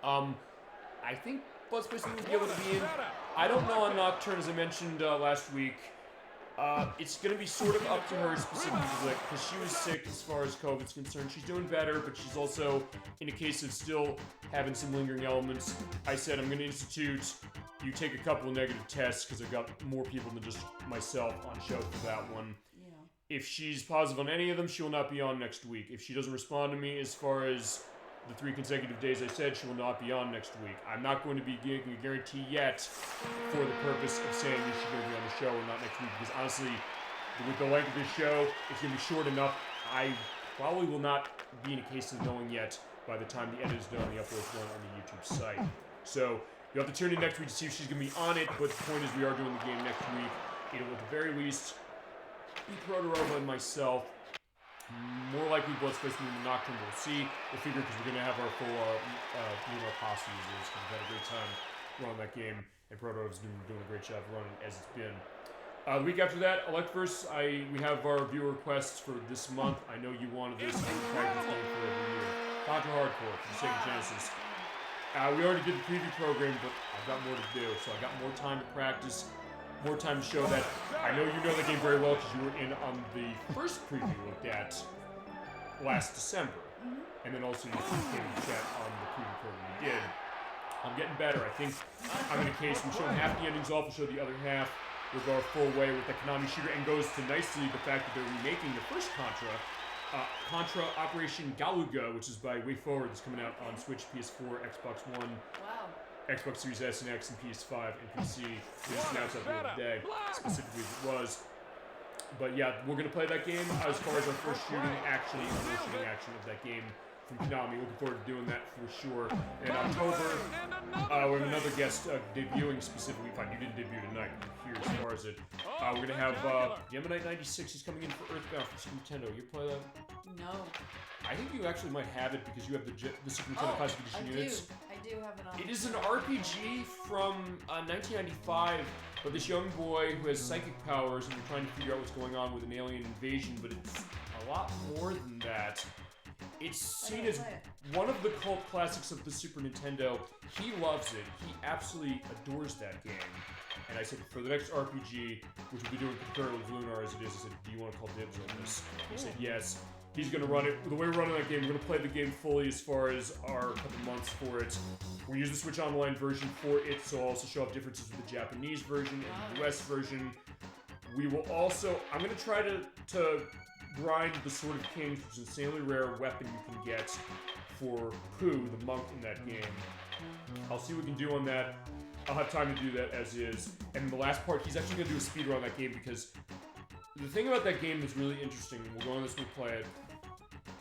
B: I think Blood Space will be able to be in. I don't know on Nocturne, as I mentioned last week. It's going to be sort of up to her specifically, because she was sick as far as COVID's concerned. She's doing better, but she's also in a case of still having some lingering elements. I said I'm going to institute, you take a couple of negative tests, because I've got more people than just myself on show for that one. Yeah. If she's positive on any of them, she will not be on next week. If she doesn't respond to me as far as the 3 consecutive days I said, she will not be on next week. I'm not going to be giving a guarantee yet for the purpose of saying that she's going to be on the show and not next week, because honestly, with the length of this show, it's going to be short enough. I probably will not be in a case of knowing yet by the time the edit is done, the upload is done on the YouTube site. So you'll have to tune in next week to see if she's going to be on it, but the point is we are doing the game next week. It'll at the very least be Protorova and myself. More likely Blood Space than the Nocturne, we'll see. We'll figure because we're going to have our full our posse as is. We've had a great time running that game, and Proto's been doing a great job running as it's been. The week after that, Electverse, we have our viewer requests for this month. I know you wanted this. We practice game for every year. Contra Hardcore for the Sega Genesis. We already did the preview program, but I've got more to do, so I got more time to practice, more time to show that I know you know the game very well because you were in on the first preview we looked at last December, and then also you came to chat on the preview program we did. I'm getting better. I think I'm in a case we're showing half the endings off, we'll show the other half. We'll go full way with the Konami shooter, and goes to nicely the fact that they're remaking the first Contra, Contra Operation Galuga, which is by Way Forward, that's coming out on Switch, PS4, Xbox One, Xbox Series S and X, and PS5 and PC. They just announced that the other day, specifically as it was. But yeah, we're gonna play that game as far as our first shooting action of that game from Konami. Looking forward to doing that for sure. In October, we have another guest debuting specifically. Fine, you didn't debut tonight. Here as far as it, we're gonna have Yemenite 96. He's coming in for Earthbound for Super Nintendo. You play that?
C: No.
B: I think you actually might have it because you have the Super Nintendo Classic Edition units.
C: I do have it on.
B: It is an RPG from 1995, but this young boy who has psychic powers, and you're trying to figure out what's going on with an alien invasion, but it's a lot more than that. It's seen as one of the cult classics of the Super Nintendo. He loves it. He absolutely adores that game. And I said, for the next RPG, which we'll be doing concurrently with Lunar as it is, I said, do you want to call dibs on this? He said, yes. He's going to run it. The way we're running that game, we're going to play the game fully as far as our couple months for it. We'll use the Switch Online version for it, so I'll also show off differences with the Japanese version and the US version. We will also, I'm going to try to grind the Sword of Kings, which is an insanely rare weapon you can get for Pooh, the monk in that game. I'll see what we can do on that. I'll have time to do that as is. And the last part, he's actually going to do a speedrun on that game because the thing about that game that's really interesting, and we'll go on this, we'll play it.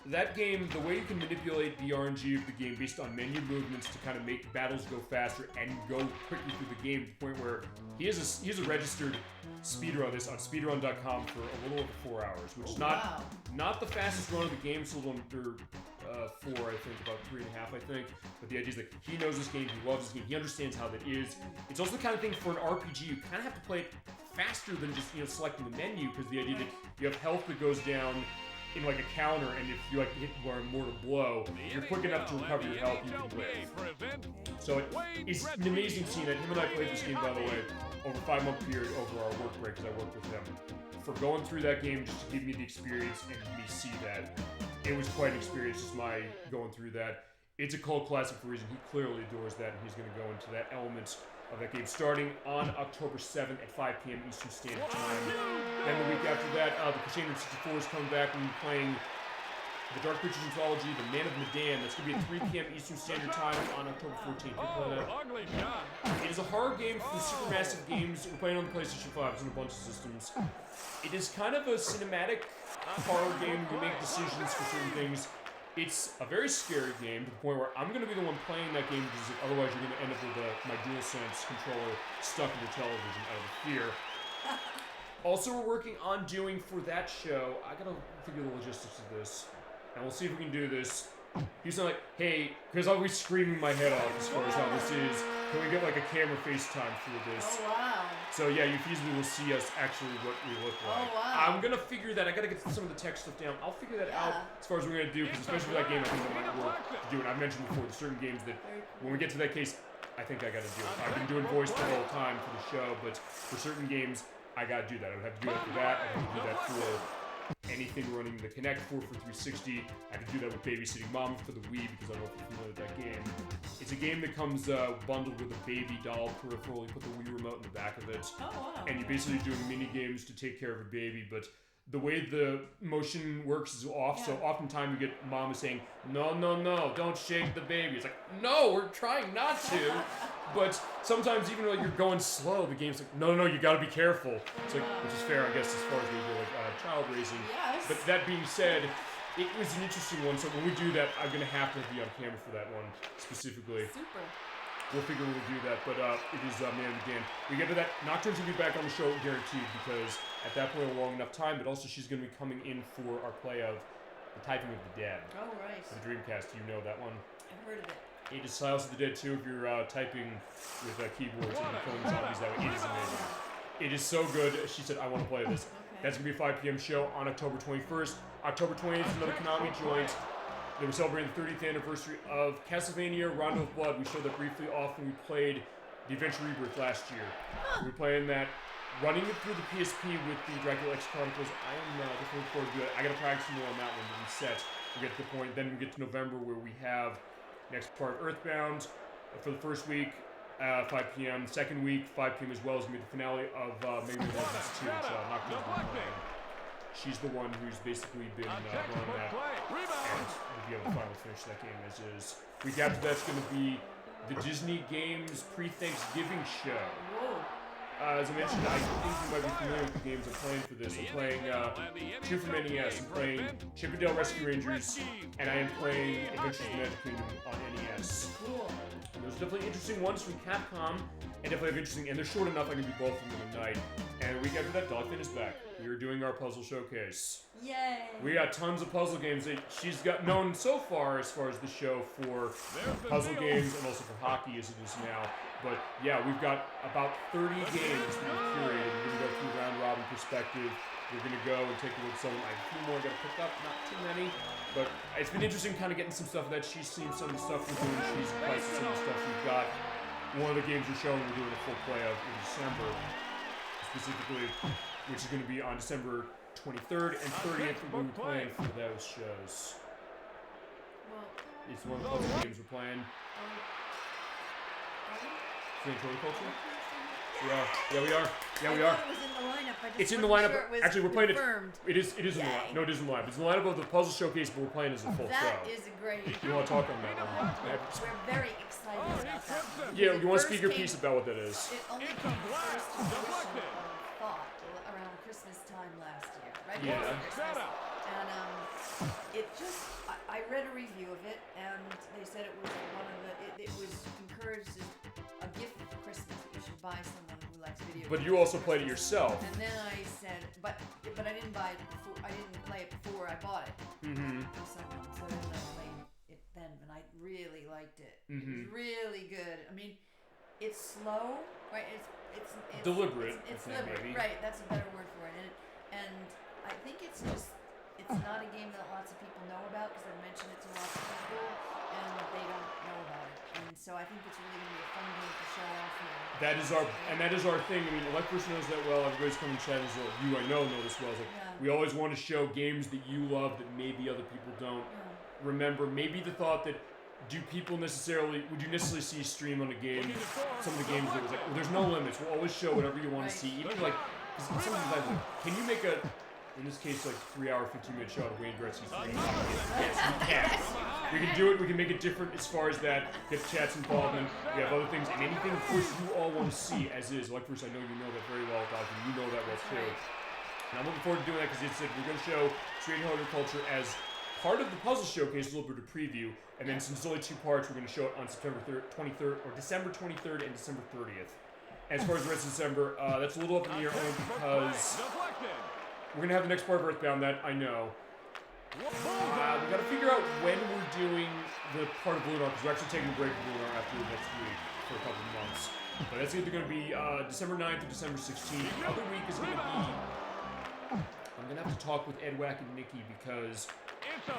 B: That game, the way you can manipulate the RNG of the game based on menu movements to kind of make battles go faster and go quickly through the game to the point where he has a registered speedrun this on speedrun.com for a little over 4 hours, which is not the fastest run of the game. It's a little under 4, I think, about 3.5, I think. But the idea is that he knows this game, he loves this game, he understands how that is. It's also the kind of thing for an RPG you kind of have to play it faster than just selecting the menu, because the idea that you have health that goes down in like a counter, and if you hit a mortal blow, you're quick enough to recover your health, you can live. So it's an amazing scene that him and I played this game, by the way, over a 5-month period over our work break, because I worked with him. For going through that game just to give me the experience and me see that, it was quite an experience, just my going through that. It's a cult classic for a reason. He clearly adores that, and he's going to go into that element of that game starting on October 7th at 5 p.m. Eastern Standard Time. Then the week after that, the Cruis'n N64 is coming back and playing the Dark Pictures Anthology, The Man of Medan. That's going to be at 3 p.m. Eastern Standard Time on October 14th. It is a horror game for the Supermassive Games. We're playing on the PlayStation 5. It's on a bunch of systems. It is kind of a cinematic horror game. You make decisions for certain things. It's a very scary game to the point where I'm going to be the one playing that game because otherwise you're going to end up with my DualSense controller stuck in your television out of fear. Also, we're working on doing for that show, I got to figure the logistics of this, and we'll see if we can do this. He's like, hey, because I'll be screaming my head off as far as how this is. Can we get like a camera FaceTime for this?
C: Oh, wow.
B: So yeah, you feasibly will see us actually what we look like.
C: Oh, wow.
B: I'm going to figure that. I got to get some of the tech stuff down. I'll figure that out as far as we're going to do, because especially for that game, I think that might work to do it. I've mentioned before, there's certain games that when we get to that case, I think I got to do it. I've been doing voice the whole time for the show, but for certain games, I got to do that. I would have to do that for that. I have to do that for anything running the Kinect 4 for 360. I had to do that with Babysitting Mom for the Wii because I don't know if you're familiar with that game. It's a game that comes bundled with a baby doll peripheral. You put the Wii remote in the back of it.
C: Oh, wow.
B: And you're basically doing mini games to take care of a baby, but the way the motion works is off, so oftentimes you get mom is saying, no, don't shake the baby. It's like, no, we're trying not to. But sometimes even though you're going slow, the game's like, no, you gotta be careful. It's like, which is fair, I guess, as far as we do like child raising.
C: Yes.
B: But that being said, it was an interesting one, so when we do that, I'm gonna have to be on camera for that one specifically.
C: Super.
B: We'll figure we'll do that, but it is Man of Medan. We get to that. Nocturne's gonna be back on the show, guaranteed, because at that point, a long enough time, but also she's gonna be coming in for our play of The Typing of the Dead.
C: Oh, right.
B: For the Dreamcast, you know that one?
C: I've heard of it.
B: It is Silence of the Dead 2 if you're typing with keyboards and killing zombies that way. It is amazing. It is so good. She said, I want to play this. Okay. That's going to be a 5 p.m. show on October 21st. October 20th is another Konami joint. They were celebrating the 30th anniversary of Castlevania Rondo of Blood. We showed that briefly off when we played The Adventure Rebirth last year. We were playing that, running it through the PSP with the Dracula X Chronicles. I am definitely looking forward to it. I gotta practice more on that one to reset. We get to the point. Then we get to November where we have next part Earthbound for the first week, 5 p.m. Second week, 5 p.m. as well as we get the finale of Mega Man Legends 2, which Nocturne's been playing. She's the one who's basically been running that, and we'll be able to finally finish that game as is. Week after that's going to be the Disney Games pre-Thanksgiving show. As I mentioned, I think you might be familiar with the games I'm playing for this. I'm playing 2 from NES. I'm playing Chip 'n Dale Rescue Rangers, and I am playing Adventures in the Magic Kingdom on NES. And those are definitely interesting ones from Capcom, and definitely interesting, and they're short enough I can do both of them in a night. And a week after that, Dogfin is back. We are doing our puzzle showcase.
C: Yay!
B: We got tons of puzzle games that she's got known so far as the show for puzzle games and also for hockey as it is now. But yeah, we've got about 30 games that we've curated. We're going to go through round robin perspective. We're going to go and take a look at some. I have a few more I got to pick up, not too many. But it's been interesting kind of getting some stuff that she's seen some of the stuff we're doing. She's played some of the stuff we've got. One of the games we're showing we're doing a full play of in December, specifically, which is going to be on December 23rd and 30th. We'll be playing for those shows.
C: Well,
B: It's one of the puzzle games we're playing. Strange Horticulture? Yeah, we are. Yeah, we are.
C: It was in the lineup. I just
B: It's in the
C: wasn't
B: lineup.
C: sure it was
B: Actually, we're playing
C: confirmed.
B: it. It is in the lineup. No, it isn't live. It's in the lineup of the puzzle showcase, but we're playing as a full
C: That
B: show.
C: is a great.
B: You want to talk on that one?
C: We're very excited about that.
B: Yeah,
C: It
B: you want to
C: first
B: speak your
C: came-
B: piece about what that is?
C: It only came first to fruition of thought around Christmas time last year, right?
B: Yeah.
C: Before Christmas. And it just, I read a review of it, and they said it was one of the, it was encouraged as a gift for Christmas that you should buy someone who likes video games.
B: But you also played it yourself.
C: And then I said, but I didn't buy it before. I didn't play it before I bought it.
B: Mm-hmm.
C: So then I played it then, and I really liked it. It
B: Mm-hmm.
C: was really good. I mean, it's slow, right? It's
B: Deliberate,
C: It's
B: I think,
C: deliberate,
B: maybe.
C: right? That's a better word for it. And I think it's just. It's not a game that lots of people know about because I've mentioned it to lots of people and they don't know about it. And so I think it's really going to be a fun game to show off here.
B: That is our thing. I mean, Electros knows that well. Everybody's coming to chat as well. You, I know this well. It's like,
C: Yeah.
B: we always want to show games that you love that maybe other people don't. Remember, maybe the thought that would you necessarily see stream on a game, some of the games that was like, well, there's no limits. We'll always show whatever you want to see. Even like, because sometimes like, can you make in this case, like 3-hour, 15-minute shot of Wayne Gretzky's 3D. Yes, we can. We can do it. We can make it different as far as that. Get chat's involvement. We have other things, and anything, of course, you all want to see as is. Like, first, I know you know that very well, Doc, and you know that well too. And I'm looking forward to doing that because it said we're going to show Strange Horticulture as part of the puzzle showcase, a little bit of preview, and then since it's only 2 parts, we're going to show it on December 23rd and December 30th. As far as the rest of December, that's a little up in the air only because. We're going to have the next part of Earthbound, that I know. We got to figure out when we're doing the part of Lunar, because we're actually taking a break from Lunar after next week for a couple of months. But that's either going to be December 9th or December 16th. The other week is going to be... I'm going to have to talk with Ed Wack and Nikki because,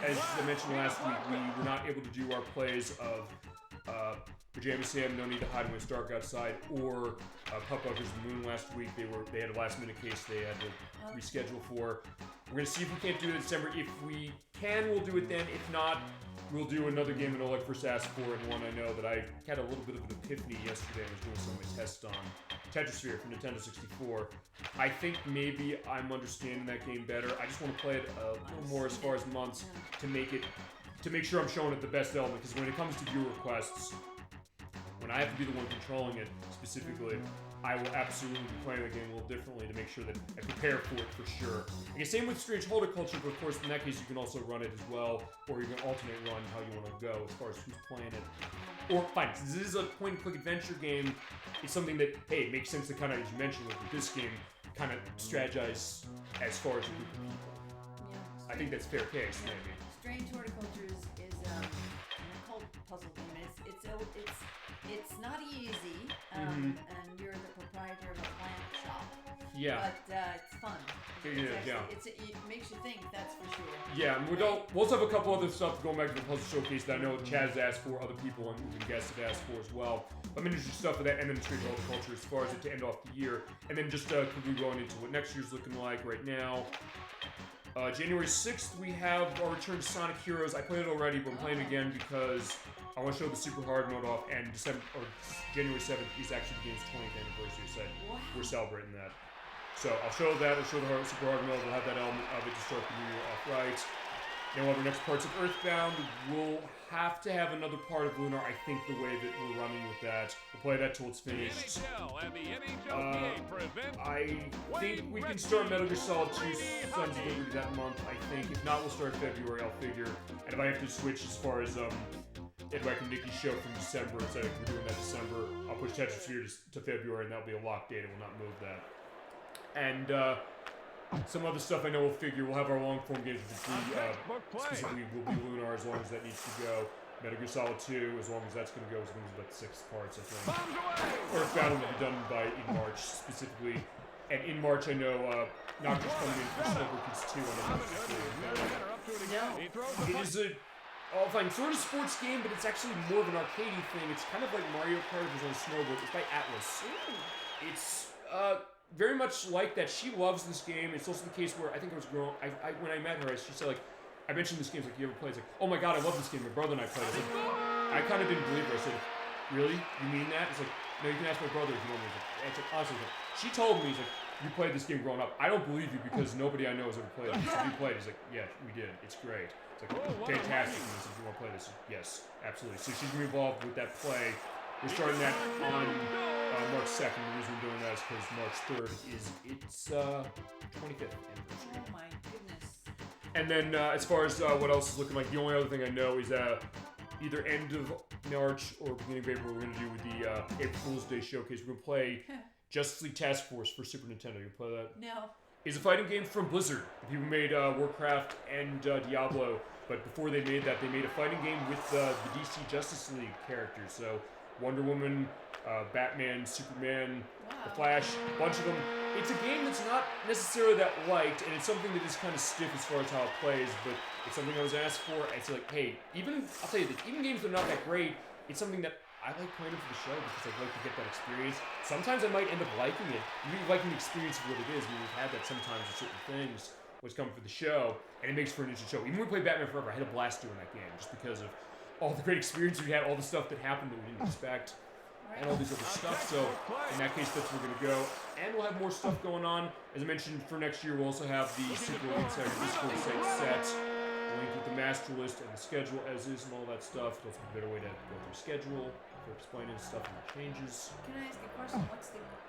B: as I mentioned last week, we were not able to do our plays of Pajama Sam, No Need to Hide When It's Dark Outside, or Puck Buckers the Moon last week. They had a last minute case they had to reschedule for. We're going to see if we can't do it in December. If we can, we'll do it then. If not, we'll do another game that Oleg first asked for, and one I know that I had a little bit of an epiphany yesterday. I was doing some of my tests on Tetrasphere for Nintendo 64. I think maybe I'm understanding that game better. I just want to play it a little more as far as months to make sure I'm showing it the best element, because when it comes to viewer requests, when I have to be the one controlling it specifically, I will absolutely be playing the game a little differently to make sure that I prepare for it for sure. Okay, same with Strange Horticulture, but of course in that case you can also run it as well, or you can alternate run how you want to go as far as who's playing it. Or fine, since this is a point-and-click adventure game, it's something that, hey, it makes sense to kind of, as you mentioned with this game, kind of strategize as far as a group of people.
C: Yeah.
B: I think that's fair case, maybe.
C: Strange Horticulture is an occult puzzle game. It's It's not easy, and you're the proprietor of a plant shop.
B: Yeah.
C: But it's fun. It makes you think, that's for sure.
B: Yeah, and we'll also have a couple other stuff going back to the puzzle showcase that I know Chaz asked for, other people and guests have asked for as well. I'm interested in stuff for that, and then straight culture as far as it to end off the year, and then just quickly going into what next year's looking like right now. January 6th, we have our return to Sonic Heroes. I played it already, but I'm playing it again because I want to show the super hard mode off, and January 7th is actually the game's 20th anniversary, so we're celebrating that. So I'll show that, I'll show the super hard mode, we'll have that element of it to start the new year off right. Then we'll have our next parts of Earthbound. We'll have to have another part of Lunar, I think, the way that we're running with that. We'll play that till it's finished. I think we can start Metal Gear Solid 2 Sons of Liberty that month, I think. If not, we'll start February, I'll figure. And if I have to switch as far as Ed Wack and Nikki's show from December, instead of we're doing that December, I'll push Tetris Sphere to February, and that'll be a locked date, and we'll not move that. And some other stuff I know we'll figure. We'll have our long-form games with the specifically will be Lunar as long as that needs to go. Metal Gear Solid 2 as long as that's going to go, as long as about 6 parts, I think. Earthbound will be done in March specifically. And in March I know Nocturne's coming in for Snowboard Kids 2 on the It is a sort of sports game, but it's actually more of an arcadey thing. It's kind of like Mario Kart was on a snowboard. It's by Atlas. It's very much like that. She loves this game. It's also the case where I think I was growing. When I met her, she said, like, I mentioned this game. Like, you ever played? It's like, oh my god, I love this game. My brother and I played it. I kind of didn't believe her. I said, really? You mean that? It's like, no, you can ask my brother if you want me. It's like, honestly, she told me, he's like, you played this game growing up. I don't believe you because nobody I know has ever played it. So you played. He's like, yeah, we did. It's great. It's like, fantastic. And he said, you want to play this? Yes, absolutely. So she's going to be involved with that play. We're starting that on March 2nd. The reason we're doing that is because March 3rd is its 25th anniversary.
C: Oh my goodness.
B: And then as far as what else is looking like, the only other thing I know is either end of March or beginning of April, we're going to do with the April Fool's Day showcase. We're going to play Justice League Task Force for Super Nintendo. You play that?
C: No.
B: It's a fighting game from Blizzard. The people made Warcraft and Diablo, but before they made that, they made a fighting game with the DC Justice League characters. So Wonder Woman, Batman, Superman, The Flash, a bunch of them. It's a game that's not necessarily that liked, and it's something that is kind of stiff as far as how it plays, but it's something I was asked for. It's like, hey, I'll tell you this, even games that are not that great, it's something that I like playing for the show because I'd like to get that experience. Sometimes I might end up liking it. You liking the experience of what it is. I mean, we've had that sometimes with certain things was coming for the show, and it makes for an interesting show. Even when we played Batman Forever, I had a blast doing that game just because of all the great experience we had, all the stuff that happened that we didn't expect, and all these other stuff. So in that case, that's where we're gonna go, and we'll have more stuff going on. As I mentioned, for next year, we'll also have the Super Insider Discord site set, link with the master list and the schedule as is and all that stuff. That's a better way to go through schedule for explaining stuff and the changes.
C: Can I ask a question?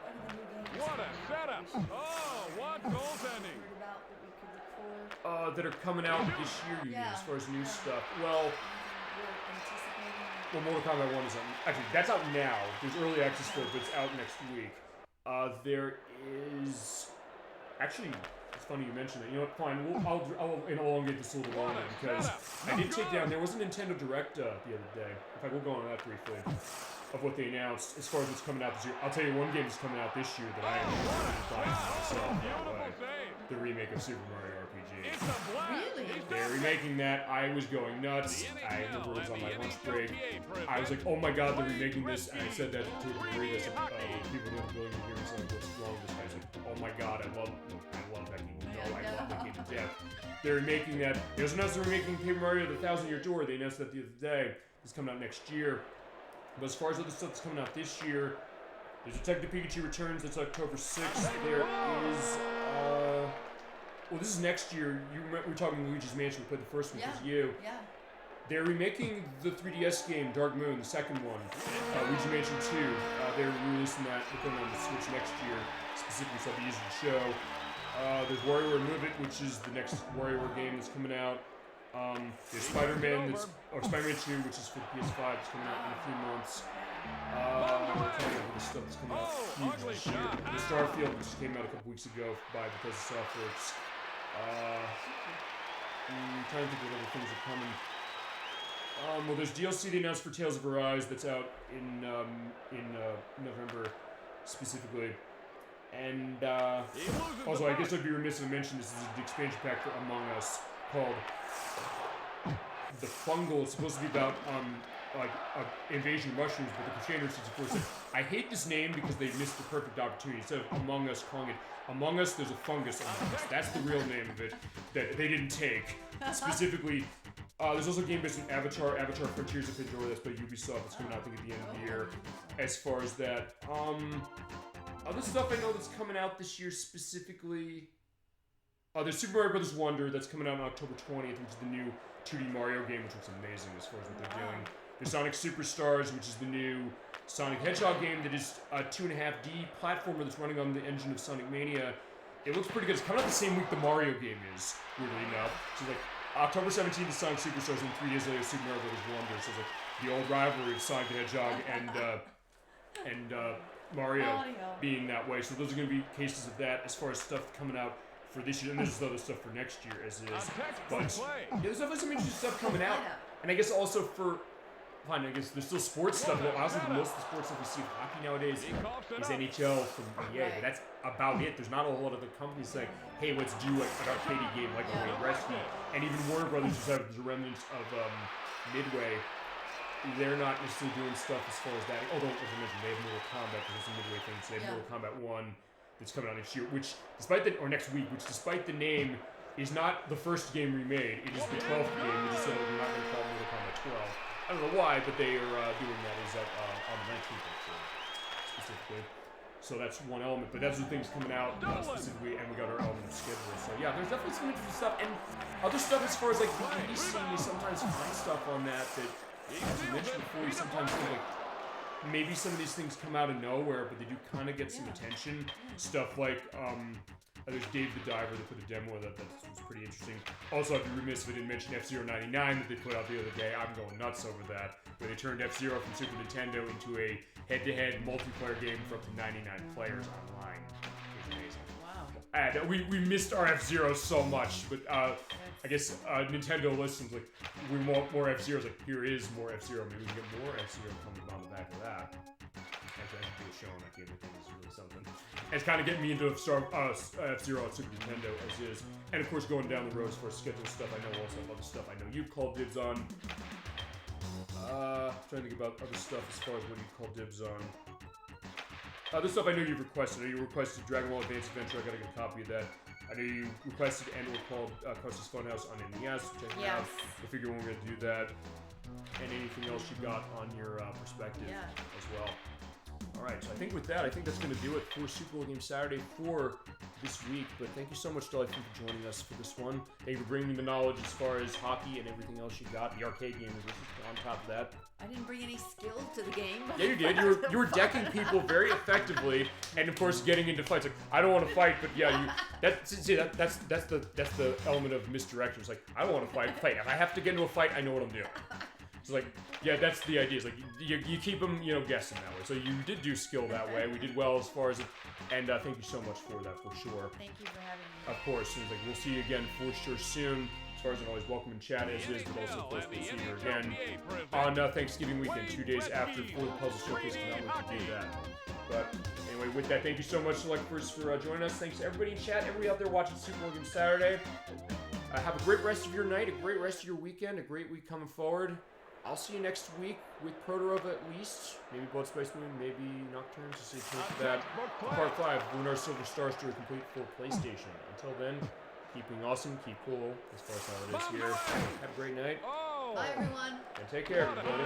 C: What are the new games?
A: What a setup! Oh, what goaltending!
C: Heard about that we could look for?
B: That are coming out this year, you mean, as far as new stuff. Well,
C: We're anticipating.
B: Mortal Kombat 1 is out. Actually, that's out now. There's early access for it, but it's out next week. There is... Actually, it's funny you mentioned that. You know what, fine. I'll elongate this a little longer because I did take down... There was a Nintendo Direct the other day. In fact, we'll go on that briefly. Of what they announced as far as what's coming out this year. I'll tell you one game that's coming out this year that I am buying myself, by the way. The remake of Super Mario RPG.
C: Really?
B: They're remaking that. I was going nuts. I remember it was on my lunch break. I was like, oh my god, they're remaking this. And I said that to a degree that people didn't really hear me saying, what's wrong with this guy? I was like, oh my god, I love that game. No, I love that game to death. They're remaking that. They also announced they're remaking Paper Mario The 1,000-Year Door. They announced that the other day. It's coming out next year. But as far as other stuff that's coming out this year, there's Detective Pikachu Returns. That's October 6th. There is, well, this is next year. We were talking Luigi's Mansion. We played the first one because you.
C: Yeah.
B: They're remaking the 3DS game Dark Moon, the second one, Luigi Mansion 2. They're releasing that. They're putting it on the Switch next year, specifically so they'll be using the show. There's WarioWare Move It, which is the next WarioWare game that's coming out. There's Spider-Man, Spider-Man 2, which is for the PS5, it's coming out in a few months. We're talking about the stuff that's coming out huge this year. The Starfield, which came out a couple weeks ago by Bethesda Softworks. I'm trying to think what other things are coming. Well, there's DLC they announced for Tales of Arise that's out in November, specifically. And also, I guess I'd be remiss if I mentioned this is the expansion pack for Among Us called The Fungal. It's supposed to be about like invasion of mushrooms, but the Crusader 64 said, I hate this name because they missed the perfect opportunity. Instead of Among Us calling it Among Us, there's a fungus among us. That's the real name of it that they didn't take. Specifically, there's also a game based on Avatar Frontiers of Pandora that's by Ubisoft. It's coming out, I think, at the end of the year. As far as that, other stuff I know that's coming out this year specifically, there's Super Mario Bros. Wonder that's coming out on October 20th, which is the new 2D Mario game, which looks amazing as far as what they're doing. There's Sonic Superstars, which is the new Sonic Hedgehog game that is a 2.5D platformer that's running on the engine of Sonic Mania. It looks pretty good. It's coming out the same week the Mario game is, weirdly enough. So like October 17th is Sonic Superstars, and 3 days later Super Mario Bros. Wonder. So it's like the old rivalry of Sonic the Hedgehog and Mario being that way. So those are going to be cases of that as far as stuff coming out for this year. And there's other stuff for next year as it is. But yeah, there's definitely some interesting stuff coming out. And I guess also for... Fine, I guess there's still sports stuff, but honestly, most of the sports stuff we see in hockey nowadays is NHL from EA, but that's about it. There's not a whole lot of the companies saying, hey, let's do like an arcade game like a Wayne Gretzky. And even Warner Brothers, who's have the remnants of Midway, they're not necessarily doing stuff as far as that. Although, as I mentioned, they have Mortal Kombat, because it's a Midway thing, so they have Mortal Kombat 1 that's coming out next year, which, next week, which despite the name, is not the first game remade. It is the 12th game. They just said we're not going to call it Mortal Kombat 12. I don't know why, but they are doing that is that on the 19th, specifically. So that's one element, but that's the things coming out specifically, and we got our element schedule. So yeah, there's definitely some interesting stuff, and other stuff as far as like the indie scene, you sometimes find stuff on that, as you mentioned before, you sometimes think like, maybe some of these things come out of nowhere, but they do kind of get some attention. Stuff like, there's Dave the Diver that put a demo of that was pretty interesting. Also, I'd be remiss if I didn't mention F-Zero 99 that they put out the other day. I'm going nuts over that. Where they turned F-Zero from Super Nintendo into a head-to-head multiplayer game for up to 99 players online. It was amazing. Wow. We missed our F-Zero so much, but I guess Nintendo listens like, we want more F-Zeros. Like, here is more F-Zero. Maybe we can get more F-Zero coming on the back of that. Actually, I should do a show on that game. I think it's really something. And it's kind of getting me into F-Zero on Super Nintendo as is. And of course, going down the road as far as schedule stuff, I know also other stuff I know you've called dibs on. Trying to think about other stuff as far as what you call dibs on. Other stuff I know you've requested. I know you requested Dragon Ball Advance Adventure. I gotta get a copy of that. I know you requested and/or called Krusty's Funhouse on NES, which I have. I figure we're gonna do that. And anything else you got on your perspective as well. Alright, so I think with that, that's going to do it for Super Bowl Game Saturday for this week. But thank you so much, Dolly, for joining us for this one. Thank you for bringing me the knowledge as far as hockey and everything else you got. The arcade game is on top of that.
C: I didn't bring any skill to the game.
B: Yeah, you did. You were decking people very effectively, and of course, getting into fights. Like, I don't want to fight, but yeah, that's the element of misdirection. It's like, I don't want to fight. If I have to get into a fight, I know what I'm doing. It's like, yeah, that's the idea. It's like, you keep them, guessing that way. So you did do skill that way. We did well as far as it, and thank you so much for that, for sure.
C: Thank you for having me.
B: Of course, seems like we'll see you again for sure soon. As far as I'm always welcome in chat as is, but also of course we'll see you again on Thanksgiving weekend, 2 days after, for the Puzzle Showcase. Cannot wait to do that. But anyway, with that, thank you so much, Selectors, for joining us. Thanks to everybody in chat, everybody out there watching Super Bowl Game Saturday. Have a great rest of your night, a great rest of your weekend, a great week coming forward. I'll see you next week with Protorova at least. Maybe Blood Spice Moon, maybe Nocturne. So stay tuned for that. Part 5, Lunar Silver Star Story complete for PlayStation. Until then, keep being awesome, keep cool, as far as how it is here. Have a great night.
C: Bye, everyone.
B: And take care, everybody.